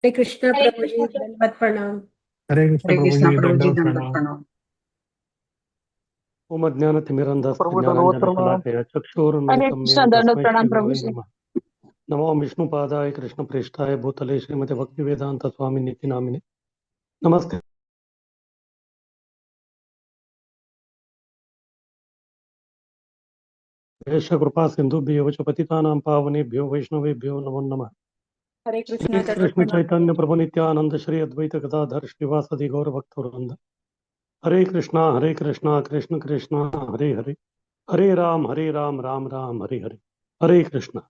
हरे कृष्णा हरे प्रभु कृष्ण जी, दंडवत प्रणाम। हरे कृष्ण हरे प्रभु कृष्ण जी, प्रभु जी, दंडवत दंडवत प्रणाम। प्रणाम। ओम अज्ञानतिमिरन्धस्य प्रभु दंडवत प्रणाम। ज्ञानाञ्जनशलाकया हरे चक्षुरुन्मिलितं कृष्ण येन दंडवत तस्मै प्रणाम प्रभु श्रीगुरवे जी। नमः। नमो विष्णुपादाय कृष्णप्रेष्ठाय भूतले श्रीमते भक्तिवेदान्तस्वामिनिति नामिने। नमस्ते। देश कृपा सिन्धुभ्यो च पतितानां पावनेभ्यो वैष्णवेभ्यो नमो नमः। हरे श्री कृष्णा दंडवत कृष्ण प्रणाम। चैतन्य प्रभु नित्यानंद श्री अद्वैत गदाधर श्रीवासदि गौर भक्तवृंद। हरे कृष्णा कृष्ण कृष्ण हरे हरे, हरे राम राम राम हरे हरे। हरे कृष्णा।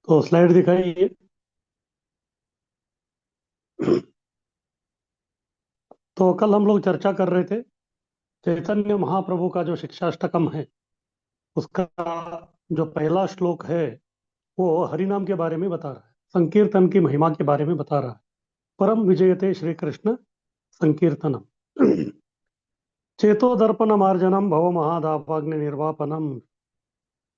तो स्लाइड दिखाइए। तो कल हम लोग चर्चा कर रहे थे चैतन्य महाप्रभु का जो शिक्षाष्टकम है उसका जो पहला श्लोक है वो हरिनाम के बारे में बता रहा है, संकीर्तन की महिमा के बारे में बता रहा है। परम विजयते श्री कृष्ण संकीर्तनम चेतो दर्पण मार्जनम भव महादापाग्नि निर्वापनम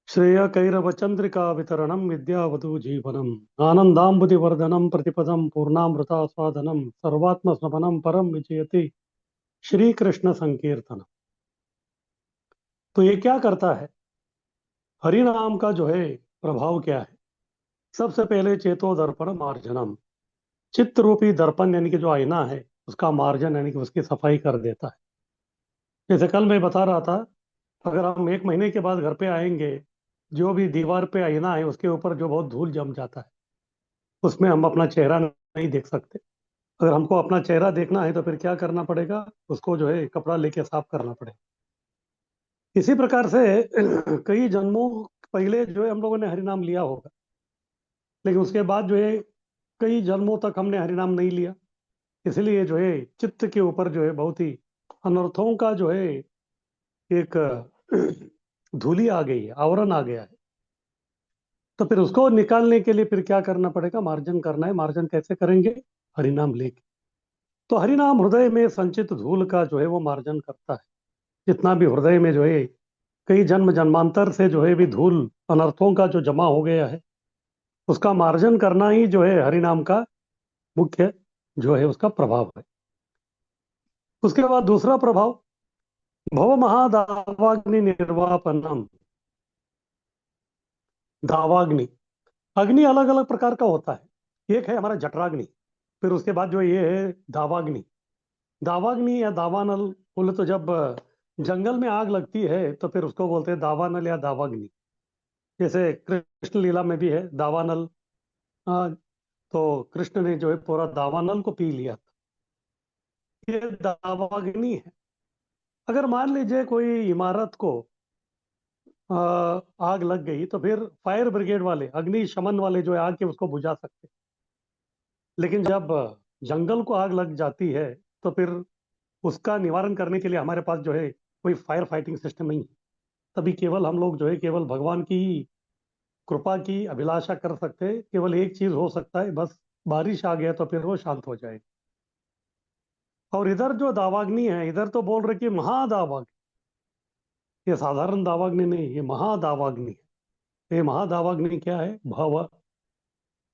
श्रेय कैरव चंद्रिका वितरणम विद्यावधु जीवनम आनंदाम्बुधि वर्धनम प्रतिपदम पूर्णामृतास्वादनम सर्वात्म स्नपनम परम विजयते श्री कृष्ण संकीर्तन। तो ये क्या करता है, हरि नाम का जो है प्रभाव क्या है। सबसे पहले चेतो दर्पण मार्जनम, चित्त रूपी दर्पण यानी कि जो आईना है उसका मार्जन यानी कि उसकी सफाई कर देता है। जैसे कल मैं बता रहा था, अगर हम एक महीने के बाद घर पे आएंगे, जो भी दीवार पे आईना है उसके ऊपर जो बहुत धूल जम जाता है उसमें हम अपना चेहरा नहीं देख सकते। अगर हमको अपना चेहरा देखना है तो फिर क्या करना पड़ेगा, उसको जो है कपड़ा लेके साफ करना पड़ेगा। इसी प्रकार से कई जन्मों पहले जो है हम लोगों ने हरिनाम लिया होगा, लेकिन उसके बाद जो है कई जन्मों तक हमने हरिनाम नहीं लिया। इसलिए जो है चित्त के ऊपर जो है बहुत ही अनर्थों का जो है एक धूली आ गई है, आवरण आ गया है। तो फिर उसको निकालने के लिए फिर क्या करना पड़ेगा, मार्जन करना है। मार्जन कैसे करेंगे, हरिनाम लेके। तो हरिनाम हृदय में संचित धूल का जो है वो मार्जन करता है। जितना भी हृदय में जो है कई जन्म जन्मांतर से जो है भी धूल अनर्थों का जो जमा हो गया है उसका मार्जन करना ही जो है हरिनाम का मुख्य जो है उसका प्रभाव है। उसके बाद दूसरा प्रभाव, भव महादावाग्नि निर्वापनम। दावाग्नि, अग्नि अलग अलग प्रकार का होता है। एक है हमारा जठराग्नि, फिर उसके बाद जो ये है दावाग्नि। दावाग्नि या दावानल बोले तो जब जंगल में आग लगती है तो फिर उसको बोलते हैं दावानल या दावाग्नि। जैसे कृष्ण लीला में भी है दावानल। आ, तो कृष्ण ने जो है पूरा दावानल को पी लिया था, ये दावाग्नि है। अगर मान लीजिए कोई इमारत को आग लग गई तो फिर फायर ब्रिगेड वाले, अग्निशमन वाले जो है आग के उसको बुझा सकते हैं। लेकिन जब जंगल को आग लग जाती है तो फिर उसका निवारण करने के लिए हमारे पास जो है कोई फायर फाइटिंग सिस्टम नहीं है। तभी केवल हम लोग जो है केवल भगवान की कृपा की अभिलाषा कर सकते हैं। केवल एक चीज हो सकता है, बस बारिश आ गया तो फिर वो शांत हो जाएगी। और इधर जो दावाग्नि है, इधर तो बोल रहे कि महादावाग्नि, ये साधारण दावाग्नि नहीं, ये महादावाग्नि है। ये महादावाग्नि क्या है, भव।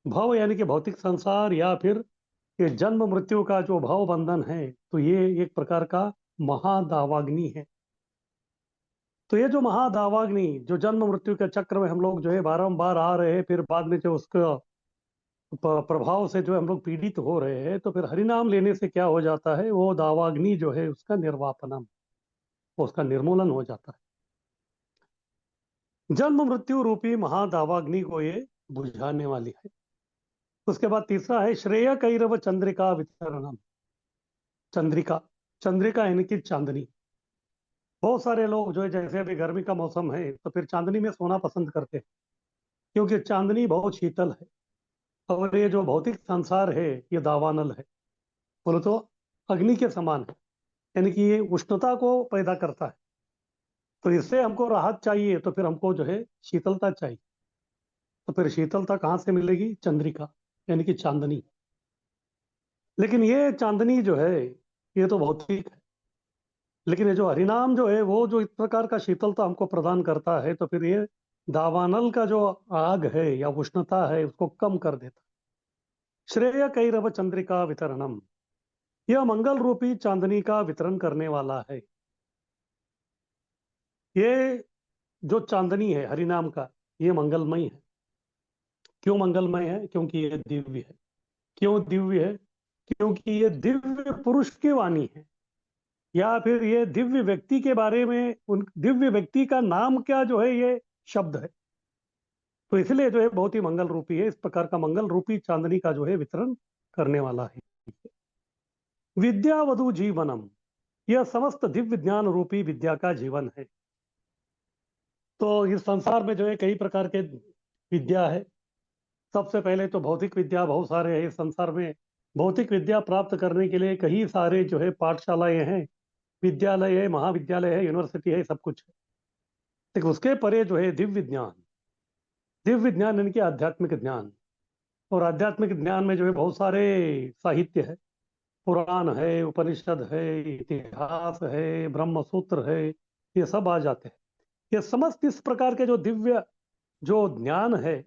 भव यानी कि भौतिक संसार या फिर ये जन्म मृत्यु का जो भव बंधन है, तो ये एक प्रकार का महादावाग्नि है। तो ये जो महादावाग्नि जो जन्म मृत्यु के चक्र में हम लोग जो है बारंबार आ रहे हैं, फिर बाद में जो उसका प्रभाव से जो हम लोग पीड़ित हो रहे हैं, तो फिर हरिनाम लेने से क्या हो जाता है, वो दावाग्नि जो है उसका निर्वापनम, उसका निर्मूलन हो जाता है। जन्म मृत्यु रूपी महादावाग्नि को ये बुझाने वाली है। उसके बाद तीसरा है श्रेय कैरव चंद्रिका वितरणम। चंद्रिका, चंद्रिका यानी कि चांदनी। बहुत सारे लोग जो है, जैसे अभी गर्मी का मौसम है तो फिर चांदनी में सोना पसंद करते हैं, क्योंकि चांदनी बहुत शीतल है। और ये जो भौतिक संसार है ये दावानल है, बोलो तो अग्नि के समान है, यानी कि ये उष्णता को पैदा करता है। तो इससे हमको राहत चाहिए तो फिर हमको जो है शीतलता चाहिए। तो फिर शीतलता कहाँ से मिलेगी, चंद्रिका यानी कि चांदनी। लेकिन ये चांदनी जो है ये तो भौतिक है, लेकिन ये जो हरिनाम जो है वो जो इस प्रकार का शीतलता हमको प्रदान करता है, तो फिर ये दावानल का जो आग है या उष्णता है उसको कम कर देता है। श्रेय कैरव चंद्रिका वितरणम, यह मंगल रूपी चांदनी का वितरण करने वाला है। ये जो चांदनी है हरिनाम का, ये मंगलमय है। क्यों मंगलमय है? क्योंकि ये दिव्य है। क्यों दिव्य है? क्योंकि ये दिव्य पुरुष की वाणी है, या फिर ये दिव्य व्यक्ति के बारे में, उन दिव्य व्यक्ति का नाम क्या जो है ये शब्द है। तो इसलिए जो है बहुत ही मंगल रूपी है। इस प्रकार का मंगल रूपी चांदनी का जो है वितरण करने वाला है। विद्यावधु जीवनम, यह समस्त दिव्य ज्ञान रूपी विद्या का जीवन है। तो इस संसार में जो है कई प्रकार के विद्या है। सबसे पहले तो भौतिक विद्या बहुत सारे हैं इस संसार में। भौतिक विद्या प्राप्त करने के लिए कई सारे जो है पाठशालाएं हैं, विद्यालय है, महाविद्यालय है, यूनिवर्सिटी है, सब कुछ है। लेकिन उसके परे जो है दिव्य ज्ञान, दिव्य ज्ञान यानी कि आध्यात्मिक ज्ञान। और आध्यात्मिक ज्ञान में जो है बहुत सारे साहित्य है, पुराण है, उपनिषद है, इतिहास है, ब्रह्म सूत्र है, ये सब आ जाते हैं। ये समस्त इस प्रकार के जो दिव्य जो ज्ञान है,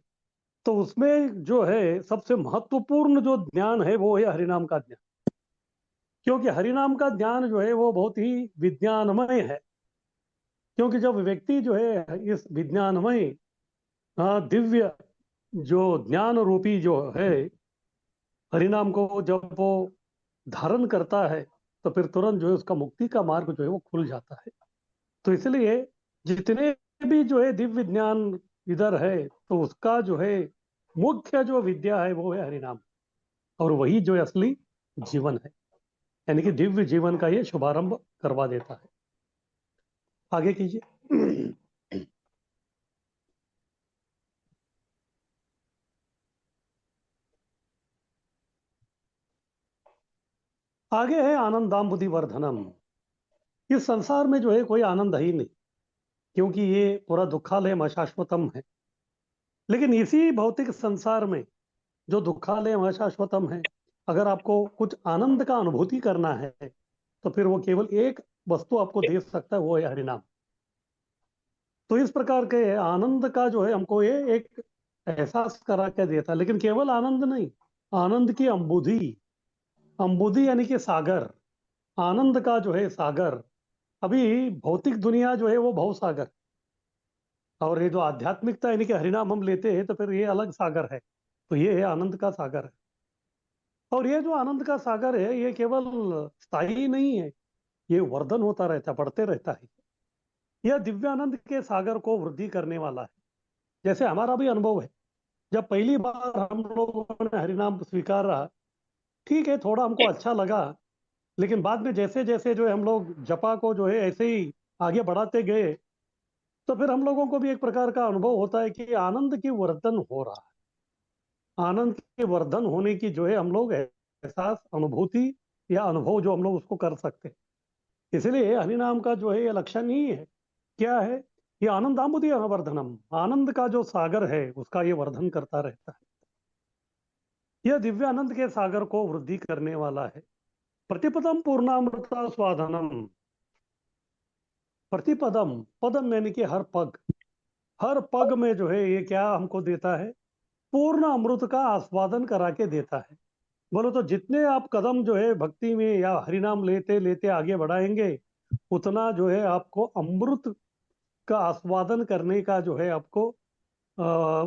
तो उसमें जो है सबसे महत्वपूर्ण जो ज्ञान है वो है हरिनाम का ज्ञान। क्योंकि हरिनाम का ज्ञान जो है वो बहुत ही विज्ञानमय है। क्योंकि जब व्यक्ति जो है इस विज्ञानमय दिव्य जो ज्ञान रूपी जो है हरिनाम को जब वो धारण करता है, तो फिर तुरंत जो है उसका मुक्ति का मार्ग जो है वो खुल जाता है। तो इसलिए जितने भी जो है दिव्य ज्ञान इधर है, तो उसका जो है मुख्य जो विद्या है वो है हरिनाम। और वही जो है असली जीवन है, यानी कि दिव्य जीवन का ये शुभारंभ करवा देता है। आगे कीजिए। आगे है आनंदाम बुद्धि वर्धनम। इस संसार में जो है कोई आनंद है ही नहीं, क्योंकि ये पूरा दुखालय अशाश्वतम है। लेकिन इसी भौतिक संसार में जो दुखालय अशाश्वतम है, अगर आपको कुछ आनंद का अनुभूति करना है, तो फिर वो केवल एक वस्तु आपको दे सकता है, वो है हरिनाम। तो इस प्रकार के आनंद का जो है हमको ये एक एहसास करा के देता है। लेकिन केवल आनंद नहीं, आनंद की अम्बुधि, अम्बुधि यानी कि सागर, आनंद का जो है सागर। अभी भौतिक दुनिया जो है वो भव सागर, और ये जो आध्यात्मिकता यानी कि हरिनाम हम लेते हैं, तो फिर ये अलग सागर है। तो ये है आनंद का सागर है। और ये जो आनंद का सागर है ये केवल स्थायी नहीं है, ये वर्धन होता रहता है, बढ़ते रहता है। यह दिव्यानंद के सागर को वृद्धि करने वाला है। जैसे हमारा भी अनुभव है, जब पहली बार हम लोगों ने हरिनाम स्वीकारा, ठीक है थोड़ा हमको अच्छा लगा। लेकिन बाद में जैसे जैसे जो है हम लोग जपा को जो है ऐसे ही आगे बढ़ाते गए, तो फिर हम लोगों को भी एक प्रकार का अनुभव होता है कि आनंद की वर्धन हो रहा है। आनंद के वर्धन होने की जो है हम लोग एहसास, अनुभूति या अनुभव जो हम लोग उसको कर सकते हैं। इसलिए हरिनाम का जो है ये लक्षण ही है, क्या है? ये आनंदामुदि वर्धनम, आनंद का जो सागर है उसका ये वर्धन करता रहता है। यह दिव्य आनंद के सागर को वृद्धि करने वाला है। प्रतिपदम पूर्णामृता स्वाधनम, प्रतिपदम, पदम यानी कि हर पग, हर पग में जो है ये क्या हमको देता है? पूर्ण अमृत का आस्वादन करा के देता है। बोलो तो जितने आप कदम जो है भक्ति में या हरिनाम लेते लेते आगे बढ़ाएंगे, उतना जो है आपको अमृत का आस्वादन करने का जो है आपको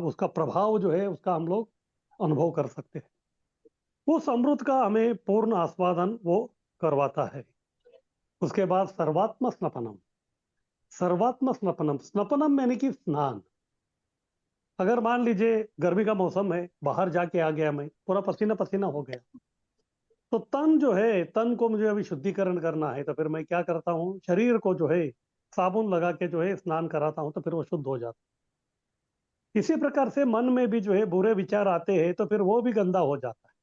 उसका प्रभाव जो है उसका हम लोग अनुभव कर सकते हैं। उस अमृत का हमें पूर्ण आस्वादन वो करवाता है। उसके बाद सर्वात्म स्नपनम, सर्वात्म स्नपनम, स्नपनम यानी कि स्नान। अगर मान लीजिए गर्मी का मौसम है, बाहर जाके आ गया, मैं पूरा पसीना पसीना हो गया, तो तन जो है, तन को मुझे अभी शुद्धिकरण करना है, तो फिर मैं क्या करता हूँ, शरीर को जो है साबुन लगा के जो है स्नान कराता हूँ, तो फिर वो शुद्ध हो जाता है। इसी प्रकार से मन में भी जो है बुरे विचार आते हैं, तो फिर वो भी गंदा हो जाता है,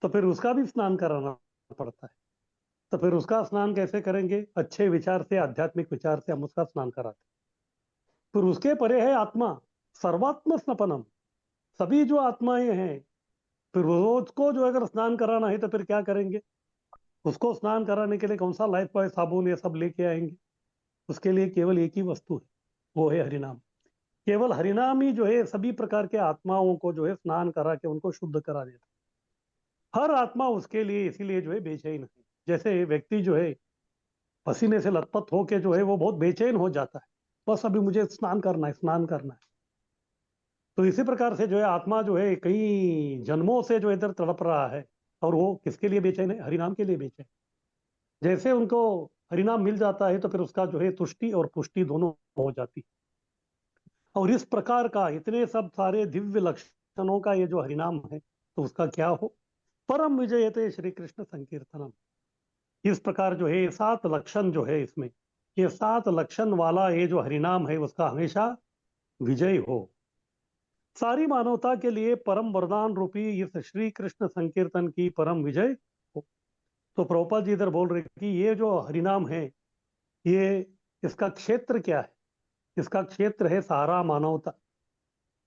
तो फिर उसका भी स्नान कराना पड़ता है। तो फिर उसका स्नान कैसे करेंगे? अच्छे विचार से, आध्यात्मिक विचार से हम उसका स्नान कराते हैं। फिर उसके परे है आत्मा, सर्वात्म स्नपनम, सभी जो आत्माएं हैं, फिर रोज को जो अगर स्नान कराना है, तो फिर क्या करेंगे? उसको स्नान कराने के लिए कौन सा लाइफ बॉय साबुन ये सब लेके आएंगे? उसके लिए केवल एक ही वस्तु है, वो है हरिनाम। केवल हरिनाम ही जो है सभी प्रकार के आत्माओं को जो है स्नान करा के उनको शुद्ध करा देता है। हर आत्मा उसके लिए इसीलिए जो है बेचैन है। जैसे व्यक्ति जो है पसीने से लथपथ होके जो है वो बहुत बेचैन हो जाता है, बस अभी मुझे स्नान करना है, स्नान करना है। तो इसी प्रकार से जो है आत्मा जो है कई जन्मों से जो इधर तड़प रहा है, और वो किसके लिए बेचैन है? हरिनाम के लिए बेचैन। जैसे उनको हरिनाम मिल जाता है तो फिर उसका जो है तुष्टि और पुष्टि दोनों हो जाती है। और इस प्रकार का इतने सब सारे दिव्य लक्षणों का ये जो हरिनाम है, तो उसका क्या हो? परम विजयते श्री कृष्ण संकीर्तनम। इस प्रकार जो है 7 लक्षण जो है इसमें, ये 7 लक्षण वाला ये जो हरिनाम है उसका हमेशा विजय हो। सारी मानवता के लिए परम वरदान रूपी इस श्री कृष्ण संकीर्तन की परम विजय हो। तो प्रभुपाद जी इधर बोल रहे कि ये जो हरिनाम है, ये इसका क्षेत्र क्या है? इसका क्षेत्र है सारा मानवता।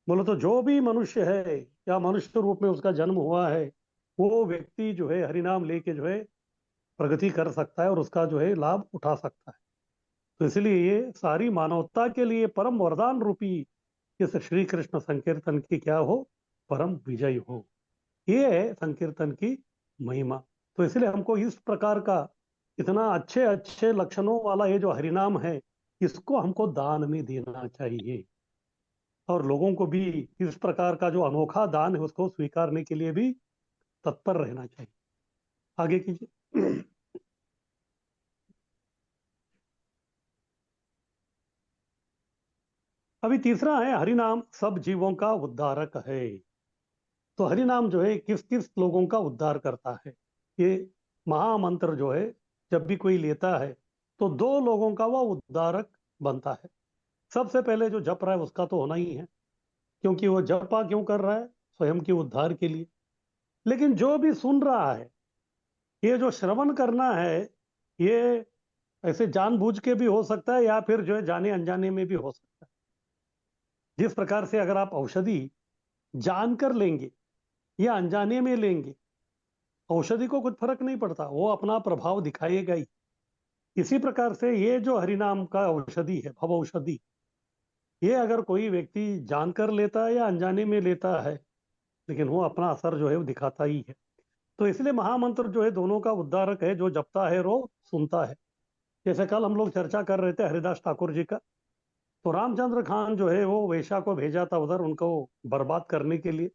बोलो तो जो भी मनुष्य है या मनुष्य रूप में उसका जन्म हुआ है, वो व्यक्ति जो है हरिनाम लेके जो है प्रगति कर सकता है और उसका जो है लाभ उठा सकता है। तो इसलिए ये सारी मानवता के लिए परम वरदान रूपी इस श्री कृष्ण संकीर्तन की क्या हो? परम विजय हो। ये है संकीर्तन की महिमा। तो इसलिए हमको इस प्रकार का इतना अच्छे अच्छे लक्षणों वाला ये जो हरिनाम है, इसको हमको दान में देना चाहिए, और लोगों को भी इस प्रकार का जो अनोखा दान है उसको स्वीकारने के लिए भी तत्पर रहना चाहिए। आगे कीजिए। अभी तीसरा है, हरिनाम सब जीवों का उद्धारक है। तो हरिनाम जो है किस किस लोगों का उद्धार करता है? ये महामंत्र जो है जब भी कोई लेता है तो 2 लोगों का वह उद्धारक बनता है। सबसे पहले जो जप रहा है उसका तो होना ही है, क्योंकि वो जपा क्यों कर रहा है? स्वयं के उद्धार के लिए। लेकिन जो भी सुन रहा है, ये जो श्रवण करना है, ये ऐसे जानबूझ के भी हो सकता है या फिर जो है जाने अनजाने में भी हो सकता है। जिस प्रकार से अगर आप औषधि जानकर लेंगे या अनजाने में लेंगे, औषधि को कुछ फर्क नहीं पड़ता, वो अपना प्रभाव दिखाएगा ही। इसी प्रकार से ये जो हरिनाम का औषधि है, भव औषधि, ये अगर कोई व्यक्ति जानकर लेता है या अनजाने में लेता है, लेकिन वो अपना असर जो है वो दिखाता ही है। तो इसलिए महामंत्र जो है दोनों का उद्धारक है, जो जपता है रो सुनता है। जैसे कल हम लोग चर्चा कर रहे थे हरिदास ठाकुर जी का, तो रामचंद्र खान जो है वो वेश्या को भेजा था उधर उनको बर्बाद करने के लिए।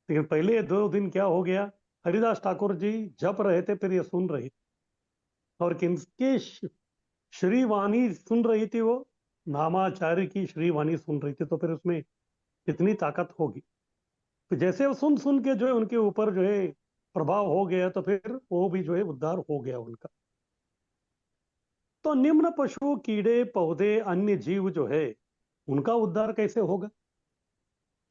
लेकिन पहले 2 दिन क्या हो गया, हरिदास ठाकुर जी जप रहे थे, फिर ये सुन रही थी। और किनके श्रीवाणी सुन रही थी वो? नामाचार्य की श्रीवाणी सुन रही थी, तो फिर उसमें कितनी ताकत होगी। तो जैसे वो सुन सुन के जो है उनके ऊपर जो है प्रभाव हो गया, तो फिर वो भी जो है उद्धार हो गया उनका। तो निम्न पशु कीड़े पौधे अन्य जीव जो है उनका उद्धार कैसे होगा?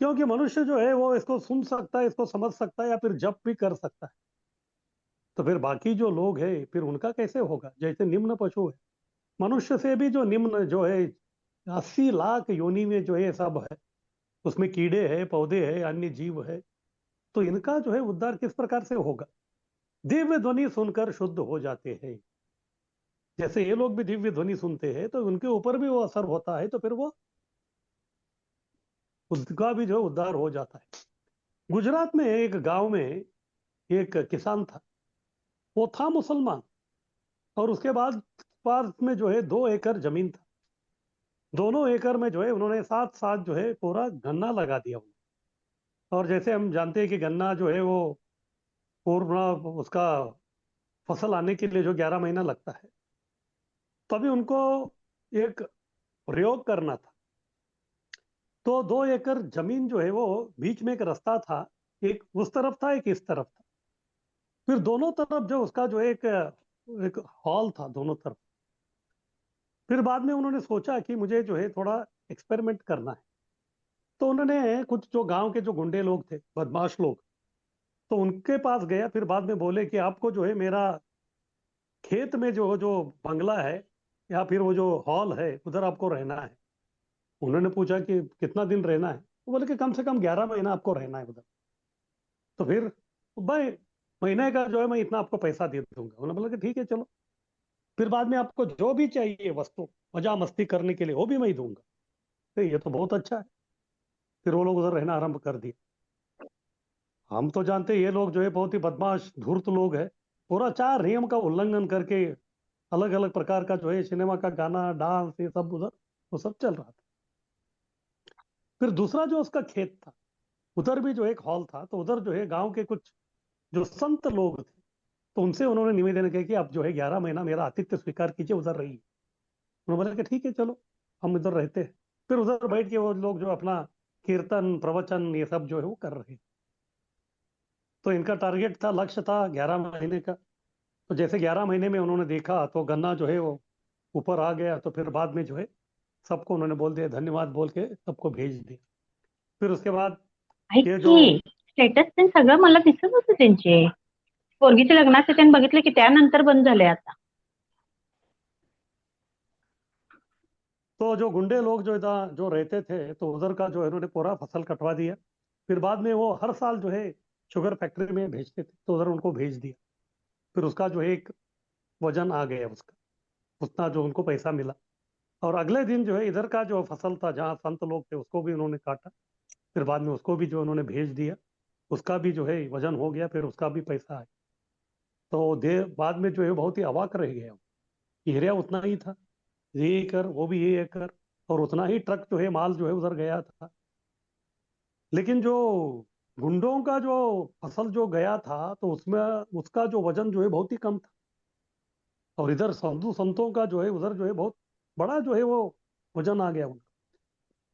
क्योंकि मनुष्य जो है वो इसको सुन सकता है, इसको समझ सकता है या फिर जप भी कर सकता है। तो फिर बाकी जो लोग हैं फिर उनका कैसे होगा? जैसे निम्न पशु है, मनुष्य से भी जो निम्न जो है 80 लाख योनि में जो है सब है, उसमें कीड़े हैं, पौधे हैं, अन्य जीव है। तो इनका जो है उद्धार किस प्रकार से होगा? दिव्य ध्वनि सुनकर शुद्ध हो जाते हैं। जैसे ये लोग भी दिव्य ध्वनि सुनते हैं तो उनके ऊपर भी वो असर होता है, तो फिर वो उसका भी जो है उद्धार हो जाता है। गुजरात में एक गांव में एक किसान था। वो था मुसलमान, और उसके बाद पास में जो है 2 एकड़ जमीन था। दोनों एकड़ में जो है उन्होंने साथ साथ जो है पूरा गन्ना लगा दिया। और जैसे हम जानते हैं कि गन्ना जो है वो पूर्ण उसका फसल आने के लिए जो 11 महीना लगता है, तभी उनको एक प्रयोग करना था। तो 2 एकड़ जमीन जो है वो बीच में एक रास्ता था, एक उस तरफ था एक इस तरफ था। फिर दोनों तरफ जो उसका जो एक एक हॉल था दोनों तरफ। फिर बाद में उन्होंने सोचा कि मुझे जो है थोड़ा एक्सपेरिमेंट करना है। तो उन्होंने कुछ जो गांव के जो गुंडे लोग थे, बदमाश लोग, तो उनके पास गया। फिर बाद में बोले कि आपको जो है मेरा खेत में जो जो बंगला है या फिर वो जो हॉल है उधर आपको रहना है। उन्होंने पूछा कि कितना दिन रहना है, तो बोले कि कम से कम 11 महीना आपको रहना है उधर। तो फिर भाई महीने का जो है मैं इतना आपको पैसा दे दूंगा। उन्होंने बोला कि ठीक है चलो। फिर बाद में आपको जो भी चाहिए वस्तु मजा मस्ती करने के लिए वो भी मैं ही दूंगा। तो ये तो बहुत अच्छा है। फिर वो लोग उधर रहना आरंभ कर दिए। हम तो जानते हैं ये लोग जो है बहुत ही बदमाश धूर्त लोग है। पूरा 4 नियम का उल्लंघन करके अलग अलग प्रकार का जो है सिनेमा का गाना डांस ये सब उधर वो सब चल रहा था। फिर दूसरा जो उसका खेत था, उधर भी जो एक हॉल था, तो उधर जो है गांव के कुछ जो संत लोग थे, तो उनसे उन्होंने निवेदन किया कि आप जो है 11 महीना मेरा आतिथ्य स्वीकार कीजिए, उधर रहिए। उन्होंने बोला कि ठीक है चलो, हम इधर रहते हैं। फिर उधर बैठ के वो लोग जो अपना कीर्तन प्रवचन ये सब जो है वो कर रहे हैं। तो इनका टारगेट था, लक्ष्य था 11 महीने का। तो जैसे 11 महीने में उन्होंने देखा तो गन्ना जो है वो ऊपर आ गया, तो फिर बाद में जो है सबको उन्होंने बोल दिया, धन्यवाद बोल के सबको भेज दिया। फिर उसके बाद ऐक ये जो की स्टेटस ते सगळं मला दिसत होतं त्यांचे. पोरगीच्या लग्नाचे त्यांनी बघितलं की त्यानंतर बंद झाले आता. तो जो गुंडे लोग जो इधर जो रहते थे, तो उधर का जो है उन्होंने पूरा फसल कटवा दिया। फिर बाद में वो हर साल जो है शुगर फैक्ट्री में भेजते थे, तो उधर उनको भेज दिया। फिर उसका जो है एक वजन आ गया उसका, उतना जो उनको पैसा मिला। और अगले दिन जो है इधर का जो फसल था जहाँ संत लोग थे उसको भी उन्होंने काटा। फिर बाद में उसको भी जो उन्होंने भेज दिया, उसका भी जो है वजन हो गया, फिर उसका भी पैसा आया। तो दे बाद में जो है बहुत ही अवाक रह गया। एरिया उतना ही था, ये एकड़ वो भी ये एकड़, और उतना ही ट्रक जो है माल जो है उधर गया था। लेकिन जो गुंडों का जो फसल जो गया था, तो उसमें उसका जो वजन जो है बहुत ही कम था। और इधर साधु संतों का जो है उधर जो है बहुत बड़ा जो है वो वजन आ गया उनका।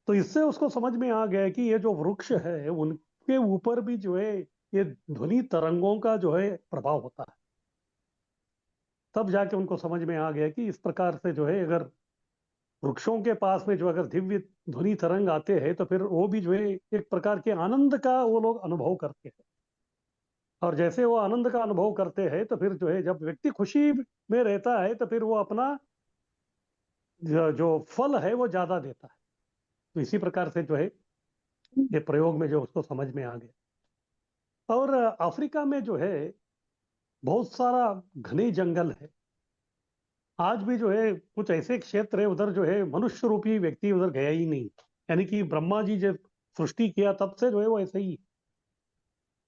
तो इससे उसको समझ में आ गया कि ये जो वृक्ष है उनके ऊपर भी जो है ये ध्वनि तरंगों का जो है प्रभाव होता है। तब जाके उनको समझ में आ गया कि इस प्रकार से जो है अगर वृक्षों के पास में जो अगर दिव्य ध्वनि तरंग आते हैं, तो फिर वो भी जो है एक प्रकार के आनंद का वो लोग अनुभव करते हैं। और जैसे वो आनंद का अनुभव करते हैं, तो फिर जो है जब व्यक्ति खुशी में रहता है, तो फिर वो अपना जो फल है वो ज्यादा देता है। तो इसी प्रकार से जो है ये प्रयोग में जो उसको समझ में आ गया। और अफ्रीका में जो है बहुत सारा घने जंगल है। आज भी जो है कुछ ऐसे क्षेत्र है उधर जो है मनुष्य रूपी व्यक्ति उधर गया ही नहीं। यानी कि ब्रह्मा जी जब सृष्टि किया तब से जो है वो ऐसे ही है।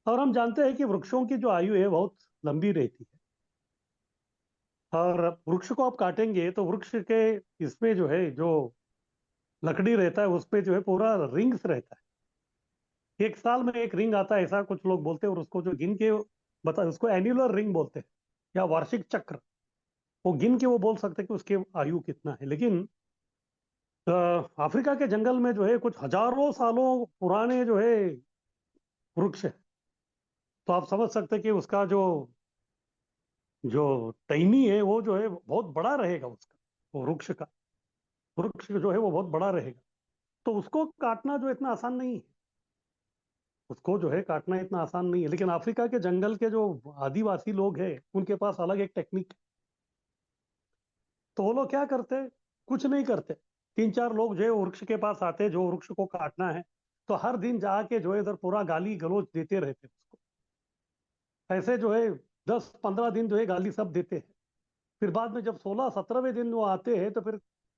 और हम जानते हैं कि वृक्षों की जो आयु है बहुत लंबी रहती है। और वृक्ष को आप काटेंगे तो वृक्ष के इसमें जो है जो लकड़ी रहता है उस पे जो है पूरा रिंग्स रहता है। एक साल में एक रिंग आता है ऐसा कुछ लोग बोलते हैं, और उसको जो गिन के बता उसको एन्युलर रिंग बोलते हैं, या वार्षिक चक्र। वो गिन के वो बोल सकते हैं कि उसकी आयु कितना है। लेकिन अफ्रीका के जंगल में जो है कुछ हजारों सालों पुराने जो है वृक्ष है। तो आप समझ सकते हैं कि उसका जो जो टहनी है वो जो है बहुत बड़ा रहेगा उसका, वो वृक्ष का वृक्ष जो है वो बहुत बड़ा रहेगा। तो उसको काटना जो इतना आसान नहीं है, उसको जो है काटना इतना आसान नहीं है। लेकिन अफ्रीका के जंगल के जो आदिवासी लोग हैं उनके पास अलग एक टेक्निक। तो वो लोग क्या करते हैं, कुछ नहीं करते। 3-4 लोग जो है वृक्ष के पास आते हैं जो वृक्ष को काटना है, तो हर दिन जाके जो है इधर पूरा गाली गलौज देते रहते हैं उसको। ऐसे जो है 10-15 दिन जो है गाली सब देते हैं। फिर बाद में जब 16-17वें दिन वो आते हैं, तो फिर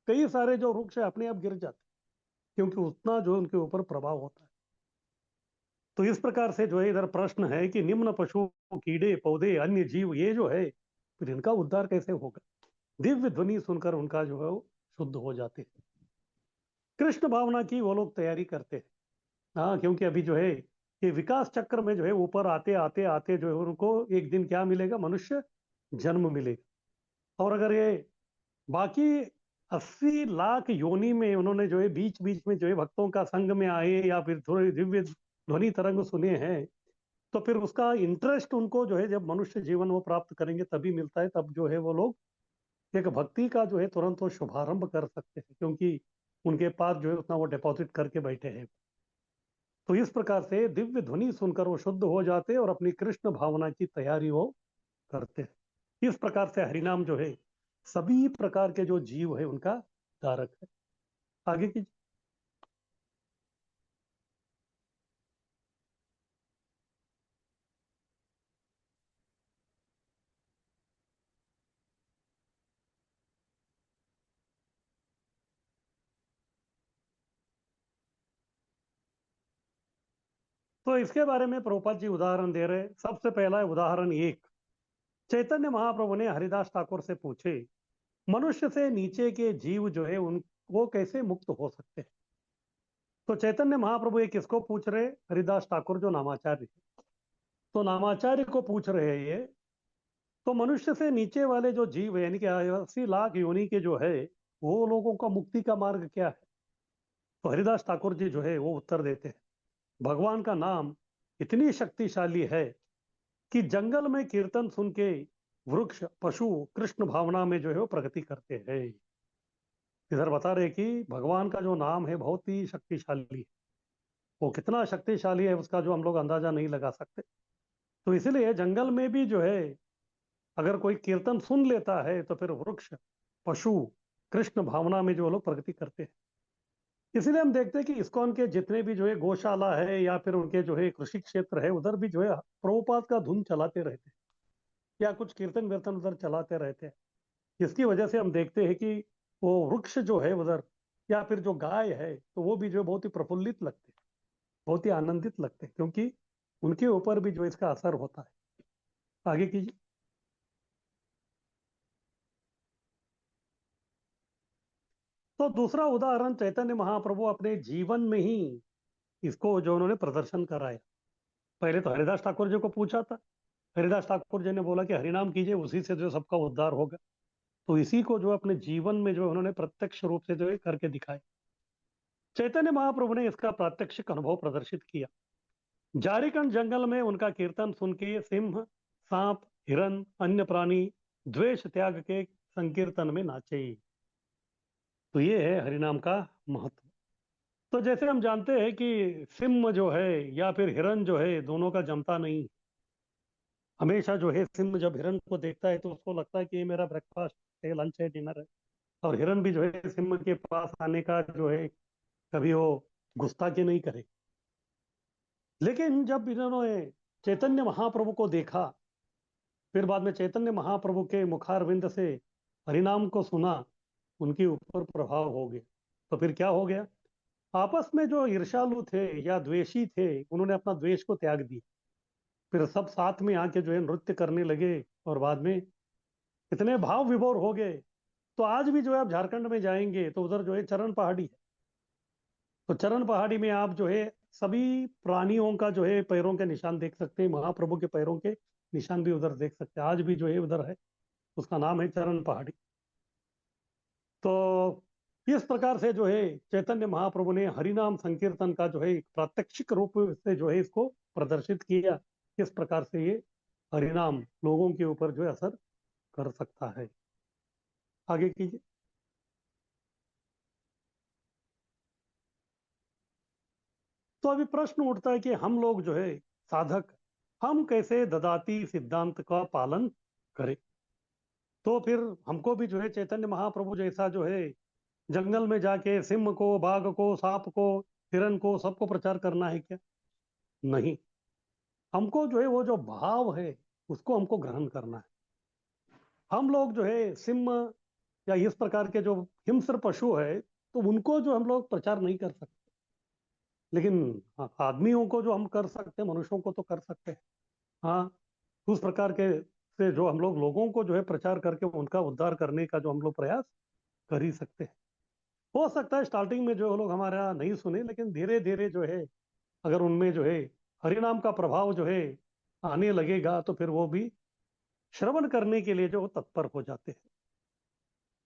कई सारे जो वृक्ष है अपने आप गिर जाते हैं, क्योंकि उतना जो उनके ऊपर प्रभाव होता है। तो इस प्रकार से जो है इधर प्रश्न है कि निम्न पशु कीड़े पौधे अन्य जीव ये जो है फिर इनका उद्धार कैसे होगा। दिव्य ध्वनि सुनकर उनका जो है वो शुद्ध हो जाते हैं। कृष्ण भावना की वो लोग तैयारी करते हैं। हाँ, क्योंकि अभी जो है ये विकास चक्र में जो है ऊपर आते आते आते जो है उनको एक दिन क्या मिलेगा, मनुष्य जन्म मिलेगा। और अगर ये बाकी 80 लाख योनि में उन्होंने जो है बीच बीच में जो है भक्तों का संग में आए या फिर थोड़े दिव्य ध्वनि तरंग सुने हैं, तो फिर उसका इंटरेस्ट उनको जो है जब मनुष्य जीवन वो प्राप्त करेंगे तभी मिलता है। तब जो है वो लोग एक भक्ति का जो है तुरंत वो शुभारंभ कर सकते हैं, क्योंकि उनके पास जो है उतना वो डिपॉजिट करके बैठे हैं। तो इस प्रकार से दिव्य ध्वनि सुनकर वो शुद्ध हो जाते हैं और अपनी कृष्ण भावना की तैयारी वो करते हैं। इस प्रकार से हरिनाम जो है सभी प्रकार के जो जीव है उनका धारक है। आगे की। तो इसके बारे में प्रभुपाद जी उदाहरण दे रहे। सबसे पहला है उदाहरण एक। चैतन्य महाप्रभु ने हरिदास ठाकुर से पूछे, मनुष्य से नीचे के जीव जो है उन वो कैसे मुक्त हो सकते हैं। तो चैतन्य महाप्रभु ये किसको पूछ रहे? हरिदास ठाकुर जो नामाचार्य है। तो नामाचार्य को पूछ रहे हैं ये। तो मनुष्य से नीचे वाले जो जीव है यानी कि 80 लाख योनि के जो है, वो लोगों का मुक्ति का मार्ग क्या है? तो हरिदास ठाकुर जी जो है वो उत्तर देते हैं, भगवान का नाम इतनी शक्तिशाली है कि जंगल में कीर्तन सुन के वृक्ष पशु कृष्ण भावना में जो है वो प्रगति करते हैं। इधर बता रहे कि भगवान का जो नाम है बहुत ही शक्तिशाली है। वो कितना शक्तिशाली है उसका जो हम लोग अंदाजा नहीं लगा सकते। तो इसलिए जंगल में भी जो है अगर कोई कीर्तन सुन लेता है तो फिर वृक्ष पशु कृष्ण भावना में जो लोग प्रगति करते हैं। इसलिए हम देखते हैं कि इस्कॉन के जितने भी जो है गौशाला है या फिर उनके जो है कृषि क्षेत्र है, उधर भी जो है प्रभुपाद का धुन चलाते रहते हैं या कुछ कीर्तन वीर्तन उधर चलाते रहते हैं। इसकी वजह से हम देखते हैं कि वो वृक्ष जो है उधर या फिर जो गाय है तो वो भी जो है बहुत ही प्रफुल्लित लगते हैं, बहुत ही आनंदित लगते हैं, क्योंकि उनके ऊपर भी जो इसका असर होता है। आगे कीजिए। तो दूसरा उदाहरण चैतन्य महाप्रभु अपने जीवन में ही इसको जो उन्होंने प्रदर्शन कराया। पहले तो हरिदास ठाकुर जी को पूछा था, हरिदास ठाकुर जी ने बोला कि हरिनाम कीजिए, उसी से जो सबका उद्धार होगा। तो इसी को जो अपने जीवन में जो उन्होंने प्रत्यक्ष रूप से जो है करके दिखाया। चैतन्य महाप्रभु ने इसका प्रात्यक्षिक अनुभव प्रदर्शित किया। झारखंड जंगल में उनका कीर्तन सुन के सिंह सांप हिरन अन्य प्राणी द्वेष त्याग के संकीर्तन में नाचे। तो ये है हरिनाम का महत्व। तो जैसे हम जानते हैं कि सिंह जो है या फिर हिरन जो है दोनों का जमता नहीं। हमेशा जो है सिंह जब हिरन को देखता है तो उसको लगता है कि ये मेरा ब्रेकफास्ट है, लंच है, डिनर है। और हिरन भी जो है सिंह के पास आने का जो है कभी वो गुस्ताखी नहीं करे। लेकिन जब इन्होंने चैतन्य महाप्रभु को देखा, फिर बाद में चैतन्य महाप्रभु के मुखारविंद से हरिनाम को सुना, उनके ऊपर प्रभाव हो गया। तो फिर क्या हो गया? आपस में जो ईर्ष्यालु थे या द्वेषी थे उन्होंने अपना द्वेष को त्याग दिया। फिर सब साथ में आके जो है नृत्य करने लगे और बाद में इतने भाव विभोर हो गए। तो आज भी जो है आप झारखंड में जाएंगे तो उधर जो है चरण पहाड़ी है। तो चरण पहाड़ी में आप जो है सभी प्राणियों का जो है पैरों के निशान देख सकते हैं, महाप्रभु के पैरों के निशान भी उधर देख सकते हैं। आज भी जो है उधर है, उसका नाम है चरण पहाड़ी। तो इस प्रकार से जो है चैतन्य महाप्रभु ने हरिनाम संकीर्तन का जो है एक प्रात्यक्षिक रूप से जो है इसको प्रदर्शित किया, किस प्रकार से ये हरिनाम लोगों के ऊपर जो है असर कर सकता है। आगे कीजिए। तो अभी प्रश्न उठता है कि हम लोग जो है साधक, हम कैसे ददाती सिद्धांत का पालन करें। तो फिर हमको भी जो है चैतन्य महाप्रभु जैसा जो है जंगल में जाके सिंह को बाघ को सांप को हिरन को सबको प्रचार करना है क्या? नहीं। हमको जो है वो जो भाव है उसको हमको ग्रहण करना है। हम लोग जो है सिंह या इस प्रकार के जो हिंस्र पशु है तो उनको जो हम लोग प्रचार नहीं कर सकते। लेकिन हाँ, आदमियों को जो हम कर सकते हैं, मनुष्यों को तो कर सकते हैं। हाँ, उस प्रकार के से जो हम लोग लोगों को जो है प्रचार करके उनका उद्धार करने का जो हम लोग प्रयास कर ही सकते हैं। हो सकता है स्टार्टिंग में जो लोग हमारा नहीं सुने, लेकिन धीरे धीरे जो है अगर उनमें जो है हरिनाम का प्रभाव जो है आने लगेगा तो फिर वो भी श्रवण करने के लिए जो तत्पर हो जाते हैं।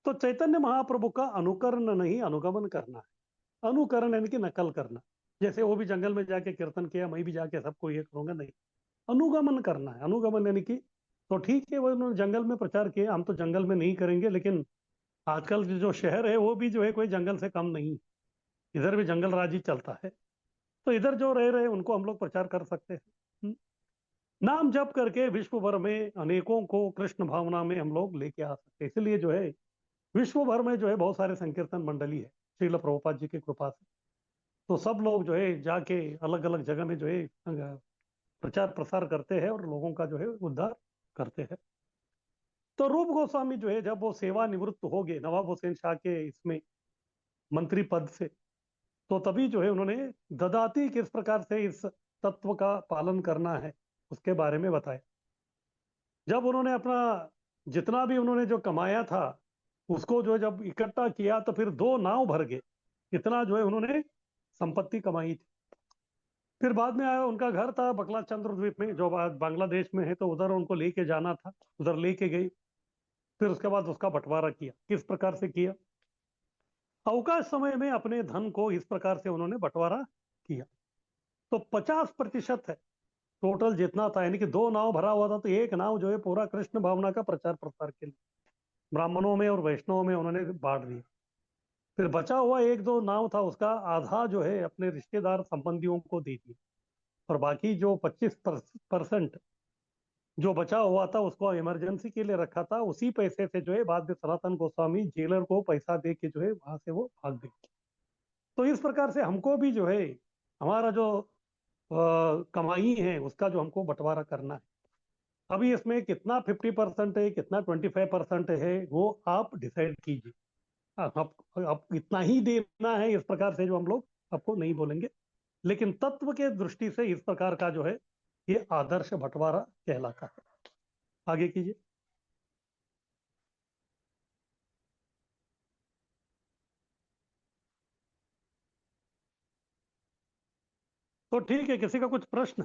तो चैतन्य महाप्रभु का अनुकरण नहीं अनुगमन करना है। अनुकरण यानी कि नकल करना। जैसे वो भी जंगल में जाके कीर्तन किया, मैं भी जाके सबको ये करूंगा, नहीं। अनुगमन करना है। अनुगमन यानी कि तो ठीक है वो उन्होंने जंगल में प्रचार किया, हम तो जंगल में नहीं करेंगे, लेकिन आजकल के जो शहर है वो भी जो है कोई जंगल से कम नहीं। इधर भी जंगल राज ही चलता है। तो इधर जो रह रहे उनको हम लोग प्रचार कर सकते हैं। नाम जप करके विश्व भर में अनेकों को कृष्ण भावना में हम लोग लेके आ सकते हैं। इसलिए जो है विश्व भर में जो है बहुत सारे संकीर्तन मंडली है श्रील प्रभुपाद जी की कृपा से। तो सब लोग जो है जाके अलग अलग जगह में जो है प्रचार प्रसार करते हैं और लोगों का जो है उद्धार करते हैं। तो रूप गोस्वामी जो है जब वो सेवा निवृत्त हो गए नवाब हुसैन शाह के इसमें मंत्री पद से, तो तभी जो है उन्होंने ददाती किस प्रकार से इस तत्व का पालन करना है उसके बारे में बताया। जब उन्होंने अपना जितना भी उन्होंने जो कमाया था उसको जो है जब इकट्ठा किया तो फिर 2 नाव भर गए, इतना जो है उन्होंने संपत्ति कमाई थी। फिर बाद में आया, उनका घर था बकला चंद्र द्वीप में जो आज बांग्लादेश में है, तो उधर उनको लेके जाना था, उधर लेके गई। फिर उसके बाद उसका बंटवारा किया। किस प्रकार से किया? अवकाश समय में अपने धन को इस प्रकार से उन्होंने बंटवारा किया। तो 50% है टोटल जितना था, यानी कि 2 नाव भरा हुआ था तो एक नाव जो है पूरा कृष्ण भावना का प्रचार प्रसार के लिए ब्राह्मणों में और वैष्णवों में उन्होंने बांट दिया। फिर बचा हुआ 1-2 नाव था, उसका आधा जो है अपने रिश्तेदार संबंधियों को दे दिया, और बाकी जो 25% जो बचा हुआ था उसको इमरजेंसी के लिए रखा था। उसी पैसे से जो है बाद में सनातन गोस्वामी जेलर को पैसा दे के जो है वहां से वो भाग गए। तो इस प्रकार से हमको भी जो है हमारा जो कमाई है उसका जो हमको बंटवारा करना है। अभी इसमें कितना 50% है, कितना 25% है, वो आप डिसाइड कीजिए। आप इतना ही देना है इस प्रकार से जो हम लोग आपको नहीं बोलेंगे, लेकिन तत्व के दृष्टि से इस प्रकार का जो है ये आदर्श बंटवारा कहलाता है। आगे कीजिए। तो ठीक है, किसी का कुछ प्रश्न?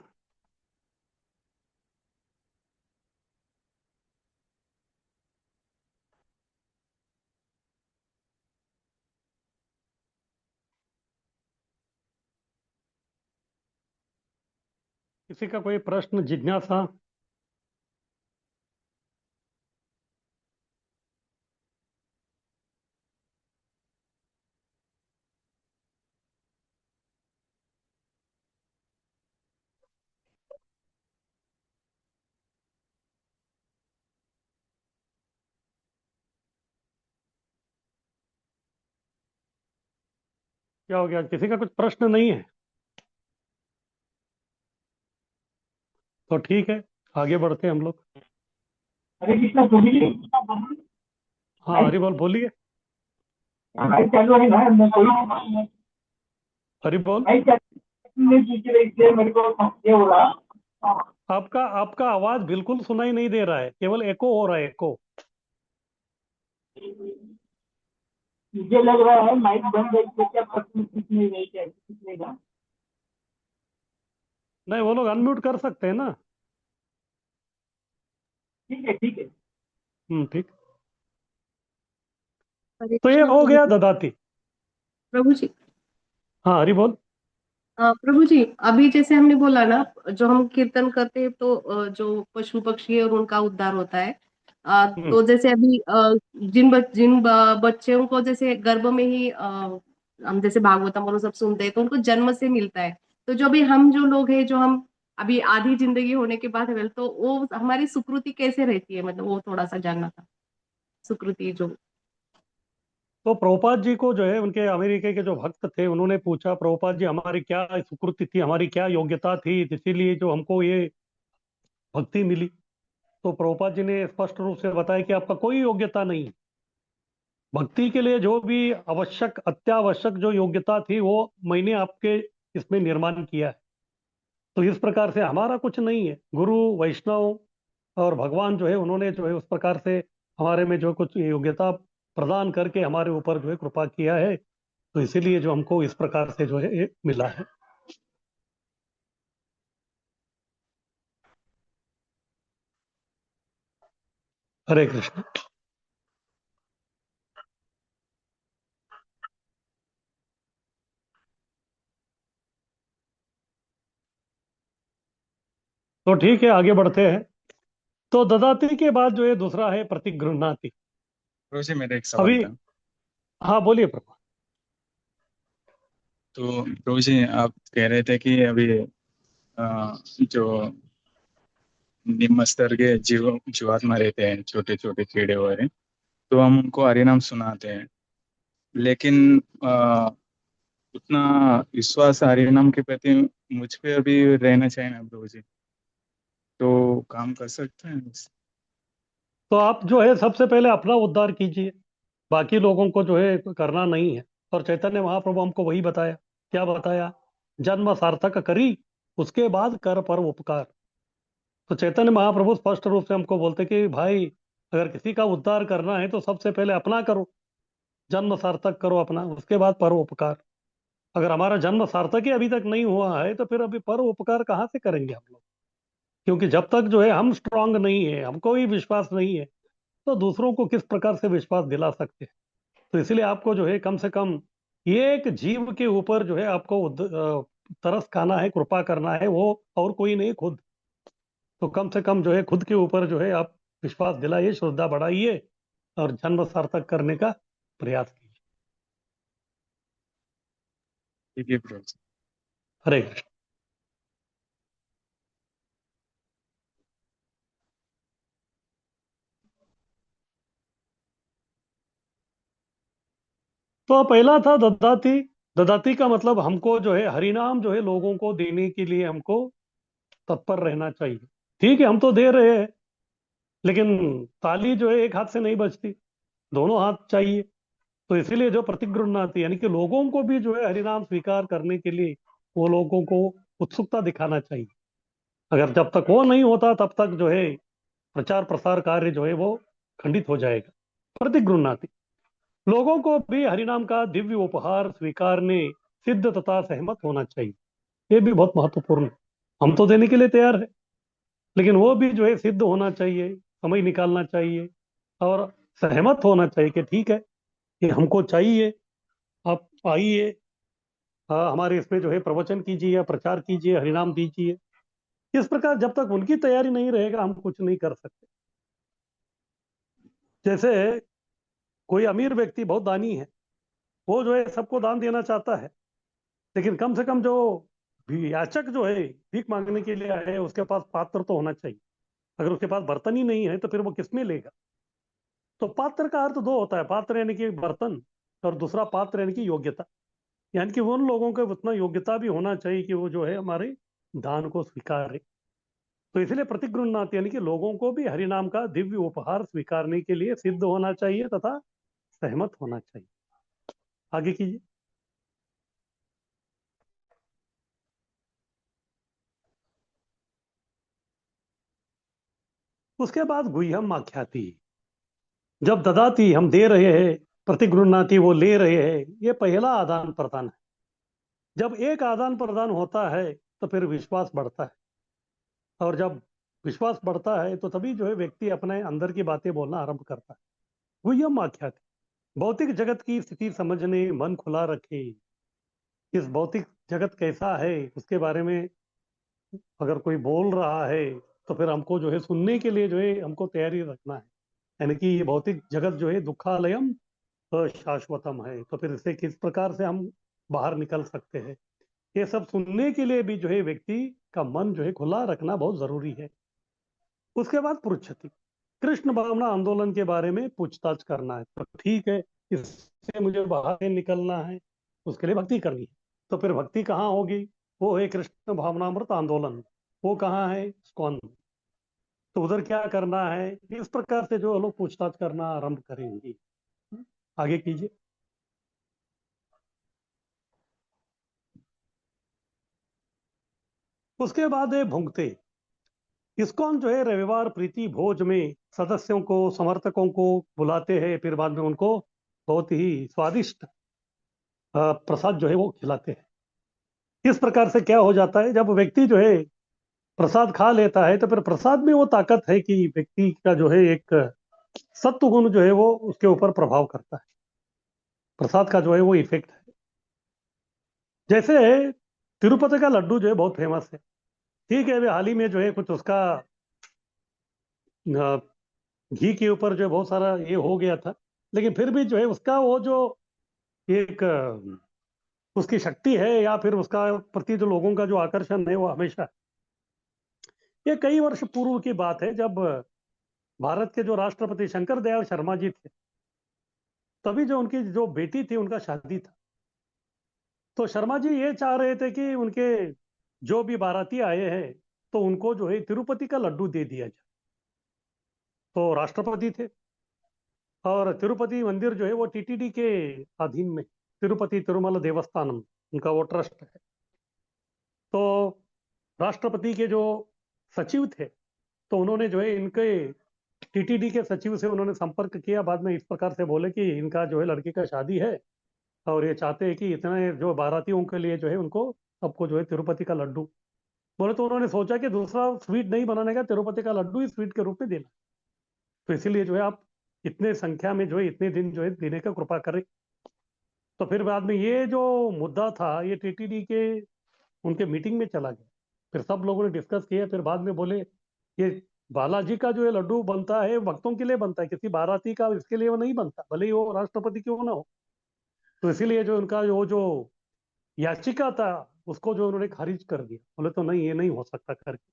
किसी का कोई प्रश्न, जिज्ञासा? क्या हो गया, किसी का कुछ प्रश्न नहीं है? तो ठीक है, आगे बढ़ते हैं हम लोग। हरे कृष्णा प्रभु जी। हाँ हरि बोल, बोलिए। भाई चालू है ना, मैं कोई हरि बोल। भाई चालू में पूछ रही थी मेरे को ये हो रहा। हाँ, आपका आपका आवाज बिल्कुल सुनाई नहीं दे रहा है, केवल एको हो रहा है, एको। मुझे लग रहा है माइक बंद है तो क्या प्रश्न पूछने नहीं क्या पूछनेगा। नहीं, वो लोग अनम्यूट कर सकते हैं ना। ठीक है ठीक है। ठीक। हरे तो ये कृष्णा हो प्रभु गया जी। ददाती। प्रभु जी, हाँ हरि बोल। प्रभु जी, अभी जैसे हमने बोला ना, जो हम कीर्तन करते हैं तो जो पशु पक्षी है और उनका उद्धार होता है। हम्म तो जैसे अभी जिन बच्चों को जैसे गर्भ में ही हम जैसे भागवतम और वो सब सुनते हैं तो उनको जन्म से मिलता है। तो जो भी हम जो लोग हैं, जो हम अभी आधी जिंदगी होने के बाद है, तो वो हमारी सुकृति कैसे रहती है, मतलब वो थोड़ा सा जानना था। सुकृति जो तो प्रभुपाद जी को जो है उनके अमेरिका के जो भक्त थे उन्होंने पूछा, प्रभुपाद जी हमारी क्या सुकृति थी, हमारी क्या योग्यता थी, इसीलिए जो हमको ये भक्ति मिली? तो प्रभुपाद जी ने स्पष्ट रूप से बताया कि आपका कोई योग्यता नहीं है। भक्ति के लिए जो भी आवश्यक अत्यावश्यक जो योग्यता थी वो मैंने आपके इसमें निर्माण किया है। तो इस प्रकार से हमारा कुछ नहीं है, गुरु वैष्णव और भगवान जो है उन्होंने जो है उस प्रकार से हमारे में जो कुछ योग्यता प्रदान करके हमारे ऊपर जो है कृपा किया है, तो इसीलिए जो हमको इस प्रकार से जो है ये मिला है। हरे कृष्ण। तो ठीक है, आगे बढ़ते हैं। तो ददाती के बाद जो है दूसरा है प्रतिगृह्णाति। प्रभु जी मेरा एक सवाल अभी था। हाँ बोलिए प्रभु। तो प्रभु जी आप कह रहे थे कि अभी जो निम्न स्तर के जीवात्मा रहते हैं, छोटे छोटे कीड़े वगैरह, तो हम उनको हरि नाम सुनाते हैं, लेकिन उतना विश्वास हरि नाम के प्रति मुझ पे अभी रहना चाहिए ना प्रभु जी, तो काम कर सकते हैं? तो आप जो है सबसे पहले अपना उद्धार कीजिए, बाकी लोगों को जो है करना नहीं है। और चैतन्य महाप्रभु हमको वही बताया। क्या बताया? जन्म सार्थक करी उसके बाद कर पर उपकार। तो चैतन्य महाप्रभु स्पष्ट रूप से हमको बोलते कि भाई, अगर किसी का उद्धार करना है तो सबसे पहले अपना करो, जन्म सार्थक करो अपना, उसके बाद पर उपकार। अगर हमारा जन्म सार्थक ही अभी तक नहीं हुआ है तो फिर अभी पर उपकार कहाँ से करेंगे हम लोग? क्योंकि जब तक जो है हम स्ट्रांग नहीं है, हमको ही विश्वास नहीं है, तो दूसरों को किस प्रकार से विश्वास दिला सकते हैं? तो इसलिए आपको जो है कम से कम एक जीव के ऊपर जो है आपको तरस खाना है, कृपा करना है, वो और कोई नहीं, खुद। तो कम से कम जो है खुद के ऊपर जो है आप विश्वास दिलाइए, श्रद्धा बढ़ाइए और जन्म सार्थक करने का प्रयास कीजिए। ठीक है प्रभु। हरे कृष्ण। तो पहला था ददाती। ददाती का मतलब हमको जो है हरिनाम जो है लोगों को देने के लिए हमको तत्पर रहना चाहिए। ठीक है, हम तो दे रहे हैं, लेकिन ताली जो है एक हाथ से नहीं बजती, दोनों हाथ चाहिए। तो इसीलिए जो प्रतिगृह्णाति यानी कि लोगों को भी जो है हरिनाम स्वीकार करने के लिए वो लोगों को उत्सुकता दिखाना चाहिए। अगर जब तक वो नहीं होता तब तक जो है प्रचार प्रसार कार्य जो है वो खंडित हो जाएगा। प्रतिगृह्णाति, लोगों को भी हरिनाम का दिव्य उपहार स्वीकारने सिद्ध तथा सहमत होना चाहिए। ये भी बहुत महत्वपूर्ण है। हम तो देने के लिए तैयार है, लेकिन वो भी जो है सिद्ध होना चाहिए, समय निकालना चाहिए और सहमत होना चाहिए कि ठीक है, ये हमको चाहिए, आप आइए, हमारे इसमें जो है प्रवचन कीजिए या प्रचार कीजिए, हरिनाम दीजिए। इस प्रकार जब तक उनकी तैयारी नहीं रहेगा हम कुछ नहीं कर सकते। जैसे कोई अमीर व्यक्ति बहुत दानी है, वो जो है सबको दान देना चाहता है, लेकिन कम से कम जो याचक जो है भीख मांगने के लिए आए उसके पास पात्र तो होना चाहिए। अगर उसके पास बर्तन ही नहीं है तो फिर वो किसमें लेगा? तो पात्र का अर्थ दो होता है, पात्र यानी कि बर्तन, और दूसरा पात्र यानी कि योग्यता। यानी कि उन लोगों को उतना योग्यता भी होना चाहिए कि वो जो है हमारे दान को स्वीकार। तो इसलिए प्रतिगृह्णाति यानी कि लोगों को भी हरिनाम का दिव्य उपहार स्वीकारने के लिए सिद्ध होना चाहिए तथा सहमत होना चाहिए। आगे कीजिए। उसके बाद गुह्यम आख्याति। जब ददाती हम दे रहे हैं, प्रतिगृह्णाति वो ले रहे हैं, ये पहला आदान प्रदान है। जब एक आदान प्रदान होता है तो फिर विश्वास बढ़ता है, और जब विश्वास बढ़ता है तो तभी जो है व्यक्ति अपने अंदर की बातें बोलना आरंभ करता है। गुह्यम आख्याति, भौतिक जगत की स्थिति समझने, मन खुला रखे। इस भौतिक जगत कैसा है उसके बारे में अगर कोई बोल रहा है तो फिर हमको जो है सुनने के लिए जो है हमको तैयारी रखना है। यानी कि ये भौतिक जगत जो है दुखालयम शाश्वतम है, तो फिर इससे किस प्रकार से हम बाहर निकल सकते हैं, ये सब सुनने के लिए भी जो है व्यक्ति का मन जो है खुला रखना बहुत जरूरी है। उसके बाद पृच्छति, कृष्ण भावना आंदोलन के बारे में पूछताछ करना है। तो ठीक है, इससे मुझे बाहर निकलना है, उसके लिए भक्ति करनी है। तो फिर भक्ति कहाँ होगी? वो है कृष्ण भावनामृत आंदोलन। वो कहाँ है? इस्कॉन। तो उधर क्या करना है? इस प्रकार से जो लोग पूछताछ करना आरंभ करेंगे। आगे कीजिए। उसके बाद है भुंगते। इस्कॉन जो है रविवार प्रीति भोज में सदस्यों को, समर्थकों को बुलाते हैं, फिर बाद में उनको बहुत ही स्वादिष्ट प्रसाद जो है वो खिलाते हैं। इस प्रकार से क्या हो जाता है, जब व्यक्ति जो है प्रसाद खा लेता है तो फिर प्रसाद में वो ताकत है कि व्यक्ति का जो है एक सत्व गुण जो है वो उसके ऊपर प्रभाव करता है। प्रसाद का जो है वो इफेक्ट है। जैसे तिरुपति का लड्डू जो है बहुत फेमस है। ठीक है, अभी हाल ही में जो है कुछ उसका अ, घी के ऊपर जो है बहुत सारा ये हो गया था, लेकिन फिर भी जो है उसका वो जो एक उसकी शक्ति है या फिर उसका प्रति जो लोगों का जो आकर्षण है वो हमेशा। ये कई वर्ष पूर्व की बात है, जब भारत के जो राष्ट्रपति शंकर दयाल शर्मा जी थे, तभी जो उनकी जो बेटी थी उनका शादी था। तो शर्मा जी ये चाह रहे थे कि उनके जो भी बाराती आए हैं तो उनको जो है तिरुपति का लड्डू दे दिया जाए। तो राष्ट्रपति थे और तिरुपति मंदिर जो है वो टीटीडी के अधीन में, तिरुपति तिरुमला देवस्थानम उनका वो ट्रस्ट है। तो राष्ट्रपति के जो सचिव थे, तो उन्होंने जो है इनके टीटीडी के सचिव से उन्होंने संपर्क किया। बाद में इस प्रकार से बोले कि इनका जो है लड़की का शादी है और ये चाहते हैं कि इतने जो बारातियों के लिए जो है उनको सबको जो है तिरुपति का लड्डू। बोले तो उन्होंने सोचा कि दूसरा स्वीट नहीं बनाने का, तिरुपति का लड्डू ही स्वीट के रूप में देना। तो इसीलिए जो है आप इतने संख्या में जो है इतने दिन जो है देने का कृपा करें। तो फिर बाद में ये जो मुद्दा था ये टीटीडी के उनके मीटिंग में चला गया। फिर सब लोगों ने डिस्कस किया। फिर बाद में बोले ये बालाजी का जो है लड्डू बनता है भक्तों के लिए बनता है, किसी बाराती का इसके लिए वो नहीं बनता, भले ही वो राष्ट्रपति क्यों ना हो। तो इसीलिए जो उनका जो याचिका था उसको जो उन्होंने खारिज कर दिया। बोले तो नहीं, ये नहीं हो सकता करके।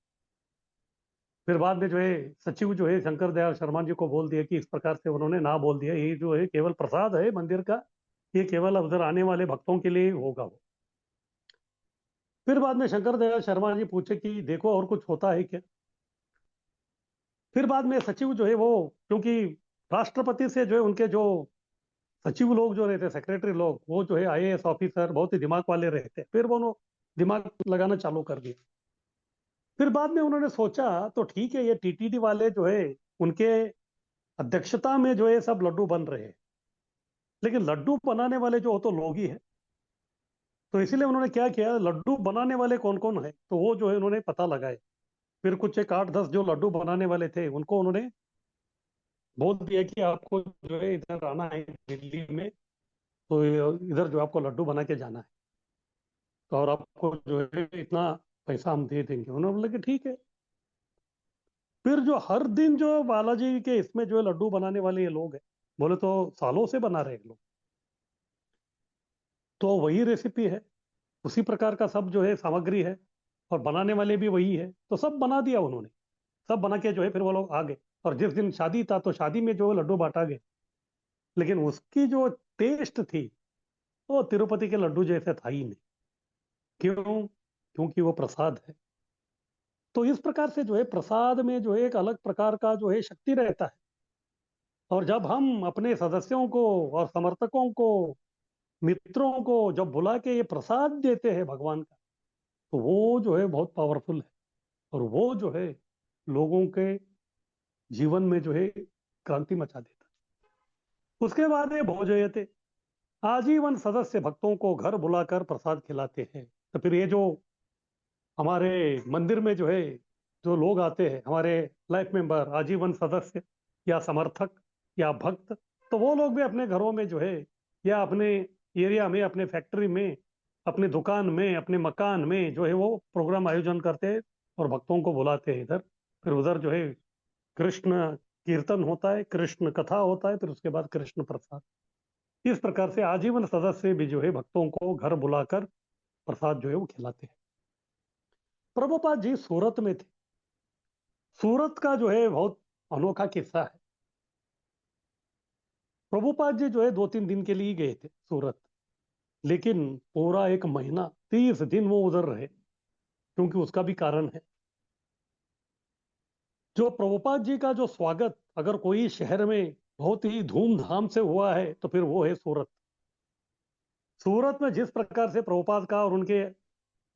फिर बाद में जो है सचिव जो है शंकर दयाल शर्मा जी को बोल दिया कि इस प्रकार से उन्होंने ना बोल दिया, ये जो है केवल प्रसाद है मंदिर का, ये केवल उधर आने वाले भक्तों के लिए होगा वो। फिर बाद में शंकर दयाल शर्मा जी पूछे कि देखो और कुछ होता है क्या। फिर बाद में सचिव जो है वो, क्योंकि राष्ट्रपति से जो है उनके जो सचिव लोग जो रहते, सेक्रेटरी लोग, वो जो है आईएएस ऑफिसर बहुत ही दिमाग वाले रहते। फिर वो उन्होंने दिमाग लगाना चालू कर दिया। फिर बाद में उन्होंने सोचा तो ठीक है, ये टीटीडी वाले जो है उनके अध्यक्षता में जो है सब लड्डू बन रहे हैं, लेकिन लड्डू बनाने वाले जो हो तो लोग ही है। तो इसीलिए उन्होंने क्या किया, लड्डू बनाने वाले कौन कौन है तो वो जो है उन्होंने पता लगाए। फिर कुछ एक 8-10 जो लड्डू बनाने वाले थे उनको उन्होंने बोल दिया कि आपको जो है इधर आना है दिल्ली में, तो इधर जो आपको लड्डू बना के जाना है, तो और आपको जो है इतना पैसा हम दे देंगे। उन्होंने बोला कि ठीक है। फिर जो हर दिन जो बालाजी के इसमें जो है लड्डू बनाने वाले ये लोग हैं, बोले तो सालों से बना रहे हैं लोग, तो वही रेसिपी है, उसी प्रकार का सब जो है सामग्री है और बनाने वाले भी वही है, तो सब बना दिया उन्होंने। सब बना के जो है फिर वो लोग आ गए। और जिस दिन शादी था तो शादी में जो लड्डू बांटा गए, लेकिन उसकी जो टेस्ट थी वो तिरुपति के लड्डू जैसे था ही नहीं। क्यों? क्योंकि वो प्रसाद है। तो इस प्रकार से जो है प्रसाद में जो है एक अलग प्रकार का जो है शक्ति रहता है। और जब हम अपने सदस्यों को और समर्थकों को, मित्रों को जब बुला के ये प्रसाद देते हैं भगवान का, तो वो जो है बहुत पावरफुल है। और वो जो है लोगों के जीवन में जो है क्रांति मचा देता है। उसके बाद ये भोजयते, आजीवन सदस्य भक्तों को घर बुलाकर प्रसाद खिलाते हैं। तो फिर ये जो हमारे मंदिर में जो है जो लोग आते हैं, हमारे लाइफ मेंबर, आजीवन सदस्य या समर्थक या भक्त, तो वो लोग भी अपने घरों में जो है या अपने एरिया में, अपने फैक्ट्री में, अपने दुकान में, अपने मकान में जो है वो प्रोग्राम आयोजन करते हैं और भक्तों को बुलाते हैं इधर। फिर उधर जो है कृष्ण कीर्तन होता है, कृष्ण कथा होता है, फिर उसके बाद कृष्ण प्रसाद। इस प्रकार से आजीवन सदस्य भी जो है भक्तों को घर बुलाकर प्रसाद जो है वो खिलाते हैं। प्रभुपाद जी सूरत में थे। सूरत का जो है बहुत अनोखा किस्सा है। प्रभुपाद जी जो है 2-3 दिन के लिए गए थे सूरत, लेकिन पूरा एक महीना 30 दिन वो उधर रहे, क्योंकि उसका भी कारण है। जो प्रभुपाद जी का जो स्वागत अगर कोई शहर में बहुत ही धूमधाम से हुआ है तो फिर वो है सूरत। सूरत में जिस प्रकार से प्रभुपाद का और उनके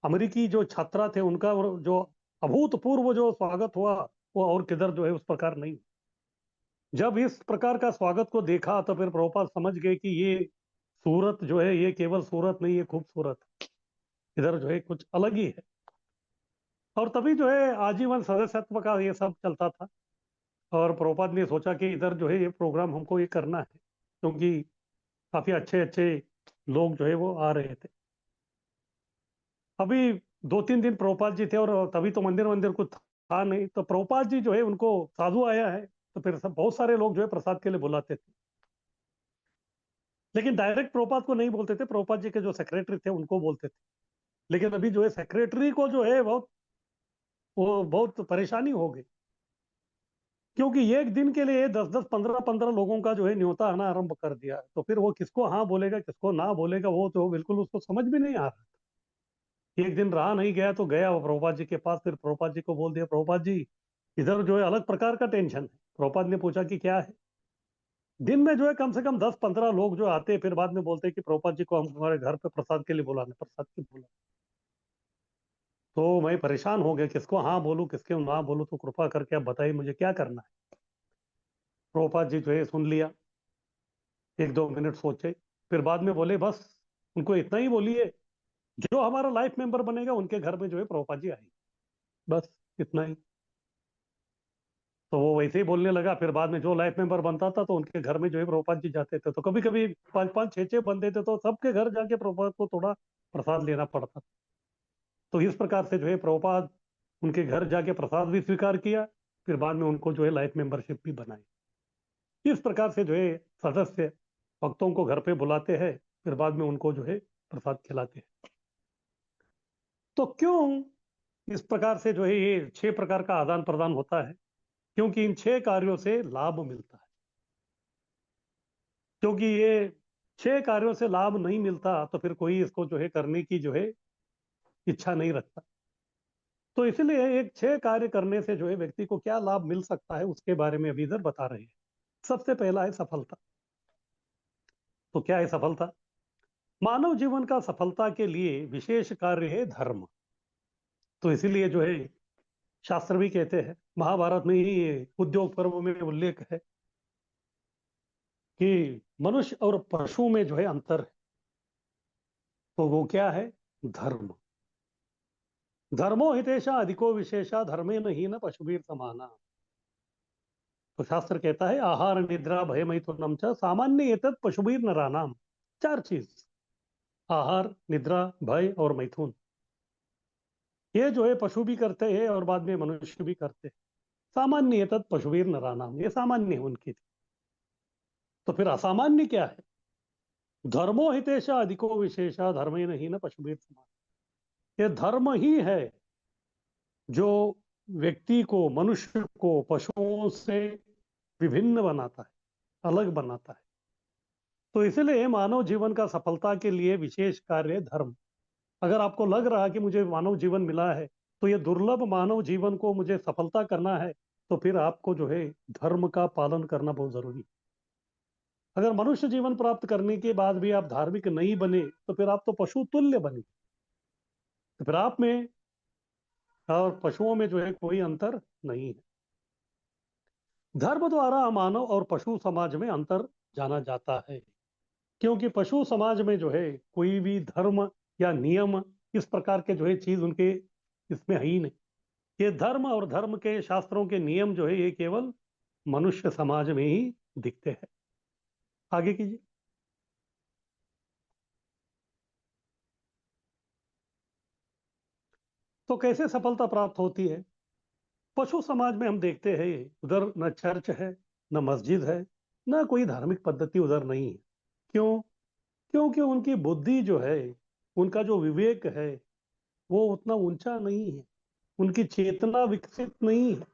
अमेरिकी जो छात्रा थे उनका जो अभूतपूर्व जो स्वागत हुआ, वो और किधर जो है उस प्रकार नहीं। जब इस प्रकार का स्वागत को देखा तो फिर प्रभुपाद समझ गए कि ये सूरत जो है ये केवल सूरत नहीं, ये खूबसूरत है, इधर जो है कुछ अलग ही है। और तभी जो है आजीवन सदस्यत्व का ये सब चलता था। और प्रभुपाद ने सोचा कि इधर जो है ये प्रोग्राम हमको ये करना है, क्योंकि काफी अच्छे अच्छे लोग जो है वो आ रहे थे। अभी 2-3 दिन प्रभुपाद जी थे और तभी तो मंदिर मंदिर कुछ था नहीं, तो प्रभुपाद जी जो है उनको साधु आया है तो फिर सब बहुत सारे लोग जो है प्रसाद के लिए बुलाते थे। लेकिन डायरेक्ट प्रभुपाद को नहीं बोलते थे, प्रभुपाद जी के जो सेक्रेटरी थे उनको बोलते थे। लेकिन अभी जो है सेक्रेटरी को जो है बहुत वो बहुत परेशानी हो गई, क्योंकि एक दिन के लिए 10-10, 15-15 लोगों का जो है न्योता आना आरंभ कर दिया। तो फिर वो किसको हाँ बोलेगा किसको ना बोलेगा वो तो बिल्कुल उसको समझ भी नहीं आ रहा। एक दिन रहा नहीं गया तो गया वो प्रभुपाद जी के पास। फिर प्रभुपाद जी को बोल दिया, प्रभुपाद जी इधर जो है अलग प्रकार का टेंशन है। प्रभुपाद ने पूछा कि क्या है। दिन में जो है कम से कम 10-15 लोग जो आते हैं, फिर बाद में बोलते हैं कि प्रभुपाद जी को हम हमारे घर पे प्रसाद के लिए बुलाने, प्रसाद के लिए बुलाने। तो मैं परेशान हो गया, किसको हाँ बोलूं किसके ना बोलूं, तो कृपा करके आप बताइए मुझे क्या करना है। प्रभुपाद जी जो है सुन लिया, 1-2 मिनट सोचे, फिर बाद में बोले बस उनको इतना ही बोलिए, जो हमारा लाइफ मेंबर बनेगा उनके घर में जो है प्रभुपाद जी आएंगे, बस इतना ही। तो वो वैसे ही बोलने लगा। फिर बाद में जो लाइफ मेंबर बनता था तो उनके घर में जो है प्रभुपाद जी जाते थे, तो कभी कभी 5-5 6-6 बनते थे, तो सबके घर जाके प्रभुपाद को थोड़ा प्रसाद लेना पड़ता। तो इस प्रकार से जो है प्रभुपाद उनके घर जाके प्रसाद भी स्वीकार किया, फिर बाद में उनको जो है लाइफ मेंबरशिप भी बनाई। इस प्रकार से जो है सदस्य भक्तों को घर पे बुलाते हैं, फिर बाद में उनको जो है प्रसाद खिलाते हैं। तो क्यों इस प्रकार से जो है ये 6 प्रकार का आदान प्रदान होता है? क्योंकि इन 6 कार्यों से लाभ मिलता है। क्योंकि ये 6 कार्यों से लाभ नहीं मिलता तो फिर कोई इसको जो है करने की जो है इच्छा नहीं रखता। तो इसलिए एक 6 कार्य करने से जो है व्यक्ति को क्या लाभ मिल सकता है उसके बारे में अभी इधर बता रहे हैं। सबसे पहला है सफलता। तो क्या है सफलता? मानव जीवन का सफलता के लिए विशेष कार्य है धर्म। तो इसीलिए जो है शास्त्र भी कहते हैं, महाभारत में ही ये उद्योग पर्व में उल्लेख है कि मनुष्य और पशु में जो है अंतर है। तो वो क्या है? धर्म। धर्मो हितेशा अधिको विशेषा धर्मेण हीन पशुभिर समाना। तो शास्त्र कहता है आहार निद्रा भय मैथुनम च सामान्य एतत् पशुभिर नरानाम। 4 चीज, आहार निद्रा भय और मैथुन, ये जो है पशु भी करते हैं और बाद में मनुष्य भी करते हैं। सामान्य एतत् पशुभिर नरानाम, ये सामान्य है उनकी। तो फिर असामान्य क्या है? धर्मो हितेशा अधिको विशेषा धर्मेण हीन पशुभिर समाना। ये धर्म ही है जो व्यक्ति को, मनुष्य को पशुओं से विभिन्न बनाता है, अलग बनाता है। तो इसलिए मानव जीवन का सफलता के लिए विशेष कार्य है धर्म। अगर आपको लग रहा है कि मुझे मानव जीवन मिला है तो ये दुर्लभ मानव जीवन को मुझे सफलता करना है, तो फिर आपको जो है धर्म का पालन करना बहुत जरूरी है। अगर मनुष्य जीवन प्राप्त करने के बाद भी आप धार्मिक नहीं बने तो फिर आप तो पशु तुल्य बने। तो फिर आप में और पशुओं में जो है कोई अंतर नहीं है। धर्म द्वारा मानव और पशु समाज में अंतर जाना जाता है, क्योंकि पशु समाज में जो है कोई भी धर्म या नियम इस प्रकार के जो है चीज उनके इसमें है ही नहीं। ये धर्म और धर्म के शास्त्रों के नियम जो है ये केवल मनुष्य समाज में ही दिखते हैं। आगे कीजिए। तो कैसे सफलता प्राप्त होती है? पशु समाज में हम देखते हैं उधर न चर्च है, न मस्जिद है, न कोई धार्मिक पद्धति उधर नहीं है। क्यों? क्योंकि उनकी बुद्धि जो है, उनका जो विवेक है वो उतना ऊंचा नहीं है, उनकी चेतना विकसित नहीं है।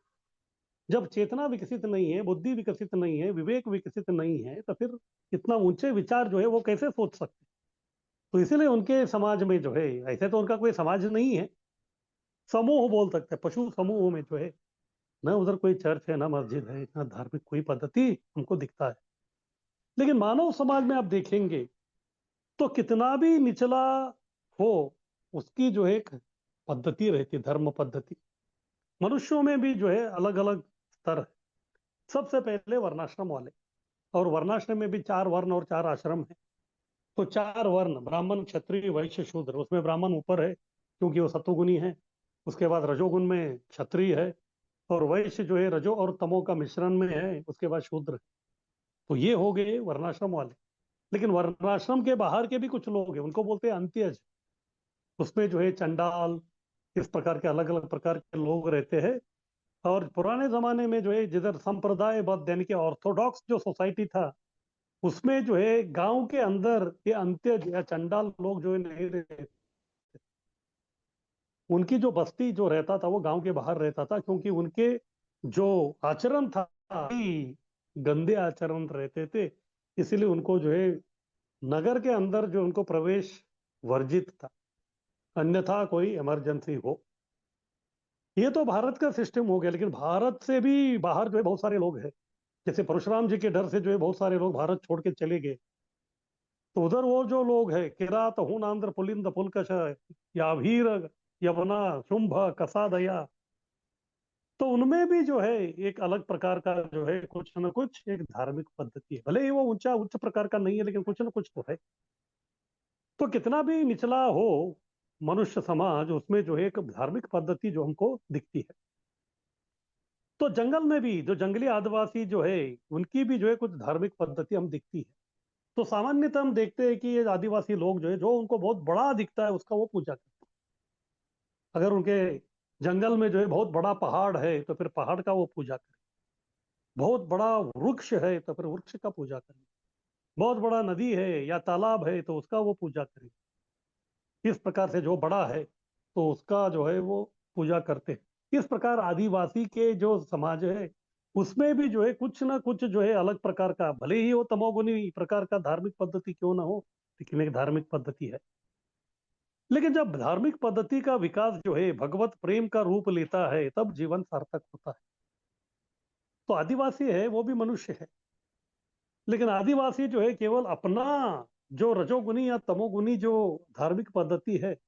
जब चेतना विकसित नहीं है, बुद्धि विकसित नहीं है, विवेक विकसित नहीं है, तो फिर इतना ऊंचे विचार जो है वो कैसे सोच सकते? तो इसीलिए उनके समाज में जो है, ऐसे तो उनका कोई समाज नहीं है, समूह बोल सकते हैं, पशु समूह में जो है ना उधर कोई चर्च है, ना मस्जिद है, ना धार्मिक कोई पद्धति हमको दिखता है। लेकिन मानव समाज में आप देखेंगे तो कितना भी निचला हो, उसकी जो है एक पद्धति रहती है, धर्म पद्धति। मनुष्यों में भी जो है अलग अलग स्तर है। सबसे पहले वर्णाश्रम वाले, और वर्णाश्रम में भी 4 वर्ण और 4 आश्रम है। तो 4 वर्ण ब्राह्मण क्षत्रिय वैश्य शूद्र, उसमें ब्राह्मण ऊपर है क्योंकि वो सत्वगुणी है। उसके बाद रजोगुण में क्षत्रिय है, और वैश्य जो है रजो और तमो का मिश्रण में है, उसके बाद शूद्र है। तो ये हो गए वर्णाश्रम वाले। लेकिन वर्णाश्रम के बाहर के भी कुछ लोग हैं, उनको बोलते हैं अंत्यज। उसमें जो है चंडाल, इस प्रकार के अलग अलग प्रकार के लोग रहते हैं। और पुराने जमाने में जो है जिधर संप्रदायबद्ध यानी कि ऑर्थोडॉक्स जो सोसाइटी था, उसमें जो है गांव के अंदर ये अंत्यज या चंडाल लोग जो है नहीं रहते। उनकी जो बस्ती जो रहता था वो गांव के बाहर रहता था, क्योंकि उनके जो आचरण था ही गंदे आचरण रहते थे। इसीलिए उनको जो है नगर के अंदर जो उनको प्रवेश वर्जित था, अन्यथा कोई इमरजेंसी हो। ये तो भारत का सिस्टम हो गया, लेकिन भारत से भी बाहर जो है बहुत सारे लोग हैं। जैसे परशुराम जी के डर से जो है बहुत सारे लोग भारत छोड़ के चले गए। तो उधर वो जो लोग हैं किरात हून आंध्र पुलिंद पुलकश याभीर यवना, शुंभ, कसादया, तो उनमें भी जो है एक अलग प्रकार का जो है कुछ न कुछ एक धार्मिक पद्धति है। भले ही वो ऊंचा उच्च प्रकार का नहीं है, लेकिन कुछ न कुछ तो है। तो कितना भी निचला हो मनुष्य समाज, उसमें जो है एक धार्मिक पद्धति जो हमको दिखती है। तो जंगल में भी जो जंगली आदिवासी जो है, उनकी भी जो है कुछ धार्मिक पद्धति हम दिखती है। तो सामान्यतः हम देखते हैं कि ये आदिवासी लोग जो है, जो उनको बहुत बड़ा दिखता है उसका वो पूजा करते हैं। अगर उनके जंगल में जो है बहुत बड़ा पहाड़ है तो फिर पहाड़ का वो पूजा करें, बहुत बड़ा वृक्ष है तो फिर वृक्ष का पूजा करें, बहुत बड़ा नदी है या तालाब है तो उसका वो पूजा करें। इस प्रकार से जो बड़ा है तो उसका जो है वो पूजा करते हैं। इस प्रकार आदिवासी के जो समाज है उसमें भी जो है कुछ ना कुछ जो है अलग प्रकार का, भले ही वो तमोगुनी प्रकार का धार्मिक पद्धति क्यों ना हो, लेकिन एक धार्मिक पद्धति है। लेकिन जब धार्मिक पद्धति का विकास जो है भगवत प्रेम का रूप लेता है तब जीवन सार्थक होता है। तो आदिवासी है वो भी मनुष्य है, लेकिन आदिवासी जो है केवल अपना जो रजोगुनी या तमोगुनी जो धार्मिक पद्धति है,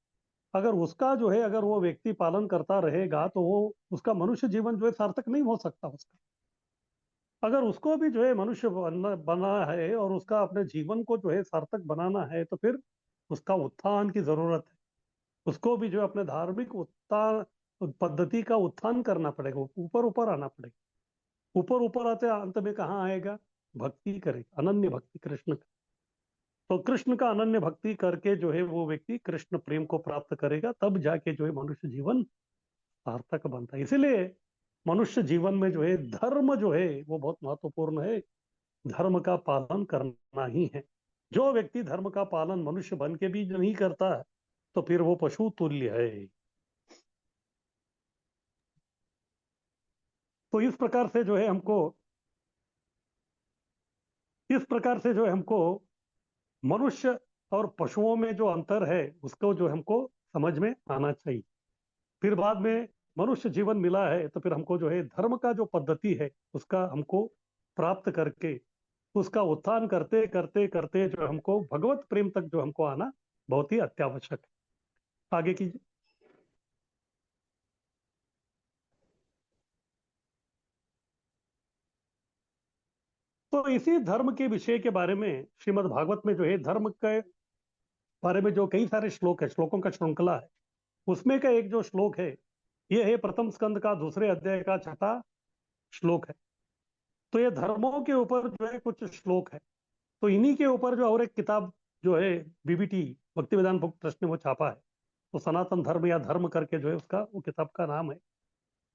अगर उसका जो है अगर वो व्यक्ति पालन करता रहेगा तो वो उसका मनुष्य जीवन जो है सार्थक नहीं हो सकता उसका। अगर उसको भी जो है मनुष्य बना है और उसका अपने जीवन को जो है सार्थक बनाना है तो फिर उसका उत्थान की जरूरत है। उसको भी जो है अपने धार्मिक उत्थान पद्धति का उत्थान करना पड़ेगा, ऊपर ऊपर आना पड़ेगा। ऊपर ऊपर आते अंत में कहाँ आएगा? भक्ति करेगा, अनन्य भक्ति कृष्ण का। तो कृष्ण का अनन्य भक्ति करके जो है वो व्यक्ति कृष्ण प्रेम को प्राप्त करेगा, तब जाके जो है मनुष्य जीवन सार्थक बनता है। इसीलिए मनुष्य जीवन में जो है धर्म जो है वो बहुत महत्वपूर्ण है। धर्म का पालन करना ही है। जो व्यक्ति धर्म का पालन मनुष्य बन के भी नहीं करता है तो फिर वो पशु तुल्य है। तो इस प्रकार से जो है हमको मनुष्य और पशुओं में जो अंतर है उसको जो हमको समझ में आना चाहिए। फिर बाद में मनुष्य जीवन मिला है तो फिर हमको जो है धर्म का जो पद्धति है उसका हमको प्राप्त करके उसका उत्थान करते करते करते जो हमको भगवत प्रेम तक जो हमको आना बहुत ही अत्यावश्यक है। आगे कीजिए। तो इसी धर्म के विषय के बारे में श्रीमद् भागवत में जो है धर्म के बारे में जो कई सारे श्लोक है, श्लोकों का श्रृंखला है, उसमें का एक जो श्लोक है ये है प्रथम स्कंद का दूसरे अध्याय का छठा श्लोक है। तो ये धर्मों के ऊपर जो है कुछ श्लोक है। तो इन्हीं के ऊपर जो और एक किताब जो है बीबीटी भक्ति वेदांत बुक ट्रस्ट ने वो छापा है, तो सनातन धर्म या धर्म करके जो है उसका वो किताब का नाम है।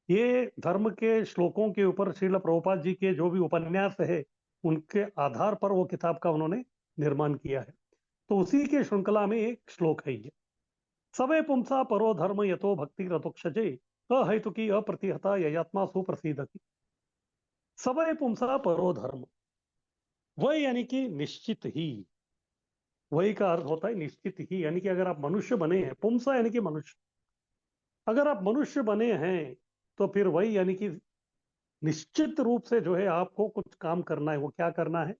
ये धर्म के श्लोकों के ऊपर श्रील प्रभुपाद जी के जो भी उपन्यास है उनके आधार पर वो किताब का उन्होंने निर्माण किया है। तो उसी के श्रृंखला में एक श्लोक है ये, सवे पुंसा परो धर्म यतो भक्ति रतोक्षजे अहेतुकी अप्रतिहता ययात्मा सुप्रसिद्धति। सवे पुंसा परो धर्म, वह यानी कि निश्चित ही, वही का अर्थ होता है निश्चित ही, यानी कि अगर आप मनुष्य बने हैं, पुंसा यानी कि मनुष्य, अगर आप मनुष्य बने हैं तो फिर वही यानी कि निश्चित रूप से जो है आपको कुछ काम करना है। वो क्या करना है?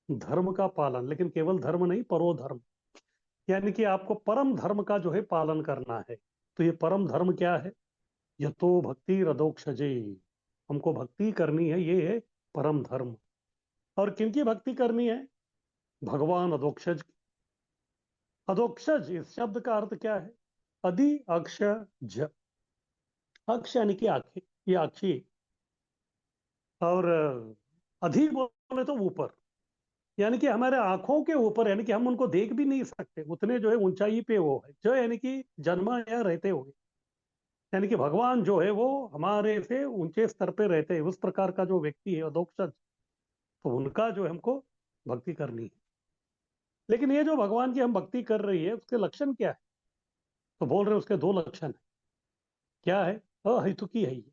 धर्म का पालन, लेकिन केवल धर्म नहीं, परो धर्म, यानी कि आपको परम धर्म का जो है पालन करना है। तो ये परम धर्म क्या है? यतो भक्ति रदोक्षजे, हमको भक्ति करनी है, ये है परम धर्म। और किनकी भक्ति करनी है? भगवान अधोक्षज की। अधोक्षज इस शब्द का अर्थ क्या है? अधि अक्ष ज, अक्ष यानी कि आंखें, ये आंखी, और अधि बोले तो ऊपर, यानी कि हमारे आंखों के ऊपर, यानी कि हम उनको देख भी नहीं सकते, उतने जो है ऊंचाई पे वो है, जो यानी कि जन्मा या रहते हुए, यानी कि भगवान जो है वो हमारे से ऊंचे स्तर पे रहते हैं। उस प्रकार का जो व्यक्ति है अधोक्षज, तो उनका जो है हमको भक्ति करनी है। लेकिन ये जो भगवान की हम भक्ति कर रही है उसके लक्षण क्या है? तो बोल रहे उसके दो लक्षण है। क्या है? अहेतुकी है ये,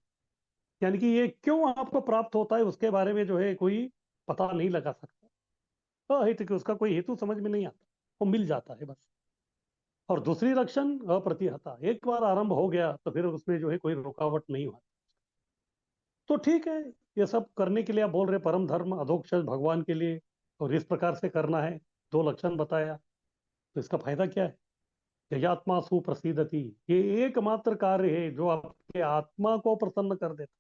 यानी कि ये क्यों आपको प्राप्त होता है उसके बारे में जो है कोई पता नहीं लगा सकता। अहेतुकी, उसका कोई हेतु समझ में नहीं आता, वो मिल जाता है बस। और दूसरी लक्षण अप्रतिहता, एक बार आरंभ हो गया तो फिर उसमें जो है कोई रुकावट नहीं हुआ। तो ठीक है, ये सब करने के लिए आप बोल रहे परम धर्म अधोक्षज भगवान के लिए, और इस प्रकार से करना है, दो लक्षण बताया, तो इसका फायदा क्या है? ययात्मा सुप्रसीदति, ये एकमात्र कार्य है जो आपके आत्मा को प्रसन्न कर देता।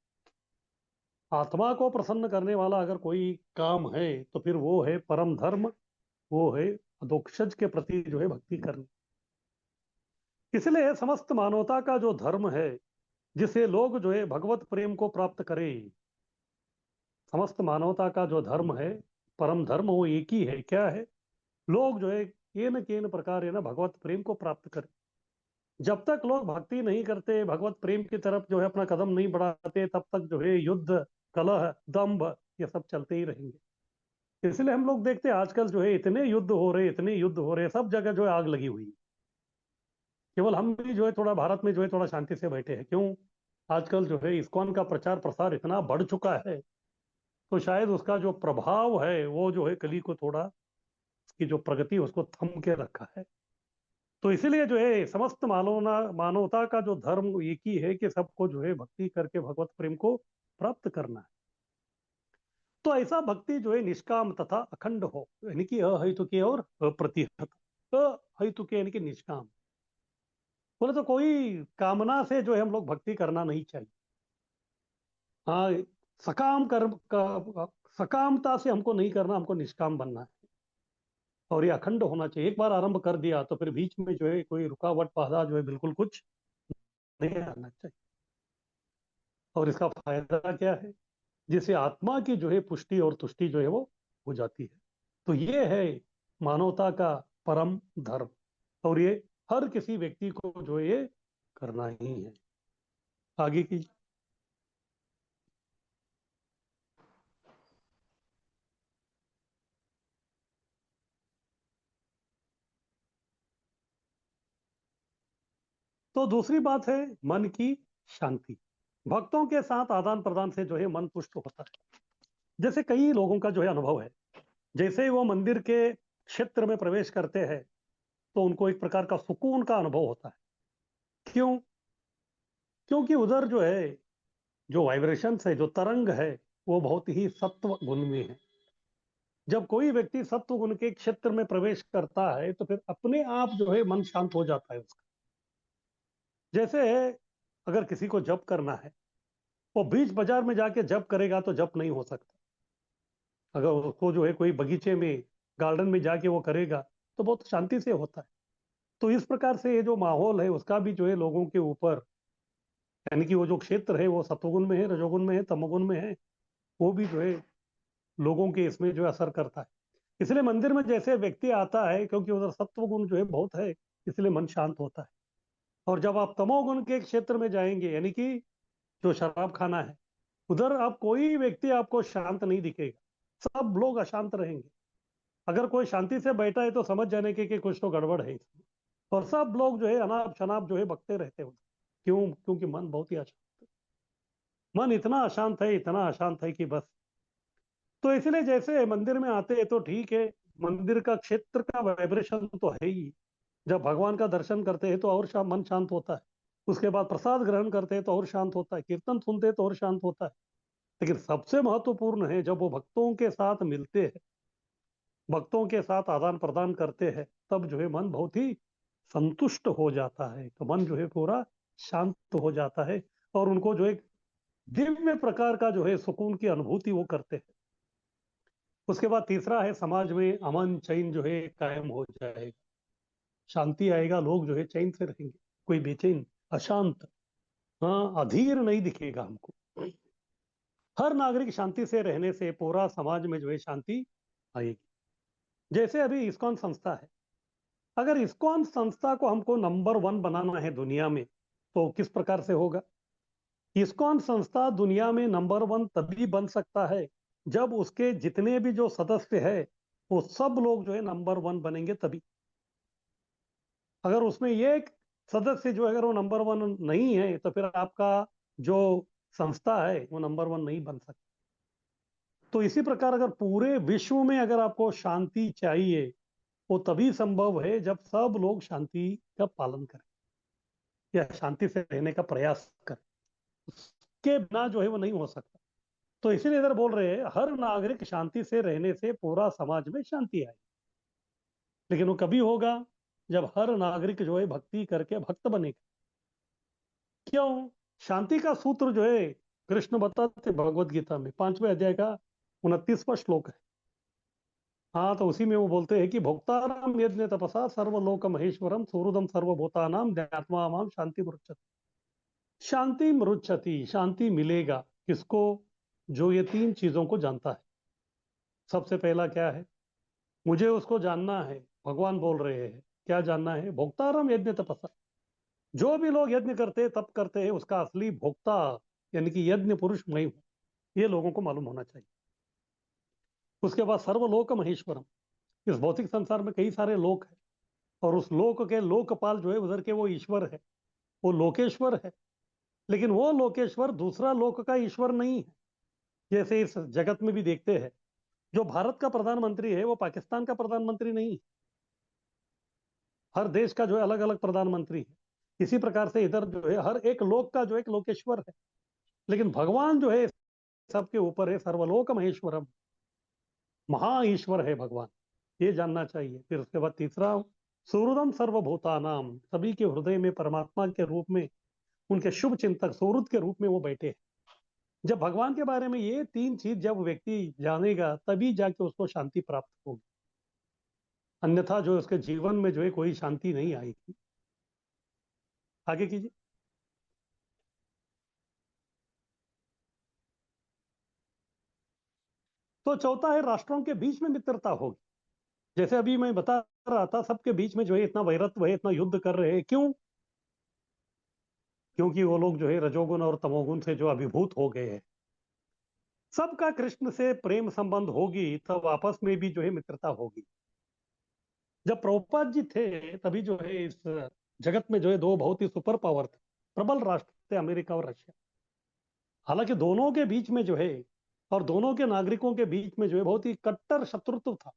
आत्मा को प्रसन्न करने वाला अगर कोई काम है तो फिर वो है परम धर्म, वो है अधोक्षज के प्रति जो है भक्ति करनी। इसलिए समस्त मानवता का जो धर्म है, जिसे लोग जो है भगवत प्रेम को प्राप्त करें, समस्त मानवता का जो धर्म है, परम धर्म, वो एक ही है। क्या है? लोग जो है के न प्रकार है ना भगवत प्रेम को प्राप्त करें। जब तक लोग भक्ति नहीं करते, भगवत प्रेम की तरफ जो है अपना कदम नहीं बढ़ाते, तब तक जो है युद्ध, कलह, दंभ, ये सब चलते ही रहेंगे। इसलिए हम लोग देखते हैं आजकल जो है इतने युद्ध हो रहे, इतने युद्ध हो रहे, सब जगह जो है आग लगी हुई है। केवल हम भी जो है थोड़ा भारत में जो है थोड़ा शांति से बैठे हैं। क्यों? आजकल जो है इस्कॉन का प्रचार प्रसार इतना बढ़ चुका है, तो शायद उसका जो प्रभाव है वो जो है कली को थोड़ा, उसकी जो प्रगति उसको थम के रखा है। तो इसीलिए जो है समस्त मानवता का जो धर्म एक ही है कि सबको जो है भक्ति करके भगवत प्रेम को प्राप्त करना है। तो ऐसा भक्ति जो है निष्काम तथा अखंड हो, यानी कि अहेतुके और अप्रतिहत। अहेतुके यानी कि निष्काम, बोले तो कोई कामना से जो है हम लोग भक्ति करना नहीं चाहिए। हाँ, सकाम कर्म का, सकामता से हमको नहीं करना, हमको निष्काम बनना है। और ये अखंड होना चाहिए। एक बार आरंभ कर दिया तो फिर बीच में जो है कोई रुकावट बाधा जो है बिल्कुल कुछ नहीं आना चाहिए। और इसका फायदा क्या है? जिससे आत्मा की जो है पुष्टि और तुष्टि जो है वो हो जाती है। तो ये है मानवता का परम धर्म, और ये हर किसी व्यक्ति को जो है ये करना ही है। आगे की। तो दूसरी बात है मन की शांति। भक्तों के साथ आदान प्रदान से जो है मन तुष्ट होता है। जैसे कई लोगों का जो है अनुभव है, जैसे ही वो मंदिर के क्षेत्र में प्रवेश करते हैं तो उनको एक प्रकार का सुकून का अनुभव होता है। क्यों? क्योंकि उधर जो है जो वाइब्रेशन है, जो तरंग है, वो बहुत ही सत्व गुण में है। जब कोई व्यक्ति सत्व गुण के क्षेत्र में प्रवेश करता है तो फिर अपने आप जो है मन शांत हो जाता है उसका। जैसे अगर किसी को जप करना है, वो बीच बाजार में जाके जप करेगा तो जप नहीं हो सकता। अगर उसको जो है कोई बगीचे में, गार्डन में जाके वो करेगा तो बहुत शांति से होता है। तो इस प्रकार से ये जो माहौल है उसका भी जो है लोगों के ऊपर, यानी कि वो जो क्षेत्र है वो सत्वगुण में है, रजोगुण में है, तमोगुण में है, वो भी जो है लोगों के इसमें जो है असर करता है। इसलिए मंदिर में जैसे व्यक्ति आता है, क्योंकि उधर सत्वगुण जो है बहुत है, इसलिए मन शांत होता है। और जब आप तमोगुण के क्षेत्र में जाएंगे, यानी कि जो शराब खाना है, उधर आप कोई व्यक्ति आपको शांत नहीं दिखेगा, सब लोग अशांत रहेंगे। अगर कोई शांति से बैठा है तो समझ जाने कि कुछ तो गड़बड़ है इसमें। और सब लोग जो है अनाप शनाप जो है बकते रहते हैं उधर। क्यों? क्योंकि मन बहुत ही अशांत है। मन इतना अशांत है, इतना अशांत है कि बस। तो इसलिए जैसे मंदिर में आते हैं तो ठीक है, मंदिर का क्षेत्र का वाइब्रेशन तो है ही। जब भगवान का दर्शन करते हैं तो और मन शांत होता है। उसके बाद प्रसाद ग्रहण करते हैं तो और शांत होता है, कीर्तन सुनते हैं तो और शांत होता है। लेकिन सबसे महत्वपूर्ण है जब वो भक्तों के साथ मिलते हैं, भक्तों के साथ आदान प्रदान करते हैं, तब जो है मन बहुत ही संतुष्ट हो जाता है। तो मन जो है पूरा शांत हो जाता है, और उनको जो एक दिव्य प्रकार का जो है सुकून की अनुभूति वो करते हैं। उसके बाद तीसरा है समाज में अमन चैन जो है कायम हो जाएगा, शांति आएगा, लोग जो है चैन से रहेंगे। कोई बेचैन, अशांत, हाँ, अधीर नहीं दिखेगा हमको। हर नागरिक शांति से रहने से पूरा समाज में जो है शांति आएगी। जैसे अभी इस्कॉन संस्था है, अगर इस्कॉन संस्था को हमको नंबर 1 बनाना है दुनिया में, तो किस प्रकार से होगा? इस्कॉन संस्था दुनिया में नंबर 1 तभी बन सकता है जब उसके जितने भी जो सदस्य है वो सब लोग जो है नंबर 1 बनेंगे तभी। अगर उसमें ये एक सदस्य जो है अगर वो नंबर 1 नहीं है तो फिर आपका जो संस्था है वो नंबर 1 नहीं बन सकता। तो इसी प्रकार अगर पूरे विश्व में अगर आपको शांति चाहिए, वो तभी संभव है जब सब लोग शांति का पालन करें या शांति से रहने का प्रयास करें। उसके बिना जो है वो नहीं हो सकता। तो इसीलिए इधर बोल रहे हैं हर नागरिक शांति से रहने से पूरा समाज में शांति आए। लेकिन वो कभी होगा? जब हर नागरिक जो है भक्ति करके भक्त बनेगा। क्यों? शांति का सूत्र जो है कृष्ण बताते भगवत गीता में 5वें अध्याय का 29वां श्लोक है। हाँ, तो उसी में वो बोलते हैं कि भोक्तानाम यज्ञ तपसा सर्वलोक महेश्वरम सुहृदम सर्वभूतानाम ध्यात्मा माम शांति मृच्छति। शांति मृच्छति, शांति मिलेगा किसको? जो ये 3 चीजों को जानता है। सबसे पहला क्या है? मुझे उसको जानना है। भगवान बोल रहे हैं क्या जानना है? भोक्ताराम यज्ञ तपसा। जो भी लोग यज्ञ करते हैं तप करते हैं उसका असली भोक्ता यानी कि यज्ञ पुरुष मैं हूं, ये लोगों को मालूम होना चाहिए। उसके बाद सर्वलोक महेश्वरम। इस भौतिक संसार में कई सारे लोक हैं और उस लोक के लोकपाल जो है उधर के वो ईश्वर है, वो लोकेश्वर है। लेकिन वो लोकेश्वर दूसरा लोक का ईश्वर नहीं है। जैसे इस जगत में भी देखते हैं, जो भारत का प्रधानमंत्री है वो पाकिस्तान का प्रधानमंत्री नहीं है। हर देश का जो है अलग अलग प्रधानमंत्री है। इसी प्रकार से इधर जो है हर एक लोक का जो एक लोकेश्वर है। लेकिन भगवान जो है सबके ऊपर है, सर्वलोक महेश्वरम, महा ईश्वर है भगवान, ये जानना चाहिए। फिर उसके बाद तीसरा, सुहृदम सर्वभूतानाम, सभी के हृदय में परमात्मा के रूप में, उनके शुभ चिंतक सुहृद के रूप में वो बैठे हैं। जब भगवान के बारे में ये 3 चीज जब व्यक्ति जानेगा तभी जाके उसको शांति प्राप्त होगी, अन्यथा जो उसके जीवन में जो है कोई शांति नहीं आएगी। आगे कीजिए। तो चौथा है राष्ट्रों के बीच में मित्रता होगी। जैसे अभी मैं बता रहा था, सबके बीच में जो है इतना वैरत्व है, इतना युद्ध कर रहे हैं। क्यों? क्योंकि वो लोग जो है रजोगुण और तमोगुण से जो अभिभूत हो गए हैं। सबका कृष्ण से प्रेम संबंध होगी तब आपस में भी जो है मित्रता होगी। जब प्रभुपाद जी थे तभी जो है इस जगत में जो है 2 बहुत ही सुपर पावर थे, प्रबल राष्ट्र थे, अमेरिका और रशिया। हालांकि दोनों के बीच में जो है और दोनों के नागरिकों के बीच में जो है बहुत ही कट्टर शत्रुत्व था।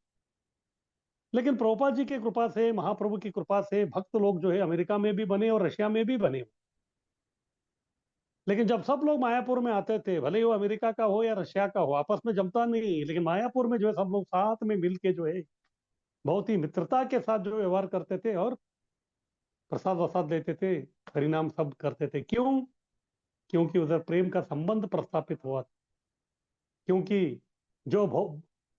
लेकिन प्रभुपाद जी की कृपा से, महाप्रभु की कृपा से भक्त लोग जो है अमेरिका में भी बने और रशिया में भी बने। लेकिन जब सब लोग मायापुर में आते थे, भले ही वो अमेरिका का हो या रशिया का हो, आपस में जमता नहीं, लेकिन मायापुर में जो है सब लोग साथ में मिलके जो है बहुत ही मित्रता के साथ जो व्यवहार करते थे और प्रसाद वसाद लेते थे, हरिनाम सब करते थे। क्यों? क्योंकि उधर प्रेम का संबंध प्रस्थापित हुआ। क्योंकि जो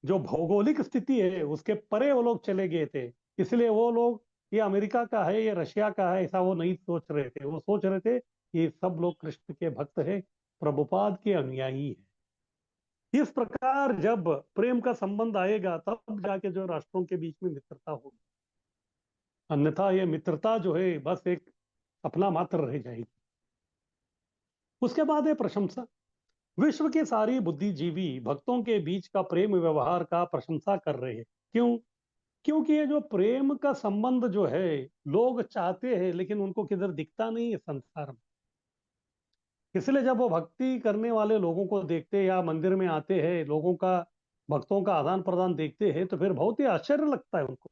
जो भौगोलिक स्थिति है उसके परे वो लोग चले गए थे, इसलिए वो लोग ये अमेरिका का है ये रशिया का है ऐसा वो नहीं सोच रहे थे। वो सोच रहे थे ये सब लोग कृष्ण के भक्त है, प्रभुपाद के अनुयायी है। इस प्रकार जब प्रेम का संबंध आएगा तब जाके जो राष्ट्रों के बीच में मित्रता होगी, अन्यथा ये मित्रता जो है बस एक अपना मात्र रह जाएगी। उसके बाद है प्रशंसा। विश्व के सारी बुद्धिजीवी भक्तों के बीच का प्रेम व्यवहार का प्रशंसा कर रहे हैं। क्यों? क्योंकि ये जो प्रेम का संबंध जो है लोग चाहते हैं लेकिन उनको किधर दिखता नहीं है संसार में। इसलिए जब वो भक्ति करने वाले लोगों को देखते हैं या मंदिर में आते हैं, लोगों का भक्तों का आदान प्रदान देखते हैं तो फिर बहुत ही आश्चर्य लगता है उनको।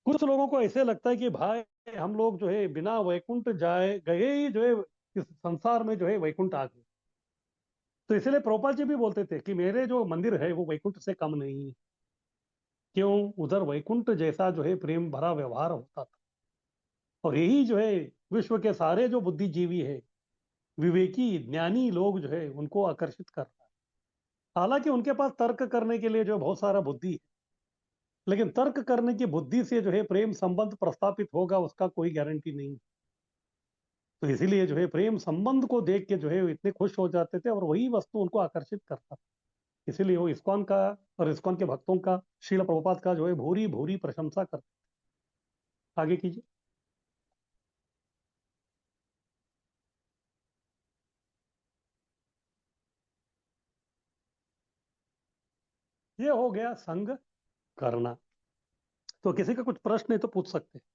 कुछ लोगों को ऐसे लगता है कि भाई हम लोग जो है बिना वैकुंठ जाए गए ही जो है इस संसार में जो है वैकुंठ आ गए। तो इसलिए प्रभुपाद जी भी बोलते थे कि मेरे जो मंदिर है वो वैकुंठ से कम नहीं है। क्यों? उधर वैकुंठ जैसा जो है प्रेम भरा व्यवहार होता था। और यही जो है विश्व के सारे जो बुद्धिजीवी है, विवेकी ज्ञानी लोग जो है उनको आकर्षित कर रहा है। हालांकि उनके पास तर्क करने के लिए जो बहुत सारा बुद्धि है, लेकिन तर्क करने की बुद्धि से जो है प्रेम संबंध प्रस्थापित होगा उसका कोई गारंटी नहीं। तो इसीलिए जो है प्रेम संबंध को देख के जो है इतने खुश हो जाते थे और वही वस्तु उनको आकर्षित करता था। इसीलिए वो इस्कॉन का और इस्कॉन के भक्तों का, श्रील प्रभुपाद का जो है भूरी भूरी प्रशंसा करते। आगे कीजिए। ये हो गया संग करना। तो किसी का कुछ प्रश्न है तो पूछ सकते हैं।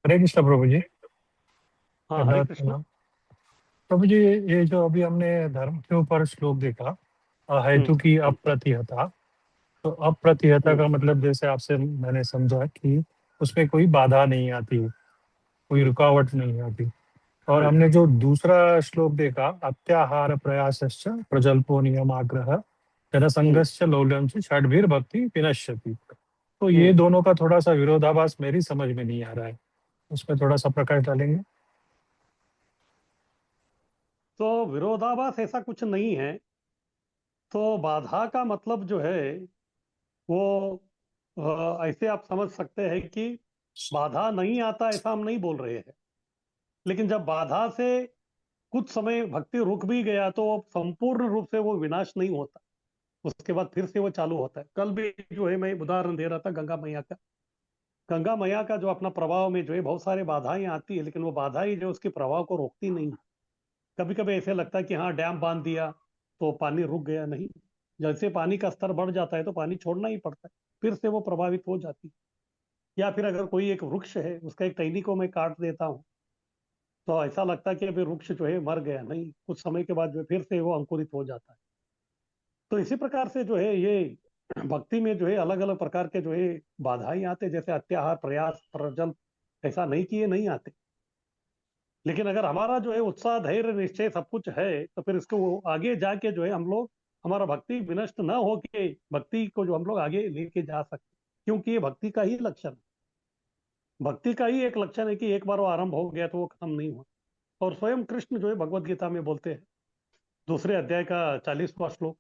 हरे कृष्ण प्रभु जी। हाँ, हरे कृष्ण। प्रभु जी, ये जो अभी हमने धर्म के ऊपर श्लोक देखा, हेतु की अप्रतिहता, तो अप्रतिहता का मतलब जैसे आपसे मैंने समझा कि उसमें कोई बाधा नहीं आती, कोई रुकावट नहीं आती। और हमने जो दूसरा श्लोक देखा, अत्याहार प्रयासश्च प्रजल्पो नियम आग्रह जनसंघस्य लौल्यंच षड्भिर भक्ति विनश्यति। तो ये दोनों का थोड़ा सा विरोधाभास मेरी समझ में नहीं आ रहा है, उसमें थोड़ा सा प्रकाश डालेंगे। तो विरोधाभास ऐसा कुछ नहीं है। तो बाधा का मतलब जो है वो ऐसे आप समझ सकते हैं कि बाधा नहीं आता ऐसा हम नहीं बोल रहे हैं, लेकिन जब बाधा से कुछ समय भक्ति रुक भी गया तो वो संपूर्ण रूप से वो विनाश नहीं होता, उसके बाद फिर से वो चालू होता है। कल भी जो है मैं उदाहरण दे रहा था गंगा मैया का। गंगा मैया का जो अपना प्रवाह में जो है बहुत सारे बाधाएं आती है, लेकिन वो बाधा ही जो उसके प्रवाह को रोकती नहीं। कभी कभी ऐसे लगता है कि हाँ डैम बांध दिया तो पानी रुक गया, नहीं। जैसे पानी का स्तर बढ़ जाता है तो पानी छोड़ना ही पड़ता है, फिर से वो प्रभावित हो जाती है। या फिर अगर कोई एक वृक्ष है उसका एक टहनी को मैं काट देता हूँ तो ऐसा लगता है कि अभी वृक्ष जो है मर गया, नहीं, कुछ समय के बाद जो है फिर से वो अंकुरित हो जाता है। तो इसी प्रकार से जो है ये भक्ति में जो है अलग अलग प्रकार के जो है बाधाएं आते, जैसे अत्याहार, प्रयास, प्रजल्प, ऐसा नहीं कि ये नहीं आते। लेकिन अगर हमारा जो है उत्साह, धैर्य, निश्चय सब कुछ है तो फिर इसको आगे जाके जो है हम लोग, हमारा भक्ति विनष्ट ना हो के भक्ति को जो हम लोग आगे लेके जा सकते, क्योंकि ये भक्ति का ही लक्षण है। भक्ति का ही एक लक्षण है कि एक बार वो आरंभ हो गया तो वो खत्म नहीं हुआ। और स्वयं कृष्ण जो है भगवत गीता में बोलते हैं, दूसरे अध्याय का 40वां श्लोक,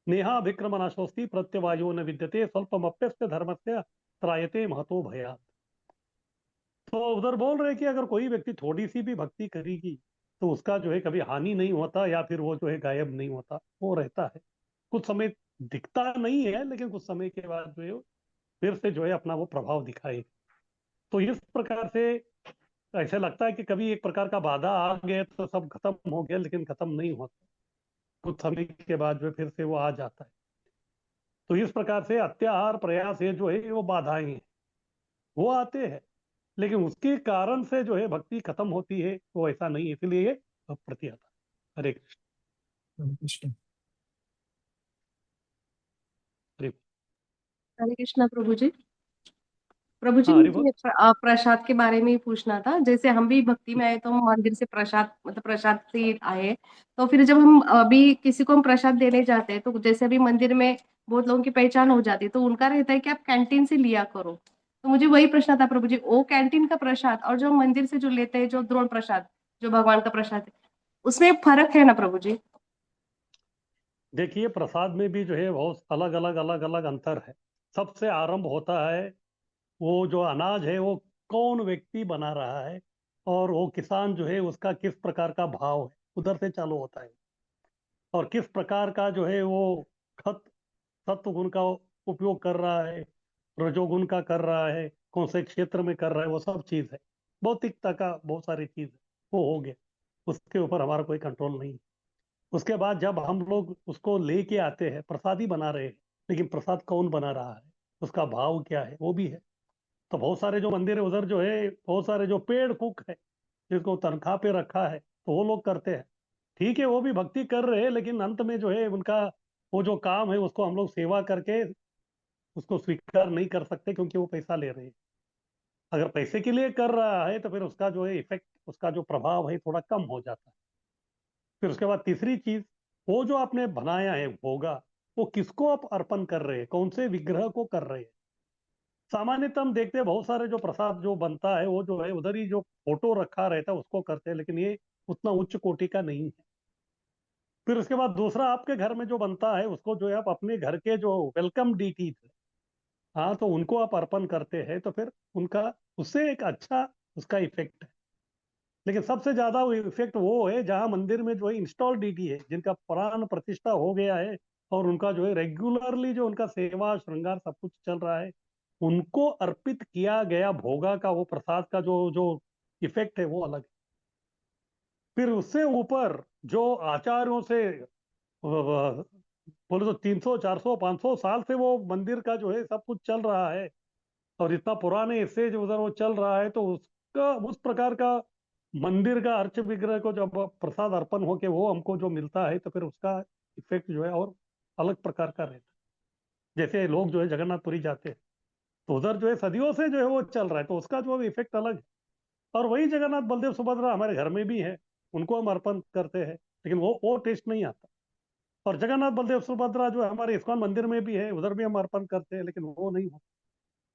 नेहा विक्रम नाशोस्ति प्रत्यवायो न विद्यते स्वल्पमप्यस्य धर्मस्य त्रायते महतो भयात्। तो उधर बोल रहे कि अगर कोई व्यक्ति थोड़ी सी भी भक्ति करेगी तो उसका जो है कभी हानि नहीं होता, या फिर वो जो है गायब नहीं होता, वो रहता है। कुछ समय दिखता नहीं है, लेकिन कुछ समय के बाद जो है फिर से जो है अपना वो प्रभाव दिखाएगा। तो इस प्रकार से ऐसे लगता है कि कभी एक प्रकार का बाधा आ गया तो सब खत्म हो गया, लेकिन खत्म नहीं होता, कुछ समय के बाद जो है फिर से वो आ जाता है। तो इस प्रकार से अत्याहार, प्रयास, ये जो है वो बाधाएं हैं, वो आते हैं, लेकिन उसके कारण से जो है भक्ति खत्म होती है, वो ऐसा नहीं है, इसलिए ये अप्रतिहत। हरे कृष्ण। हरे कृष्ण। हरे हरे कृष्णा प्रभु जी। प्रभु जी, हाँ, हरि बोल। मुझे प्रसाद के बारे में ही पूछना था। जैसे हम भी भक्ति में आए तो हम मंदिर से प्रसाद, मतलब प्रसाद से ही आए, तो फिर जब हम अभी किसी को हम प्रसाद देने जाते हैं तो जैसे अभी मंदिर में बहुत लोगों की पहचान हो जाती है तो उनका रहता है कि आप कैंटीन से लिया करो। तो मुझे वही प्रश्न था प्रभु जी, वो कैंटीन का प्रसाद और जो मंदिर से जो लेते हैं, जो द्रोण प्रसाद, जो भगवान का प्रसाद है, उसमें फर्क है ना प्रभु जी? देखिए, प्रसाद में भी जो है बहुत अलग अलग अलग अलग अंतर है। सबसे आरंभ होता है वो जो अनाज है वो कौन व्यक्ति बना रहा है, और वो किसान जो है उसका किस प्रकार का भाव है, उधर से चालू होता है। और किस प्रकार का जो है वो खत, सत्व गुण का उपयोग कर रहा है, रजोगुण का कर रहा है, कौन से क्षेत्र में कर रहा है, वो सब चीज है। भौतिकता का बहुत सारी चीज है, वो हो गया, उसके ऊपर हमारा कोई कंट्रोल नहीं है। उसके बाद जब हम लोग उसको लेके आते हैं, प्रसाद ही बना रहे हैं, लेकिन प्रसाद कौन बना रहा है, उसका भाव क्या है, वो भी है। तो बहुत सारे जो मंदिर है उधर जो है बहुत सारे जो पेड़ कुक है, जिसको तनख्वाह पे रखा है, तो वो लोग करते हैं। ठीक है, वो भी भक्ति कर रहे हैं, लेकिन अंत में जो है उनका वो जो काम है उसको हम लोग सेवा करके उसको स्वीकार नहीं कर सकते, क्योंकि वो पैसा ले रहे हैं। अगर पैसे के लिए कर रहा है तो फिर उसका जो है इफेक्ट, उसका जो प्रभाव है थोड़ा कम हो जाता है। फिर उसके बाद तीसरी चीज, वो जो आपने बनाया है होगा, वो किसको आप अर्पण कर रहे हैं, कौन से विग्रह को कर रहे हैं। सामान्यतः हम देखते हैं बहुत सारे जो प्रसाद जो बनता है वो जो है उधर ही जो फोटो रखा रहता है उसको करते हैं, लेकिन ये उतना उच्च कोटि का नहीं है। फिर उसके बाद दूसरा, आपके घर में जो बनता है उसको जो है आप अपने घर के जो वेलकम डीटीज, हाँ, तो उनको आप अर्पण करते हैं, तो फिर उनका उससे एक अच्छा उसका इफेक्ट है। लेकिन सबसे ज्यादा वो इफेक्ट वो है जहाँ मंदिर में जो है इंस्टॉल डीटी है, जिनका प्राण प्रतिष्ठा हो गया है, और उनका जो है रेगुलरली जो उनका सेवा श्रृंगार सब कुछ चल रहा है, उनको अर्पित किया गया भोगा का वो प्रसाद का जो जो इफेक्ट है वो अलग है। फिर उससे ऊपर जो आचार्यों से बोले तो 300 400 500 साल से वो मंदिर का जो है सब कुछ चल रहा है, और इतना पुराने हिस्से जो उधर वो चल रहा है, तो उसका उस प्रकार का मंदिर का अर्च विग्रह को जब प्रसाद अर्पण होके वो हमको जो मिलता है, तो फिर उसका इफेक्ट जो है और अलग प्रकार का रहता है। जैसे लोग जो है जगन्नाथपुरी जाते हैं तो उधर जो है सदियों से जो है वो चल रहा है, तो उसका जो इफेक्ट अलग है। और वही जगन्नाथ बलदेव सुभद्रा हमारे घर में भी है, उनको हम अर्पण करते हैं, लेकिन वो टेस्ट नहीं आता। और जगन्नाथ बलदेव सुभद्रा जो है हमारे इस्कॉन मंदिर में भी है, उधर भी हम अर्पण करते हैं, लेकिन वो नहीं हो।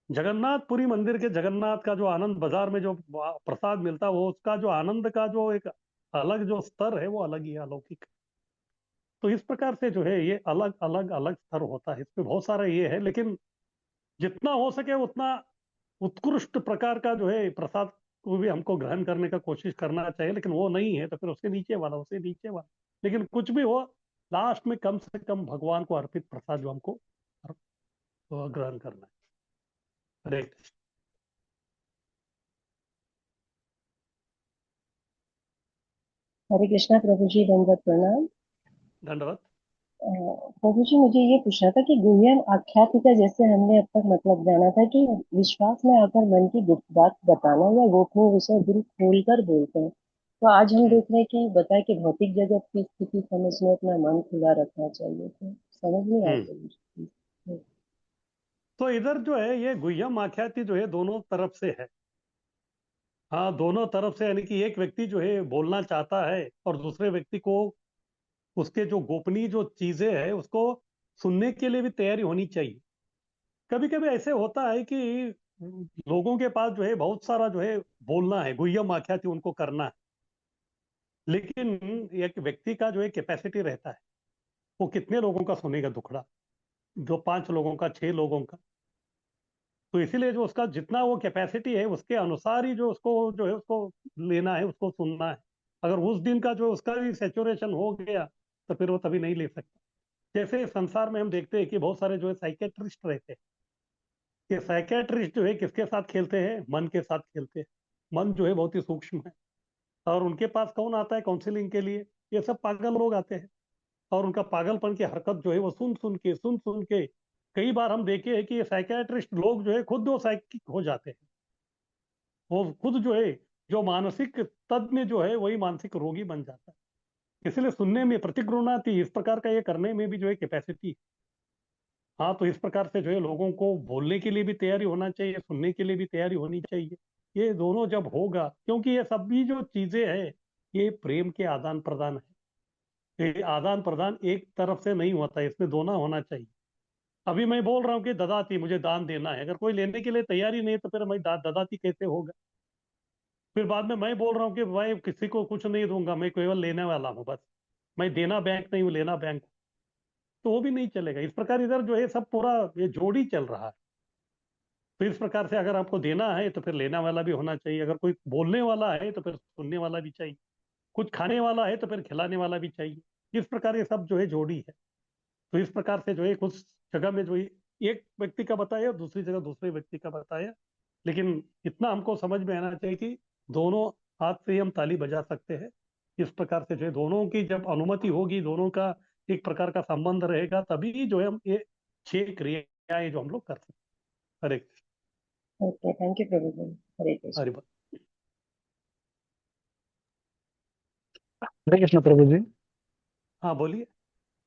जगन्नाथपुरी मंदिर के जगन्नाथ का जो आनंद बाजार में जो प्रसाद मिलता है, वो उसका जो आनंद का जो एक अलग जो स्तर है वो अलग ही है, अलौकिक। तो इस प्रकार से जो है ये अलग अलग अलग स्तर होता है, इसमें बहुत सारा ये है, लेकिन जितना हो सके उतना उत्कृष्ट प्रकार का जो है प्रसाद को भी हमको ग्रहण करने का कोशिश करना चाहिए, लेकिन वो नहीं है तो फिर उसके नीचे वाला, उससे नीचे वाला, लेकिन कुछ भी हो, लास्ट में कम से कम भगवान को अर्पित प्रसाद जो हमको ग्रहण करना है। हरे कृष्ण। हरे कृष्णा प्रभु जी, दंडवत प्रणाम। धन्यवाद। प्रभु जी, मुझे ये पूछना था कि गुह्यम आख्यातिका जैसे हमने अब तक मतलब जाना था कि विश्वास में आकर मन की गुप्त बात बताना या गोपनीय विषय दिल खोलकर बोलते हैं, तो आज हम देख रहे हैं कि बताए कि भौतिक जगत की स्थिति समझने अपना मन खुला रखना चाहिए, तो समझ नहीं हम्म आती। तो इधर जो है ये गुह्यम आख्याति जो है दोनों तरफ से है। हाँ, दोनों तरफ से, यानी कि एक व्यक्ति जो है बोलना चाहता है और दूसरे व्यक्ति को उसके जो गोपनीय जो चीजें हैं उसको सुनने के लिए भी तैयारी होनी चाहिए। कभी कभी ऐसे होता है कि लोगों के पास जो है बहुत सारा जो है बोलना है, गुह्यम आख्याति उनको करना है, लेकिन एक व्यक्ति का जो है कैपेसिटी रहता है, वो कितने लोगों का सुनेगा दुखड़ा, जो 5 लोगों का, 6 लोगों का। तो इसीलिए जो उसका जितना वो कैपेसिटी है उसके अनुसार ही जो उसको जो है उसको लेना है, उसको सुनना है। अगर उस दिन का जो उसका भी सेचुरेशन हो गया तो फिर वो तभी नहीं ले सकता। जैसे संसार में हम देखते हैं कि बहुत सारे जो है साइकेट्रिस्ट रहते हैं। ये साइकेट्रिस्ट जो है किसके साथ खेलते हैं? मन के साथ खेलते हैं। मन जो है बहुत ही सूक्ष्म है, और उनके पास कौन आता है काउंसलिंग के लिए? ये सब पागल लोग आते हैं, और उनका पागलपन की हरकत जो है वो सुन सुन के कई बार हम देखे हैं कि ये साइकेट्रिस्ट लोग जो है खुद वो साइकिक हो जाते हैं। वो खुद जो है जो मानसिक तज्ञ जो है वही मानसिक रोगी बन जाता है। इसलिए सुनने में प्रतिगृहणाति इस प्रकार का ये करने में भी जो है कैपेसिटी। हाँ, तो इस प्रकार से जो है लोगों को बोलने के लिए भी तैयारी होना चाहिए, सुनने के लिए भी तैयारी होनी चाहिए। ये दोनों जब होगा, क्योंकि ये सभी जो चीजें हैं ये प्रेम के आदान प्रदान है। ये आदान प्रदान एक तरफ से नहीं होता है, इसमें दोनों होना चाहिए। अभी मैं बोल रहा हूँ कि ददाती मुझे दान देना है, अगर कोई लेने के लिए तैयारी नहीं तो फिर मैं ददाती कैसे होगा? फिर बाद में मैं बोल रहा हूँ कि भाई किसी को कुछ नहीं दूंगा, मैं केवल लेने वाला हूँ बस, मैं देना बैंक नहीं हूँ, लेना बैंक हूँ, तो वो भी नहीं चलेगा। इस प्रकार इधर जो है सब पूरा ये जोड़ी चल रहा है। तो इस प्रकार से अगर आपको देना है तो फिर लेना वाला भी होना चाहिए, अगर कोई बोलने वाला है तो फिर सुनने वाला भी चाहिए, कुछ खाने वाला है तो फिर खिलाने वाला भी चाहिए। इस प्रकार ये सब जो है जोड़ी है। तो इस प्रकार से जो है कुछ जगह में जो है एक व्यक्ति का बताया, दूसरी जगह दूसरे व्यक्ति का बताया, लेकिन इतना हमको समझ में आना चाहिए कि दोनों हाथ से ही हम ताली बजा सकते हैं। इस प्रकार से जो है दोनों की जब अनुमति होगी, दोनों का एक प्रकार का संबंध रहेगा, तभी जो है हम ये 6 क्रियाएं जो हम लोग कर सकते हैं। हरे कृष्ण। ओके, थैंक यू प्रभु जी। हरे कृष्ण। हरि बोल। हरे कृष्ण प्रभु जी। हाँ, बोलिए।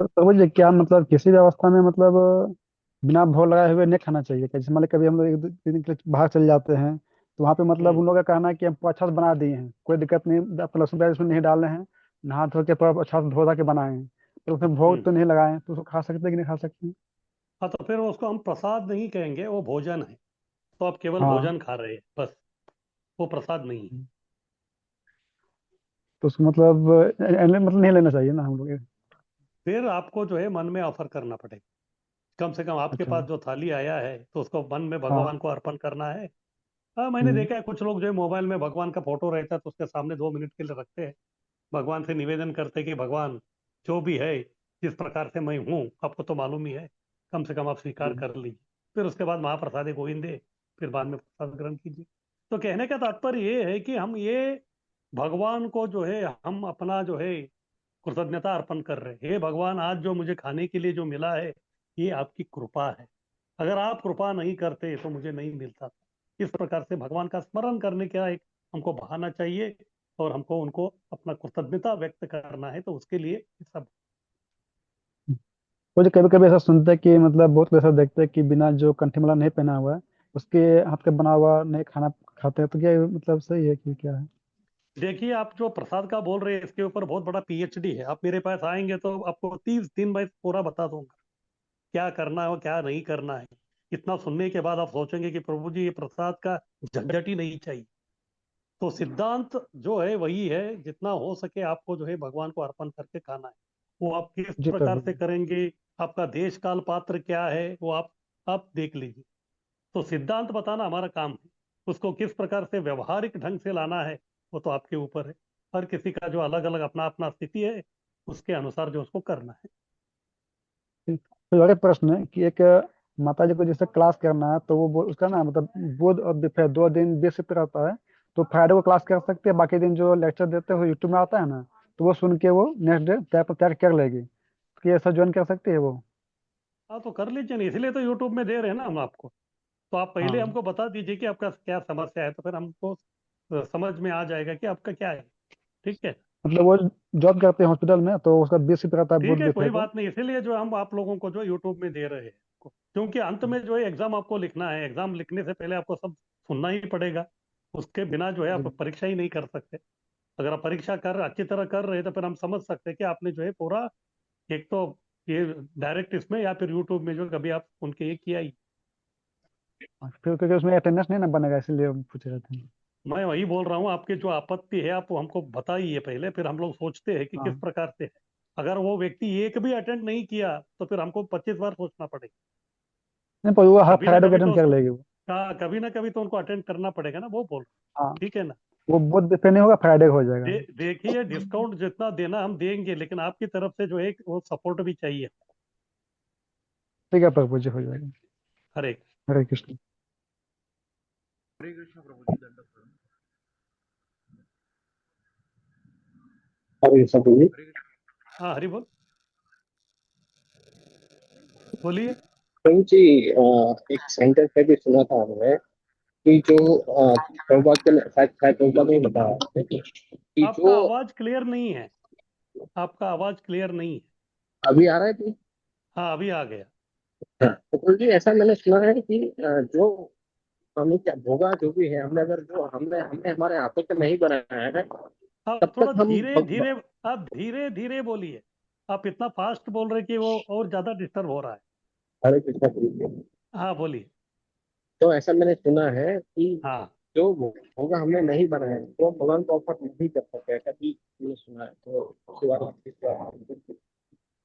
तो प्रभु जी, क्या मतलब किसी भी अवस्था में मतलब बिना भोग लगाए हुए नहीं खाना चाहिए क्या? जैसे मान लो कभी हम लोग 1 2 दिन के लिए बाहर चले जाते हैं, तो वहाँ पे मतलब हम्म उन लोगों का कहना है कि हमको अच्छा से बना दिए हैं, कोई दिक्कत नहीं, आपको लहसुन प्याज उसमें नहीं डालने हैं, नहा धो के पूरा अच्छा से धो धा के बनाए हैं, तो उसमें भोग हम्म तो नहीं लगाए हैं, तो उसको खा सकते हैं कि नहीं खा सकते हैं? हाँ, तो फिर उसको हम प्रसाद नहीं कहेंगे, वो भोजन है। तो आप केवल हाँ। भोजन खा रहे हैं बस, वो प्रसाद नहीं है। तो उसको मतलब मतलब नहीं लेना चाहिए ना हम लोग? फिर आपको जो है मन में ऑफर करना पड़ेगा। कम से कम आपके अच्छा। पास जो थाली आया है तो उसको मन में हाँ। भगवान को अर्पण करना है। हाँ, मैंने हम्म। देखा है कुछ लोग जो है मोबाइल में भगवान का फोटो रहता है तो उसके सामने 2 मिनट के लिए रखते हैं, भगवान से निवेदन करते हैं कि भगवान जो भी है, जिस प्रकार से मैं हूँ आपको तो मालूम ही है, कम से कम आप स्वीकार हम्म। कर लीजिए। फिर उसके बाद महाप्रसाद गोविंद दे, फिर बाद में प्रसाद ग्रहण कीजिए। तो कहने का तात्पर्य ये है कि हम ये भगवान को जो है हम अपना जो है कृतज्ञता अर्पण कर रहे हैं। हे भगवान, आज जो मुझे खाने के लिए जो मिला है ये आपकी कृपा है, अगर आप कृपा नहीं करते तो मुझे नहीं मिलता। इस प्रकार से भगवान का स्मरण करने का एक हमको बहाना चाहिए, और हमको उनको अपना कृतज्ञता व्यक्त करना है, तो उसके लिए ये सब। वो जो कभी कभी ऐसा सुनते हैं कि मतलब बहुत लोग ऐसा देखते हैं कि बिना जो कंठी माला नहीं पहना हुआ है उसके हाथ का बना हुआ नहीं खाना खाते हैं, तो क्या ये मतलब सही है कि क्या है? देखिए, आप जो प्रसाद का बोल रहे हैं इसके ऊपर बहुत बड़ा पीएचडी है। आप मेरे पास आएंगे तो आपको 30 दिन में पूरा बता दूंगा क्या करना है और क्या नहीं करना है। इतना सुनने के बाद आप सोचेंगे कि प्रभु जी ये प्रसाद का झंझट ही नहीं चाहिए। तो सिद्धांत जो है वही है, जितना हो सके आपको जो है भगवान को अर्पण करके खाना है। वो आप किस जी प्रकार प्रभु से जी। करेंगे, आपका देश काल पात्र क्या है, वो आप देख लीजिए। तो सिद्धांत बताना हमारा काम है, उसको किस प्रकार से व्यवहारिक ढंग से लाना है वो तो आपके ऊपर है। हर किसी का जो अलग अलग अपना अपना स्थिति है, उसके अनुसार जो उसको करना है। फिर और एक प्रश्न है कि एक माता जी को जैसे क्लास करना है तो वो उसका ना मतलब बुध और दोपहर 2 दिन बेस पे रहता है, तो फ्राइडे को क्लास कर सकते हैं, बाकी दिन जो लेक्चर देते हैं वो यूट्यूब में आता है ना, तो वो सुन के वो नेक्स्ट डे तैयार कर लेगी, तो ये ऐसा ज्वाइन कर सकती है वो? हाँ तो कर लीजिए ना, इसलिए तो यूट्यूब में दे रहे हैं ना हम आपको। तो आप पहले हाँ हमको बता दीजिए कि आपका क्या समस्या है, तो फिर हमको समझ में आ जाएगा कि आपका क्या है। ठीक है। मतलब वो जॉब करते हैं हॉस्पिटल में, तो उसका बेस पे रहता है ठीक बुध है, दोपहर कोई को। बात नहीं, इसीलिए जो हम आप लोगों को जो यूट्यूब में दे रहे हैं, क्योंकि अंत में जो है एग्जाम आपको लिखना है। एग्जाम लिखने से पहले आपको सब सुनना ही पड़ेगा। उसके बिना जो है आप जी परीक्षा ही नहीं कर सकते। अगर आप परीक्षा अच्छी तरह कर रहे हैं तो फिर हम समझ सकते हैं कि आपने जो है पूरा, एक तो ये डायरेक्ट इसमें या फिर यूट्यूब में जो कभी आप उनके ये किया ही। हाँ, फिर क्योंकि उसमें अटेंडेंस नहीं ना बनेगा, इसलिए हम पूछ रहे थे। मैं वही बोल रहा हूँ, आपकी जो आपत्ति है आप वो हमको बताइए पहले, फिर हम लोग सोचते हैं कि किस हाँ प्रकार से है। अगर वो व्यक्ति एक भी अटेंड नहीं किया तो फिर हमको 25 बार सोचना पड़ेगा। नहीं, पर वो हर कभी ना फ्राइडे को कभी तो अटेंड कर उसको लेगी वो। कभी ना कभी तो उनको अटेंड करना पड़ेगा ना, वो बोल। हाँ, ठीक है ना। वो बुध दोपहर नहीं होगा, फ्राइडे को हो जाएगा। देखिए, डिस्काउंट जितना देना हम देंगे, लेकिन आपकी तरफ से जो है वो सपोर्ट भी चाहिए। ठीक है प्रभु जी, हो जाएगा। हरे हरे कृष्ण। हरे कृष्ण प्रभु जी, दंडवत प्रणाम। अरे सब बोलिए। हरे कृष्ण हाँ, हरि बोल, बोलिए। प्रभु जी, एक सेंटेंस है भी सुना था हमने कि जो प्रभुपाद के शायद शायद प्रभुपाद ने बताया कि आपका जो आवाज क्लियर नहीं है, आपका आवाज क्लियर नहीं है। अभी आ रहा है कि हाँ, अभी आ गया। हाँ, तो प्रभु जी ऐसा मैंने सुना है कि जो हमें क्या भोगा जो भी है, हमने अगर जो हमने हमने हमारे हाथों से नहीं बनाया है, आप तब थोड़ा तक हम धीरे धीरे, आप धीरे धीरे बोलिए। आप इतना फास्ट बोल रहे कि वो और ज्यादा डिस्टर्ब हो रहा है। हरे कृष्ण प्रभु जी। हाँ, बोलिए। तो ऐसा मैंने सुना है कि हाँ, जो भोगा हमने नहीं बनाया है, तो हम भगवान को ऑफर नहीं कर सकते, ऐसा भी मैंने सुना है। तो उसके बारे में आपकी क्या राय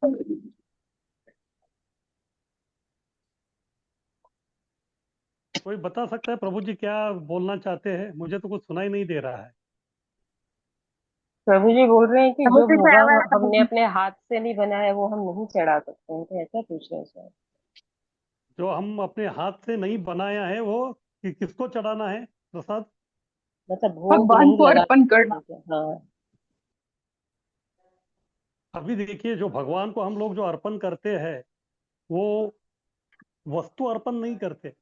है? कोई बता सकता है प्रभु जी क्या बोलना चाहते हैं? मुझे तो कुछ सुनाई नहीं दे रहा है। प्रभु जी बोल रहे हैं कि जो भोगा हमने अपने हाथ से नहीं बनाया वो हम नहीं चढ़ा सकते हैं, तो ऐसा पूछ रहे हैं सर। जो हम अपने हाथ से नहीं बनाया है वो किसको चढ़ाना है प्रसाद? मतलब भोग भगवान नहीं को लगा अर्पण करना। सकते हैं। हाँ। अभी देखिए, जो भगवान को हम लोग जो अर्पण करते हैं वो वस्तु अर्पण नहीं करते,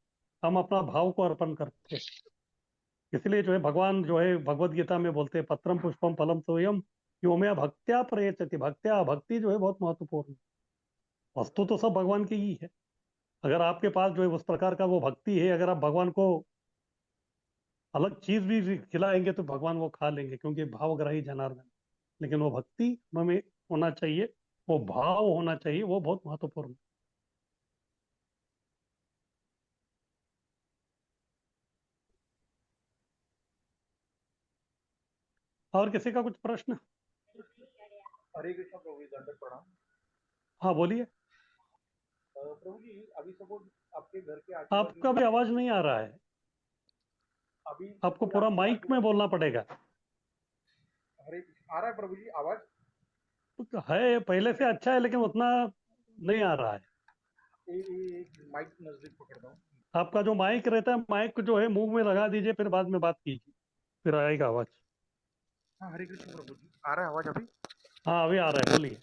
हम अपना भाव को अर्पण करते हैं। इसलिए जो है भगवान जो है भगवत गीता में बोलते हैं, पत्रम पुष्पम फलम सोयम यो में भक्त्या प्रयचति। भक्त्या, भक्ति जो है बहुत महत्वपूर्ण है। वस्तु तो सब भगवान की ही है। अगर आपके पास जो है उस प्रकार का वो भक्ति है, अगर आप भगवान को अलग चीज भी खिलाएंगे तो भगवान वो खा लेंगे, क्योंकि भावग्राही जनार्दन। लेकिन वो भक्ति हमें होना चाहिए, वो भाव होना चाहिए, वो बहुत महत्वपूर्ण है। और किसी का कुछ प्रश्न? हरे कृष्ण प्रभु जी, दंडवत प्रणाम। हाँ, बोलिए। प्रभु जी, अभी सपोज आपके घर के आजू बाजू आपका में भी आवाज नहीं आ रहा है, अभी आपको सपोज पूरा आपके माइक आजू में बाजू, बोलना पड़ेगा। हरे आ रहा है प्रभु जी आवाज? तो है, पहले से अच्छा है, लेकिन उतना नहीं आ रहा है। एक माइक नजदीक पकड़ता हूँ। आपका जो माइक रहता है, माइक जो है मुंह में लगा दीजिए, फिर बाद में बात कीजिए, फिर आएगा आवाज। हाँ हरे कृष्ण प्रभु जी, आ रहा है आवाज अभी? हाँ, अभी आ रहा है, बोलिए।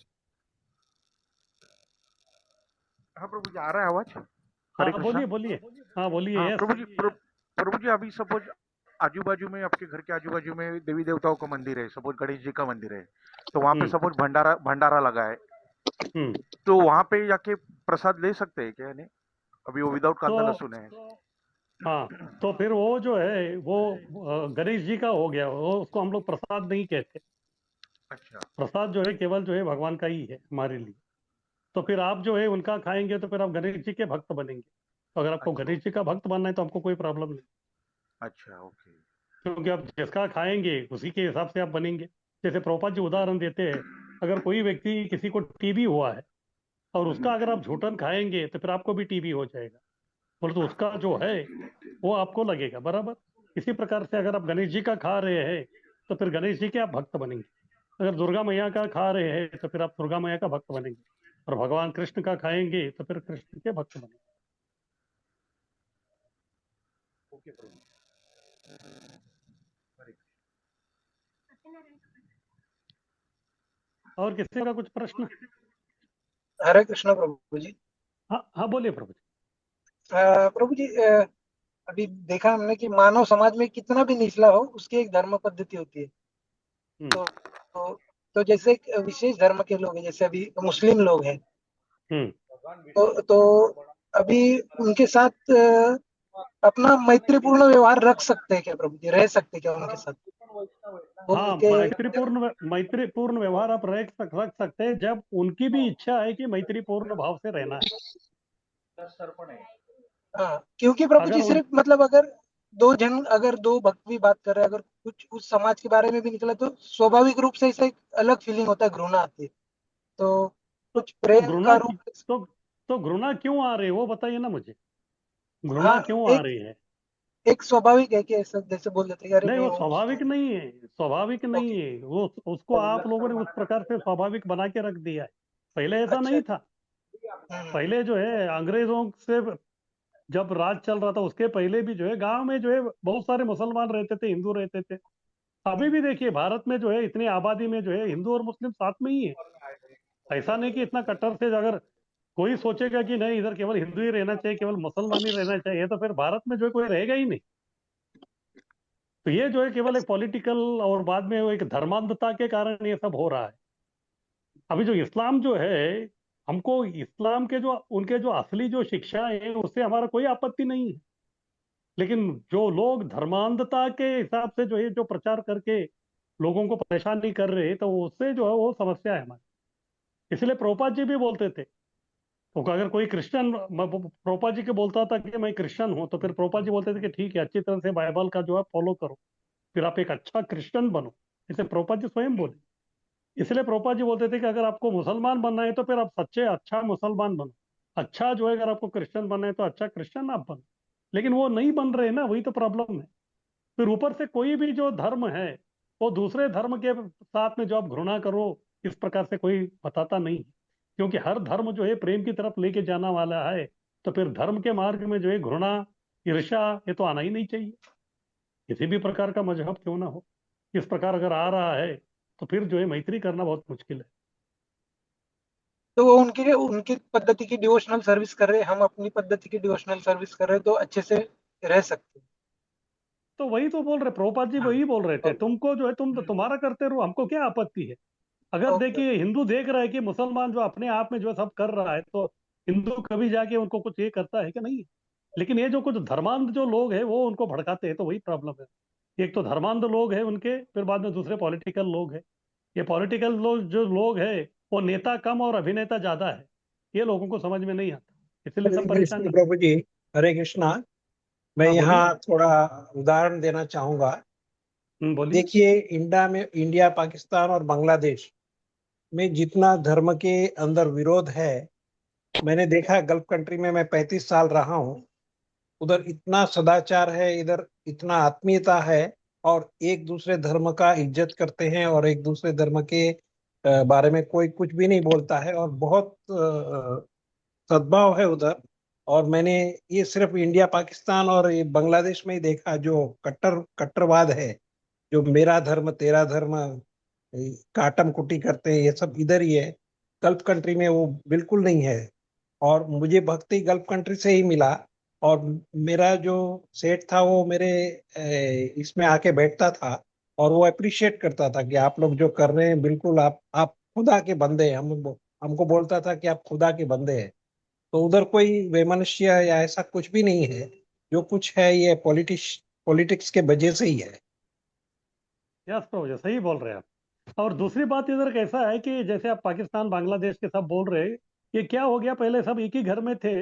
हाँ प्रभु जी, आ रहा है आवाज? हरे हाँ, कृष्णा। बोलिए बोलिए। हाँ, बोलिए। हाँ यस। प्रभु जी, प्रभु जी अभी सपोज आजू बाजू में, आपके घर के आजू बाजू में देवी देवताओं का मंदिर है, सपोज गणेश जी का मंदिर है, तो वहाँ पे हम्म। सपोज भंडारा भंडारा लगा है, हम्म। तो वहाँ पे जाके प्रसाद ले सकते हैं क्या? नहीं, अभी वो विदाउट तो कांदा लहसुन है। हाँ, तो फिर वो जो है वो गणेश जी का हो गया, वो उसको हम लोग प्रसाद नहीं कहते। अच्छा। प्रसाद जो है केवल जो है भगवान का ही है हमारे लिए। तो फिर आप जो है उनका खाएंगे तो फिर आप गणेश जी के भक्त बनेंगे। तो अगर आपको अच्छा। गणेश जी का भक्त बनना है तो आपको कोई प्रॉब्लम नहीं, अच्छा, ओके। क्योंकि आप जिसका खाएंगे उसी के हिसाब से आप बनेंगे। जैसे प्रभुपाद जी उदाहरण देते हैं, अगर कोई व्यक्ति किसी को टीबी हुआ है और उसका अगर आप झूठन खाएंगे तो फिर आपको भी टीबी हो जाएगा, बोले तो उसका जो है वो आपको लगेगा बराबर। इसी प्रकार से अगर आप गणेश जी का खा रहे हैं तो फिर गणेश जी के आप भक्त बनेंगे। अगर दुर्गा मैया का खा रहे हैं तो फिर आप दुर्गा मैया का भक्त बनेंगे, और भगवान कृष्ण का खाएंगे तो फिर कृष्ण के भक्त बनेंगे। ओके प्रभु। हरे और किसी का कुछ प्रश्न? हरे कृष्ण प्रभु जी। हाँ हाँ, बोलिए प्रभु जी। प्रभु जी, अभी देखा हमने कि मानव समाज में कितना भी निचला हो उसकी एक धर्म पद्धति होती है। हम्म तो तो, तो जैसे एक विशेष धर्म के लोग हैं, जैसे अभी मुस्लिम लोग हैं, हम्म तो अभी उनके साथ अपना मैत्रीपूर्ण व्यवहार रख सकते हैं क्या प्रभु जी? रह सकते हैं क्या उनके साथ? वो हाँ, उनके मैत्रीपूर्ण व्यवहार आप रख सकते हैं जब उनकी भी इच्छा है कि मैत्रीपूर्ण भाव से रहना है। हाँ, क्योंकि प्रभु अगर जी उन सिर्फ मतलब अगर दो भक्त भी बात कर रहे हैं, अगर कुछ उस समाज के बारे में भी निकला तो स्वाभाविक रूप से ऐसा एक अलग फीलिंग होता है, घृणा आती है। तो तो, कुछ तो प्रेम का रूप। तो घृणा क्यों आ रही है वो बताइए ना मुझे। घृणा हाँ, क्यों आ एक रही है? एक स्वाभाविक है कि ऐसा जैसे बोल देते हैं कि अरे नहीं, मैं वो हूँ। स्वाभाविक नहीं है, स्वाभाविक नहीं ओके। है वो। उसको आप लोगों ने उस प्रकार से स्वाभाविक बना के रख दिया है। पहले ऐसा अच्छा। नहीं था। हम्म। पहले जो है अंग्रेजों से जब राज चल रहा था उसके पहले भी जो है गांव में जो है बहुत सारे मुसलमान रहते थे, हिंदू रहते थे। अभी भी देखिए भारत में जो है इतनी आबादी में जो है हिंदू और मुस्लिम साथ में ही है। ऐसा नहीं कि इतना कट्टर से अगर कोई सोचेगा कि नहीं इधर केवल हिंदू ही रहना चाहिए, केवल मुसलमान ही रहना चाहिए, तो फिर भारत में जो है कोई रहेगा ही नहीं। तो ये जो है केवल एक पॉलिटिकल और बाद में वो एक धर्मांधता के कारण ये सब हो रहा है। अभी जो इस्लाम जो है, हमको इस्लाम के जो उनके जो असली जो शिक्षा है उससे हमारा कोई आपत्ति नहीं है। लेकिन जो लोग धर्मांधता के हिसाब से जो है जो प्रचार करके लोगों को परेशान नहीं कर रहे, तो उससे जो है वो समस्या है हमारी। इसलिए प्रभुपाद जी भी बोलते थे, तो अगर कोई क्रिश्चियन प्रभुपाद जी के बोलता था कि मैं क्रिश्चियन हूं, तो फिर प्रभुपाद जी बोलते थे कि ठीक है, अच्छी तरह से बाइबल का जो है फॉलो करो, फिर आप एक अच्छा क्रिश्चियन बनो। इसे प्रभुपाद जी स्वयं बोले। इसलिए प्रभुपाद जी बोलते थे कि अगर आपको मुसलमान बनना है तो फिर आप सच्चे अच्छा मुसलमान बनो, अच्छा जो है अगर आपको क्रिश्चियन बनना है तो अच्छा क्रिश्चियन आप बनो। लेकिन वो नहीं बन रहे ना, वही तो प्रॉब्लम है। फिर ऊपर से कोई भी जो धर्म है वो दूसरे धर्म के साथ में जो आप घृणा करो, इस प्रकार से कोई बताता नहीं है। क्योंकि हर धर्म जो है प्रेम की तरफ लेके जाना वाला है। तो फिर धर्म के मार्ग में जो है घृणा, ईर्ष्या, ये तो आना ही नहीं चाहिए, किसी भी प्रकार का मजहब क्यों ना हो। इस प्रकार अगर आ रहा है तो फिर जो है मैत्री करना बहुत मुश्किल है। तो वो उनकी उनकी पद्धति की डिवोशनल सर्विस कर रहे हैं, हम अपनी पद्धति की डिवोशनल सर्विस कर रहे हैं, तो अच्छे से रह सकते तो वही तो बोल रहे, प्रभुपाद जी हैं। वही बोल रहे थे, ओके। तुमको जो है तुम तुम्हारा करते रहो, हमको क्या आपत्ति है। अगर ओके। देखिए हिंदू देख रहा है कि मुसलमान जो अपने आप में जो सब कर रहा है, तो हिंदू कभी जाके उनको कुछ ये करता है कि नहीं। लेकिन ये जो कुछ धर्मांध जो लोग हैं वो उनको भड़काते हैं, तो वही प्रॉब्लम है। एक तो धर्मांध लोग हैं उनके, फिर बाद में दूसरे पॉलिटिकल लोग हैं। ये पॉलिटिकल लोग जो लोग हैं वो नेता कम और अभिनेता ज्यादा है, ये लोगों को समझ में नहीं आता, इसलिए हरे सब कृष्ण परेशानी। प्रभु जी। हरे कृष्णा। मैं हाँ बोलिए। यहाँ थोड़ा उदाहरण देना चाहूंगा। बोलिए। देखिए, इंडिया, पाकिस्तान और बांग्लादेश में जितना धर्म के अंदर विरोध है, मैंने देखा गल्फ कंट्री में मैं 35 साल रहा हूँ। उधर इतना सदाचार है, इधर इतना आत्मीयता है, और एक दूसरे धर्म का इज्जत करते हैं, और एक दूसरे धर्म के बारे में कोई कुछ भी नहीं बोलता है, और बहुत सद्भाव है उधर। और मैंने ये सिर्फ इंडिया, पाकिस्तान और ये बांग्लादेश में ही देखा। जो कट्टरवाद है, जो मेरा धर्म तेरा धर्म, काटम कुटी करते हैं, ये सब इधर ही है। गल्फ कंट्री में वो बिल्कुल नहीं है। और मुझे भक्ति गल्फ कंट्री से ही मिला। और मेरा जो सेठ था वो मेरे इसमें आके बैठता था, और वो अप्रिशिएट करता था कि आप लोग जो कर रहे हैं बिल्कुल आप खुदा के बंदे हैं। हमको बोलता था कि आप खुदा के बंदे हैं। तो उधर कोई वैमनस्य या ऐसा कुछ भी नहीं है। जो कुछ है ये पॉलिटिक्स के वजह से ही है। यस प्रभु जी, सही बोल रहे हैं आप। और दूसरी बात इधर कैसा है कि जैसे आप पाकिस्तान बांग्लादेश के सब बोल रहे हैं, ये क्या हो गया, पहले सब एक ही घर में थे,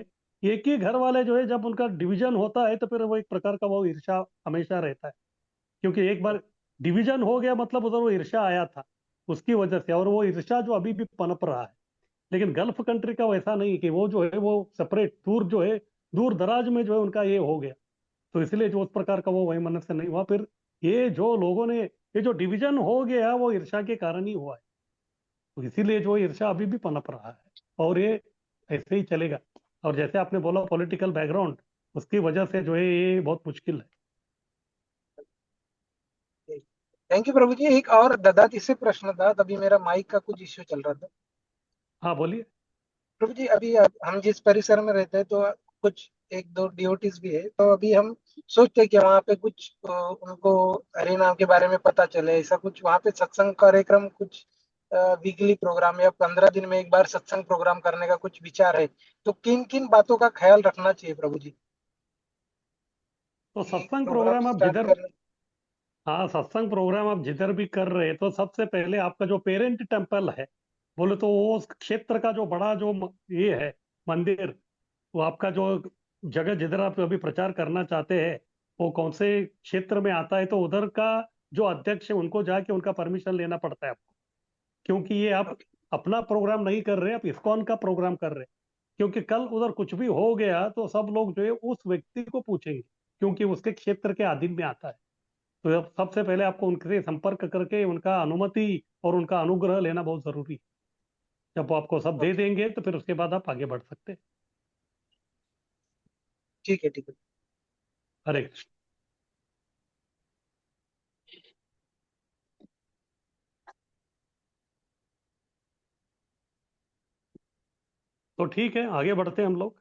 एक ही घर वाले जो है जब उनका डिवीजन होता है तो फिर वो एक प्रकार का वो ईर्ष्या हमेशा रहता है, क्योंकि एक बार डिवीजन हो गया मतलब उधर वो ईर्ष्या आया था उसकी वजह से, और वो ईर्ष्या जो अभी भी पनप रहा है। लेकिन गल्फ कंट्री का वैसा नहीं कि वो जो है वो सेपरेट दूर जो है दूर दराज में जो है उनका ये हो गया, तो इसलिए जो उस प्रकार का वो वैमनस्य नहीं हुआ। फिर ये जो लोगों ने ये जो डिवीजन हो गया वो ईर्ष्या के कारण ही हुआ है, तो इसीलिए जो ईर्ष्या अभी भी पनप रहा है और ये ऐसे ही चलेगा। और जैसे आपने बोला पॉलिटिकल बैकग्राउंड, उसकी वजह से जो है ये बहुत मुश्किल है। थैंक यू प्रभु जी। एक और ददाती से प्रश्न था, तभी मेरा माइक का कुछ इश्यू चल रहा था। हाँ बोलिए। प्रभु जी अभी हम जिस परिसर में रहते हैं तो कुछ एक दो डिवोटीज भी है, तो अभी हम सोचते हैं कि वहाँ पे कुछ उनको हरि नाम के बारे में पता चले, ऐसा कुछ वहाँ पे सत्संग कार्यक्रम, कुछ वीकली प्रोग्राम या 15 दिन में एक बार सत्संग प्रोग्राम करने का कुछ विचार है, तो किन किन बातों का ख्याल रखना चाहिए प्रभु जी? तो ये सत्संग प्रोग्राम प्रोग्राम आप स्टार्ट जिधर, करने। हाँ सत्संग प्रोग्राम आप जिधर भी कर रहे हैं तो सबसे पहले आपका जो पेरेंट टेम्पल है, बोले तो वो उस क्षेत्र का जो बड़ा जो ये है मंदिर, वो आपका जो जगह जिधर आप अभी प्रचार करना चाहते हैं वो कौन से क्षेत्र में आता है, तो उधर का जो अध्यक्ष है उनको जाके उनका परमिशन लेना पड़ता है आपको, क्योंकि ये आप अपना प्रोग्राम नहीं कर रहे, आप इस्कॉन का प्रोग्राम कर रहे हैं। क्योंकि कल उधर कुछ भी हो गया तो सब लोग जो है उस व्यक्ति को पूछेंगे, क्योंकि उसके क्षेत्र के अधीन में आता है। तो अब सबसे पहले आपको उनसे संपर्क करके उनका अनुमति और उनका अनुग्रह लेना बहुत जरूरी है। जब वो आपको सब दे देंगे तो फिर उसके बाद आप आगे बढ़ सकते हैं। ठीक है, ठीक है। हरे कृष्ण। तो ठीक है, आगे बढ़ते हैं हम लोग।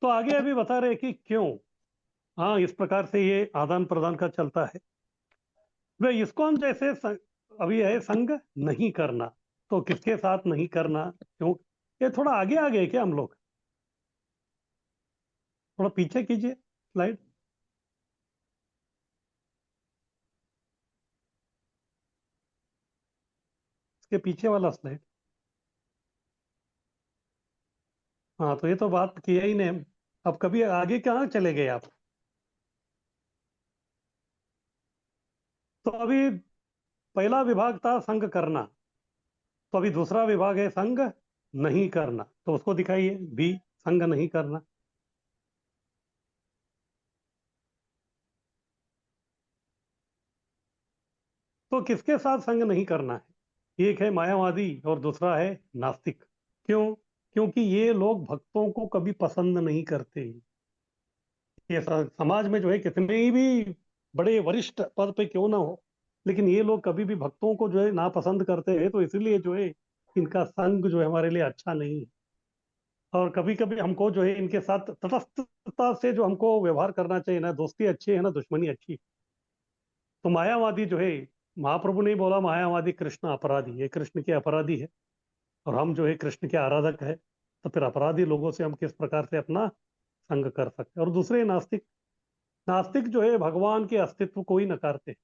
तो आगे अभी बता रहे कि क्यों, हाँ इस प्रकार से ये आदान प्रदान का चलता है। वे इस्कॉन जैसे अभी है संग नहीं करना, तो किसके साथ नहीं करना, क्यों, ये थोड़ा आगे आ गए क्या हम लोग, थोड़ा पीछे कीजिए स्लाइड, इसके पीछे वाला स्लाइड। हाँ तो ये तो बात किया ही नहीं, अब कभी आगे कहाँ चले गए आप। तो अभी पहला विभाग था संग करना, तो अभी दूसरा विभाग है संग नहीं करना, तो उसको दिखाइए बी, संग नहीं करना। तो किसके साथ संग नहीं करना है, एक है मायावादी और दूसरा है नास्तिक। क्यों, क्योंकि ये लोग भक्तों को कभी पसंद नहीं करते। ये समाज में जो है कितने ही भी बड़े वरिष्ठ पद पे क्यों ना हो, लेकिन ये लोग कभी भी भक्तों को जो है नापसंद करते हैं, तो इसलिए जो है इनका संग जो है हमारे लिए अच्छा नहीं है। और कभी कभी हमको जो है इनके साथ तटस्थता से जो हमको व्यवहार करना चाहिए, ना दोस्ती अच्छी है ना दुश्मनी अच्छी है। तो मायावादी जो है, महाप्रभु ने बोला मायावादी कृष्ण अपराधी, ये कृष्ण के अपराधी है, और हम जो है कृष्ण के आराधक है, तो फिर अपराधी लोगों से हम किस प्रकार से अपना संग कर सकते हैं। और दूसरे नास्तिक, नास्तिक जो है भगवान के अस्तित्व को ही नकारते हैं,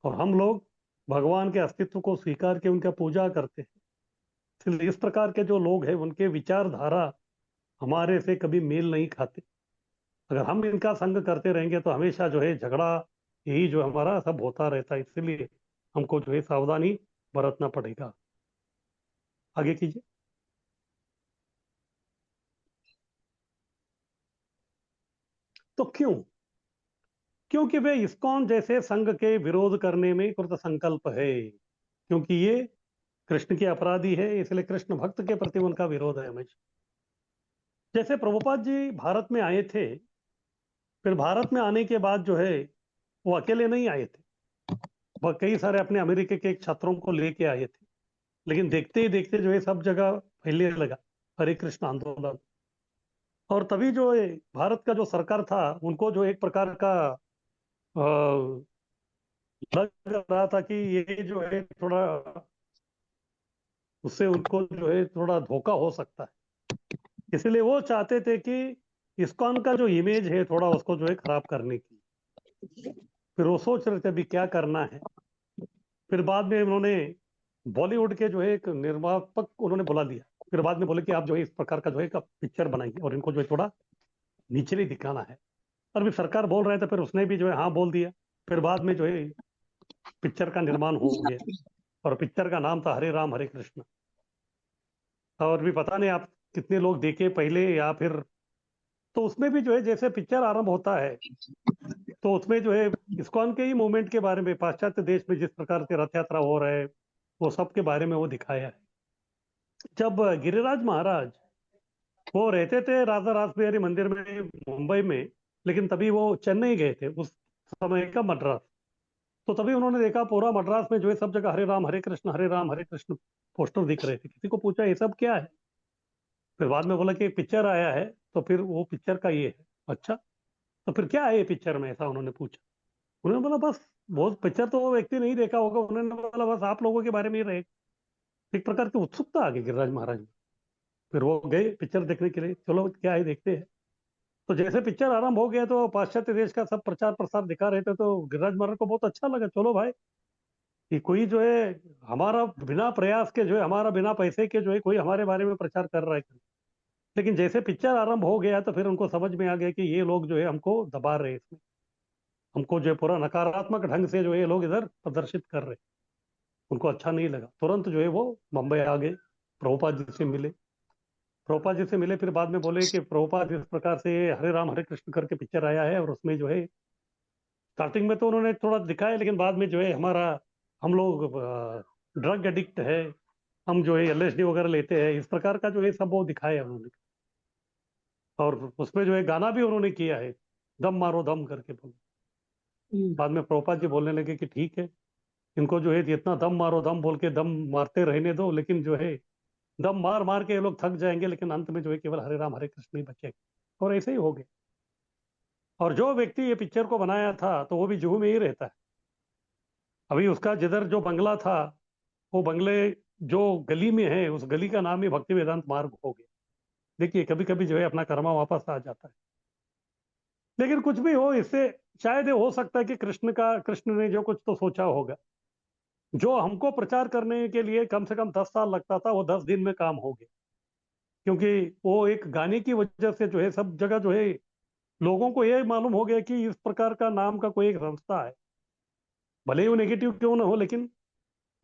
और हम लोग भगवान के अस्तित्व को स्वीकार के उनका पूजा करते हैं। इसलिए इस प्रकार के जो लोग हैं उनके विचारधारा हमारे से कभी मेल नहीं खाते। अगर हम इनका संग करते रहेंगे तो हमेशा जो है झगड़ा यही जो हमारा सब होता रहता है, इसलिए हमको जो है सावधानी बरतना पड़ेगा। आगे कीजिए। तो क्यों, क्योंकि वे इस्कॉन जैसे संघ के विरोध करने में कृत संकल्प है, क्योंकि ये कृष्ण के अपराधी है, इसलिए कृष्ण भक्त के प्रति उनका विरोध है हमेशा। जैसे प्रभुपाद जी भारत में आए थे, फिर भारत में आने के बाद जो है वो अकेले नहीं आए थे, वह कई सारे अपने अमेरिका के छात्रों को लेके आए थे, लेकिन देखते ही देखते जो है सब जगह फैलने लगा हरे कृष्ण आंदोलन। और तभी जो है भारत का जो सरकार था उनको जो एक प्रकार का लग रहा था कि ये जो है थोड़ा, उससे उनको जो है थोड़ा धोखा हो सकता है, इसलिए वो चाहते थे कि इस्कॉन का जो इमेज है थोड़ा उसको जो है खराब करने की। फिर वो सोच रहे थे अभी क्या करना है। फिर बाद में उन्होंने बॉलीवुड के जो है एक निर्मापक उन्होंने बुला लिया। फिर बाद में बोले कि आप जो है इस प्रकार का जो है एक पिक्चर बनाइए और इनको जो है थोड़ा निचले दिखाना है। और भी सरकार बोल रहे थे, फिर उसने भी जो है हाँ बोल दिया। फिर बाद में जो है पिक्चर का निर्माण हो गया और पिक्चर का नाम था हरे राम हरे कृष्ण। और भी पता नहीं आप कितने लोग देखे पहले या फिर। तो उसमें भी जो है जैसे पिक्चर आरंभ होता है तो उसमें जो है इस्कॉन के ही मूवमेंट के बारे में, पाश्चात्य देश में जिस प्रकार से रथ यात्रा हो रहा है वो सब के बारे में वो दिखाया है। जब गिरिराज महाराज वो रहते थे राजा रासबिहारी मंदिर में मुंबई में, लेकिन तभी वो चेन्नई गए थे उस समय का मद्रास। तो तभी उन्होंने देखा पूरा मद्रास में जो है सब जगह हरे राम हरे कृष्ण हरे राम हरे कृष्ण पोस्टर दिख रहे थे। किसी को पूछा ये सब क्या है? फिर बाद में बोला कि पिक्चर आया है। तो फिर वो पिक्चर का ये है। अच्छा, तो फिर क्या है ये पिक्चर में, ऐसा उन्होंने पूछा। उन्होंने बोला बस बहुत पिक्चर तो वो व्यक्ति नहीं देखा होगा। उन्होंने बोला बस आप लोगों के बारे में ही रहे। एक प्रकार की उत्सुकता आ गई गिरिराज महाराज में। फिर वो गए पिक्चर देखने के लिए, चलो क्या है देखते हैं। तो जैसे पिक्चर आरंभ हो गया तो पाश्चात्य देश का सब प्रचार प्रसार दिखा रहे थे, तो गिरिराज महाराज को बहुत अच्छा लगा। चलो भाई, कि कोई जो है हमारा बिना प्रयास के जो है, हमारा बिना पैसे के जो है कोई हमारे बारे में प्रचार कर रहा है। लेकिन जैसे पिक्चर आरंभ हो गया तो फिर उनको समझ में आ गया कि ये लोग जो है हमको दबा रहे हैं इसमें, हमको जो है पूरा नकारात्मक ढंग से जो है ये लोग इधर प्रदर्शित कर रहे हैं। उनको अच्छा नहीं लगा। तुरंत जो है वो मुंबई आ गए, प्रभुपाद जी से मिले। प्रभुपाद जी से मिले, फिर बाद में बोले कि प्रभुपाद इस प्रकार से हरे राम हरे कृष्ण करके पिक्चर आया है और उसमें जो है स्टार्टिंग में तो उन्होंने थोड़ा दिखाया, लेकिन बाद में जो है हमारा हम लोग ड्रग एडिक्ट है, हम जो है एलएसडी वगैरह लेते हैं, इस प्रकार का जो है सब वो दिखाया उन्होंने। और उसमें जो है गाना भी उन्होंने किया है, दम मारो दम करके बोले। बाद में प्रभुपाद जी बोलने लगे कि ठीक है, इनको जो है इतना दम मारो दम बोल के दम मारते रहने दो, लेकिन जो है दम मार मार के ये लोग थक जाएंगे, लेकिन अंत में जो है केवल हरे राम हरे कृष्ण ही बचेंगे। और ऐसे ही हो गए। और जो व्यक्ति ये पिक्चर को बनाया था तो वो भी जुहू में ही रहता है। अभी उसका जिधर जो बंगला था वो बंगले जो गली में है उस गली का नाम ही भक्ति वेदांत मार्ग हो गया। देखिए कभी कभी जो है अपना कर्मा वापस आ जाता है। लेकिन कुछ भी हो, इससे शायद ये हो सकता है कि कृष्ण ने जो कुछ तो सोचा होगा। जो हमको प्रचार करने के लिए कम से कम 10 साल लगता था वो 10 दिन में काम हो गया। क्योंकि वो एक गाने की वजह से जो है सब जगह जो है लोगों को ये मालूम हो गया कि इस प्रकार का नाम का कोई एक संस्था है। भले ही वो नेगेटिव क्यों ना हो, लेकिन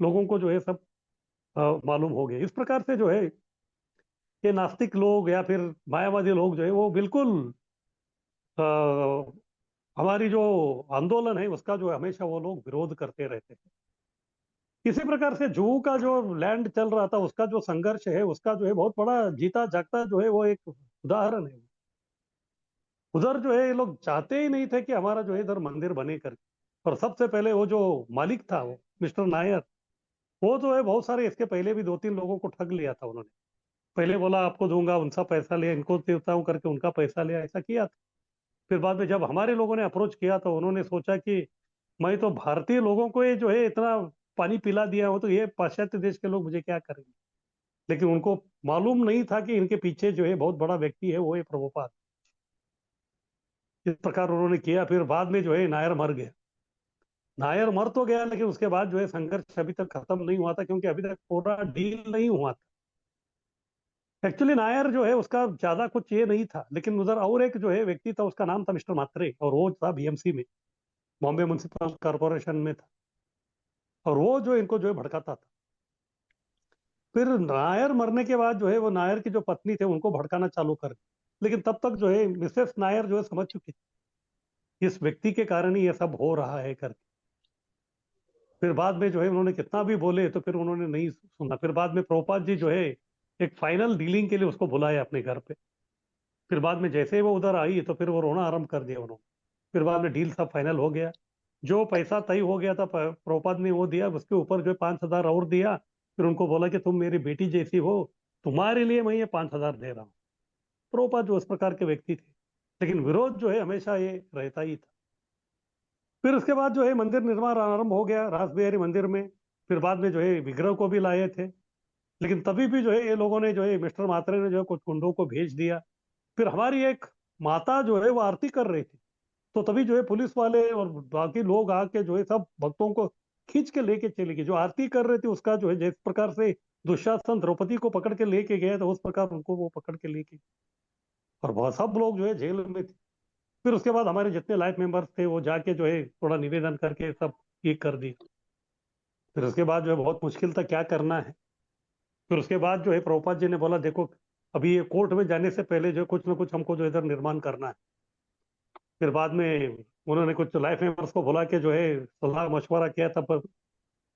लोगों को जो है सब मालूम हो गया। इस प्रकार से जो है ये नास्तिक लोग या फिर मायावादी लोग जो है वो बिल्कुल अ, हमारी जो आंदोलन है उसका जो है हमेशा वो लोग विरोध करते रहते हैं। इसी प्रकार से जुहू का जो लैंड चल रहा था उसका जो संघर्ष है उसका जो है बहुत बड़ा जीता जागता जो है वो एक उदाहरण है। उधर जो है ये लोग चाहते ही नहीं थे कि हमारा जो है इधर मंदिर बने करके। और सबसे पहले वो जो मालिक था वो मिस्टर नायर, वो जो है बहुत सारे इसके पहले भी 2-3 लोगों को ठग लिया था उन्होंने। पहले बोला आपको दूंगा, उनका पैसा लिया, इनको देता हूँ करके उनका पैसा लिया, ऐसा किया था। फिर बाद में जब हमारे लोगों ने अप्रोच किया तो उन्होंने सोचा कि मैं तो भारतीय लोगों को ये जो है इतना पानी पिला दिया हो तो ये पाश्चात्य देश के लोग मुझे क्या करेंगे। लेकिन उनको मालूम नहीं था कि इनके पीछे जो है बहुत बड़ा व्यक्ति है, वो है प्रभुपाद। इस प्रकार उन्होंने किया। फिर बाद में जो है नायर मर गया। नायर मर तो गया, लेकिन उसके बाद जो है संघर्ष अभी तक खत्म नहीं हुआ था, क्योंकि अभी तक पूरा डील नहीं हुआ था। एक्चुअली नायर जो है उसका ज्यादा कुछ ये नहीं था, लेकिन उधर और एक जो है व्यक्ति था, उसका नाम था मिस्टर मात्रे, और वो था बीएमसी में, बॉम्बे म्युनिसिपल कॉर्पोरेशन में था। और वो जो इनको जो है भड़काता था। फिर नायर मरने के बाद जो है वो नायर की जो पत्नी थे उनको भड़काना चालू कर दिया। लेकिन तब तक जो है मिसेस नायर जो है समझ चुकी थी इस व्यक्ति के कारण ही ये सब हो रहा है करके। फिर बाद में जो है उन्होंने कितना भी बोले तो फिर उन्होंने नहीं सुना। फिर बाद में प्रभुपाद जी जो है एक फाइनल डीलिंग के लिए उसको बुलाया अपने घर पे। फिर बाद में जैसे ही वो उधर आई तो फिर वो रोना आरंभ कर दिया उन्होंने। फिर बाद में डील सब फाइनल हो गया। जो पैसा तय हो गया था प्रभुपाद ने वो दिया, उसके ऊपर जो है 5,000 और दिया। फिर उनको बोला कि तुम मेरी बेटी जैसी हो, तुम्हारे लिए मैं ये 5,000 दे रहा हूँ। प्रभुपाद जो उस प्रकार के व्यक्ति थे, लेकिन विरोध जो है हमेशा ये रहता ही था। फिर उसके बाद जो है मंदिर निर्माण आरंभ हो गया रासबिहारी मंदिर में। फिर बाद में जो है विग्रह को भी लाए थे, लेकिन तभी भी जो है ये लोगों ने जो है मिस्टर मात्रे ने जो है कुछ गुंडों को भेज दिया। फिर हमारी एक माता जो है वो आरती कर रही थी। तो तभी जो है पुलिस वाले और बाकी लोग आके जो है सब भक्तों को खींच के लेके चले गए। जो आरती कर रहे थे उसका जो है जिस प्रकार से दुशासन द्रौपदी को पकड़ के लेके गए तो उस प्रकार उनको वो पकड़ के लेके, और बहुत सब लोग जो है जेल में थे। फिर उसके बाद हमारे जितने लाइफ मेंबर्स थे वो जाके जो है थोड़ा निवेदन करके सब ये कर दिया। फिर उसके बाद जो है बहुत मुश्किल था क्या करना है। फिर उसके बाद जो है प्रभुपाद जी ने बोला देखो अभी ये कोर्ट में जाने से पहले जो है कुछ ना कुछ हमको जो इधर निर्माण करना है। फिर बाद में उन्होंने कुछ लाइफ मेंबर्स को बुला के जो है सलाह मशवरा किया। तब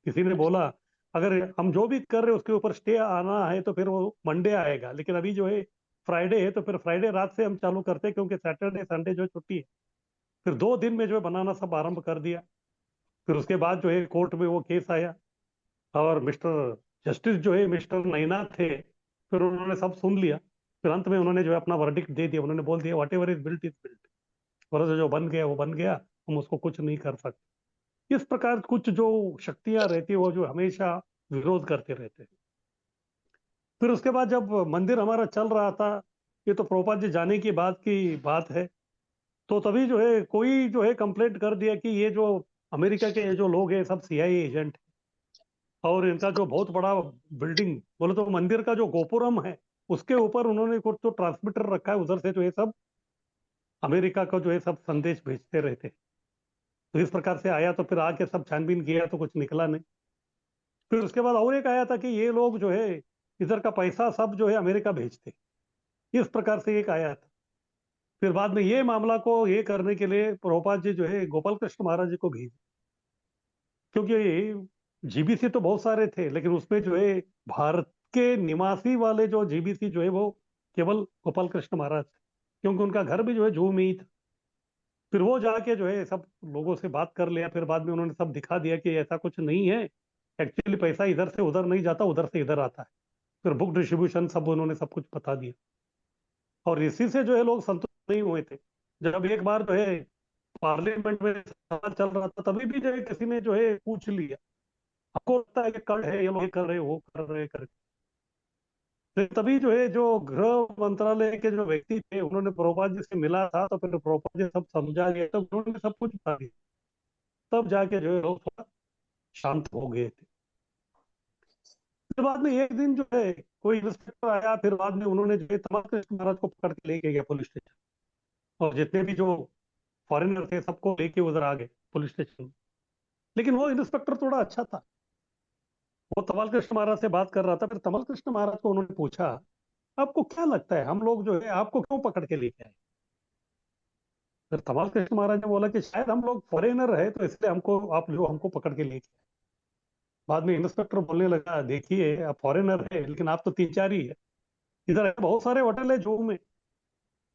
किसी ने बोला अगर हम जो भी कर रहे हैं उसके ऊपर स्टे आना है तो फिर वो मंडे आएगा, लेकिन अभी जो है फ्राइडे है तो फिर फ्राइडे रात से हम चालू करते हैं क्योंकि सैटरडे संडे जो है छुट्टी है। फिर 2 दिन में जो है बनाना सब आरंभ कर दिया। फिर उसके बाद जो है कोर्ट में वो केस आया और मिस्टर जस्टिस जो है मिस्टर नैना थे, फिर उन्होंने सब सुन लिया। फिर अंत में उन्होंने जो है अपना वर्डिक्ट दे दिया। उन्होंने बोल दिया what ever is built is built, और जो बन गया वो बन गया, हम उसको कुछ नहीं कर सकते। इस प्रकार कुछ जो शक्तियां रहती है वो जो हमेशा विरोध करते रहते हैं। फिर उसके बाद जब मंदिर हमारा चल रहा था, ये तो प्रभुपाद जी जाने की बात है, तो तभी जो है कोई जो है कंप्लेंट कर दिया कि ये जो अमेरिका के ये जो लोग हैं सब सीआईए एजेंट, और इनका जो बहुत बड़ा बिल्डिंग बोले तो मंदिर का जो गोपुरम है उसके ऊपर उन्होंने कुछ तो ट्रांसमीटर रखा है, उधर से जो है सब अमेरिका को जो है सब संदेश भेजते रहते। तो इस प्रकार से आया, तो फिर आके सब छानबीन किया तो कुछ निकला नहीं। फिर उसके बाद और एक आया था कि ये लोग जो है इधर का पैसा सब जो है अमेरिका भेजते, इस प्रकार से एक आया था। फिर बाद में ये मामला को ये करने के लिए प्रभुपाद जी जो है गोपाल कृष्ण महाराज जी को भेजे, क्योंकि जीबीसी तो बहुत सारे थे लेकिन उसमें जो है भारत के निवासी वाले जो जीबीसी जो है वो केवल गोपाल कृष्ण महाराज थे, क्योंकि उनका घर भी जो है जूहू में ही था। फिर वो जाके जो है सब लोगों से बात कर लिया। फिर बाद में उन्होंने सब दिखा दिया कि ऐसा कुछ नहीं है, एक्चुअली पैसा इधर से उधर नहीं जाता, उधर से इधर आता है। फिर बुक डिस्ट्रीब्यूशन सब उन्होंने सब कुछ बता दिया, और इसी से जो है लोग संतुष्ट नहीं हुए थे। जब एक बार जो है पार्लियामेंट में सवाल चल रहा था तभी भी जो है किसी ने जो है पूछ लिया, आपको लगता है कि कड़ है ये लोग ये कर रहे वो कर रहे कर। फिर तभी जो है जो गृह मंत्रालय के जो व्यक्ति थे उन्होंने प्रभुपाद जी से मिला था, तो फिर प्रभुपाद जी सब समझा गया, तब उन्होंने सब कुछ बता दिया। तब जाके जो है लोग थोड़ा शांत हो गए थे। फिर बाद में एक दिन जो है कोई इंस्पेक्टर आया, फिर बाद में उन्होंने जो है तमाल कृष्ण महाराज को पकड़ के लेके गया पुलिस स्टेशन, और जितने भी जो फॉरेनर थे सबको लेके उधर आ गए पुलिस स्टेशन में। लेकिन वो इंस्पेक्टर थोड़ा अच्छा था, वो तमाल कृष्ण महाराज से बात कर रहा था। फिर तमाल कृष्ण महाराज को उन्होंने पूछा आपको क्या लगता है हम लोग जो है आपको क्यों पकड़ के लेके आए। फिर तमाल कृष्ण महाराज ने बोला कि शायद हम लोग फॉरेनर है तो इसलिए हमको आप जो हमको पकड़ के लेके आए। बाद में इंस्पेक्टर बोलने लगा देखिए आप फॉरेनर है लेकिन आप तो 3-4 ही है, इधर बहुत सारे होटल है जूहू में,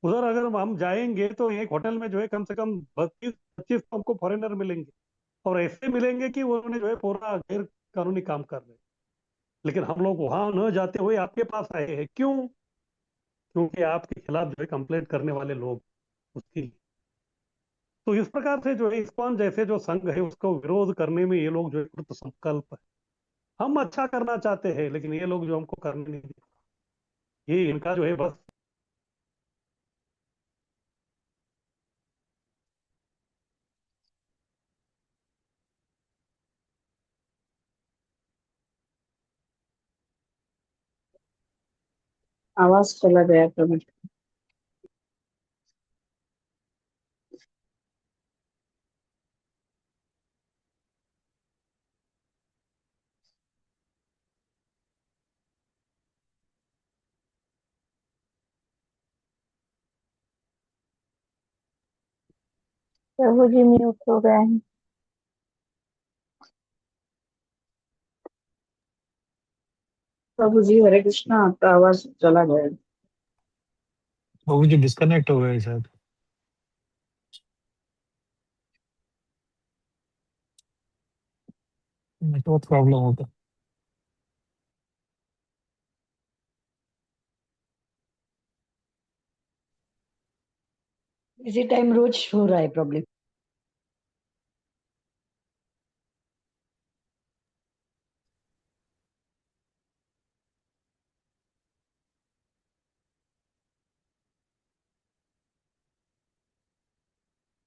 उधर अगर हम जाएंगे तो एक होटल में जो है कम से कम 32-25 तो हमको फॉरेनर मिलेंगे, और ऐसे मिलेंगे कि उन्होंने जो है पूरा गैर कानूनी काम कर रहे हैं। लेकिन हम लोग वहां न जाते हुए आपके पास आए हैं, क्यों? क्योंकि आपके खिलाफ जो है कंप्लेंट करने वाले लोग उसके लिए। तो इस प्रकार से जो है इस्कॉन जैसे जो संघ है उसको विरोध करने में ये लोग जो है कृत संकल्प है। हम अच्छा करना चाहते हैं लेकिन ये लोग जो हमको करने नहीं देते, ये इनका जो है बस। आवाज चला गया प्रभु। प्रभु जी म्यूट हो गए हैं। प्रभु जी हरे कृष्णा, आपका आवाज चला गया। वो मुझे डिस्कनेक्ट हो गए शायद, नेटवर्क प्रॉब्लम होता। इसी टाइम रोज हो रहा है प्रॉब्लम।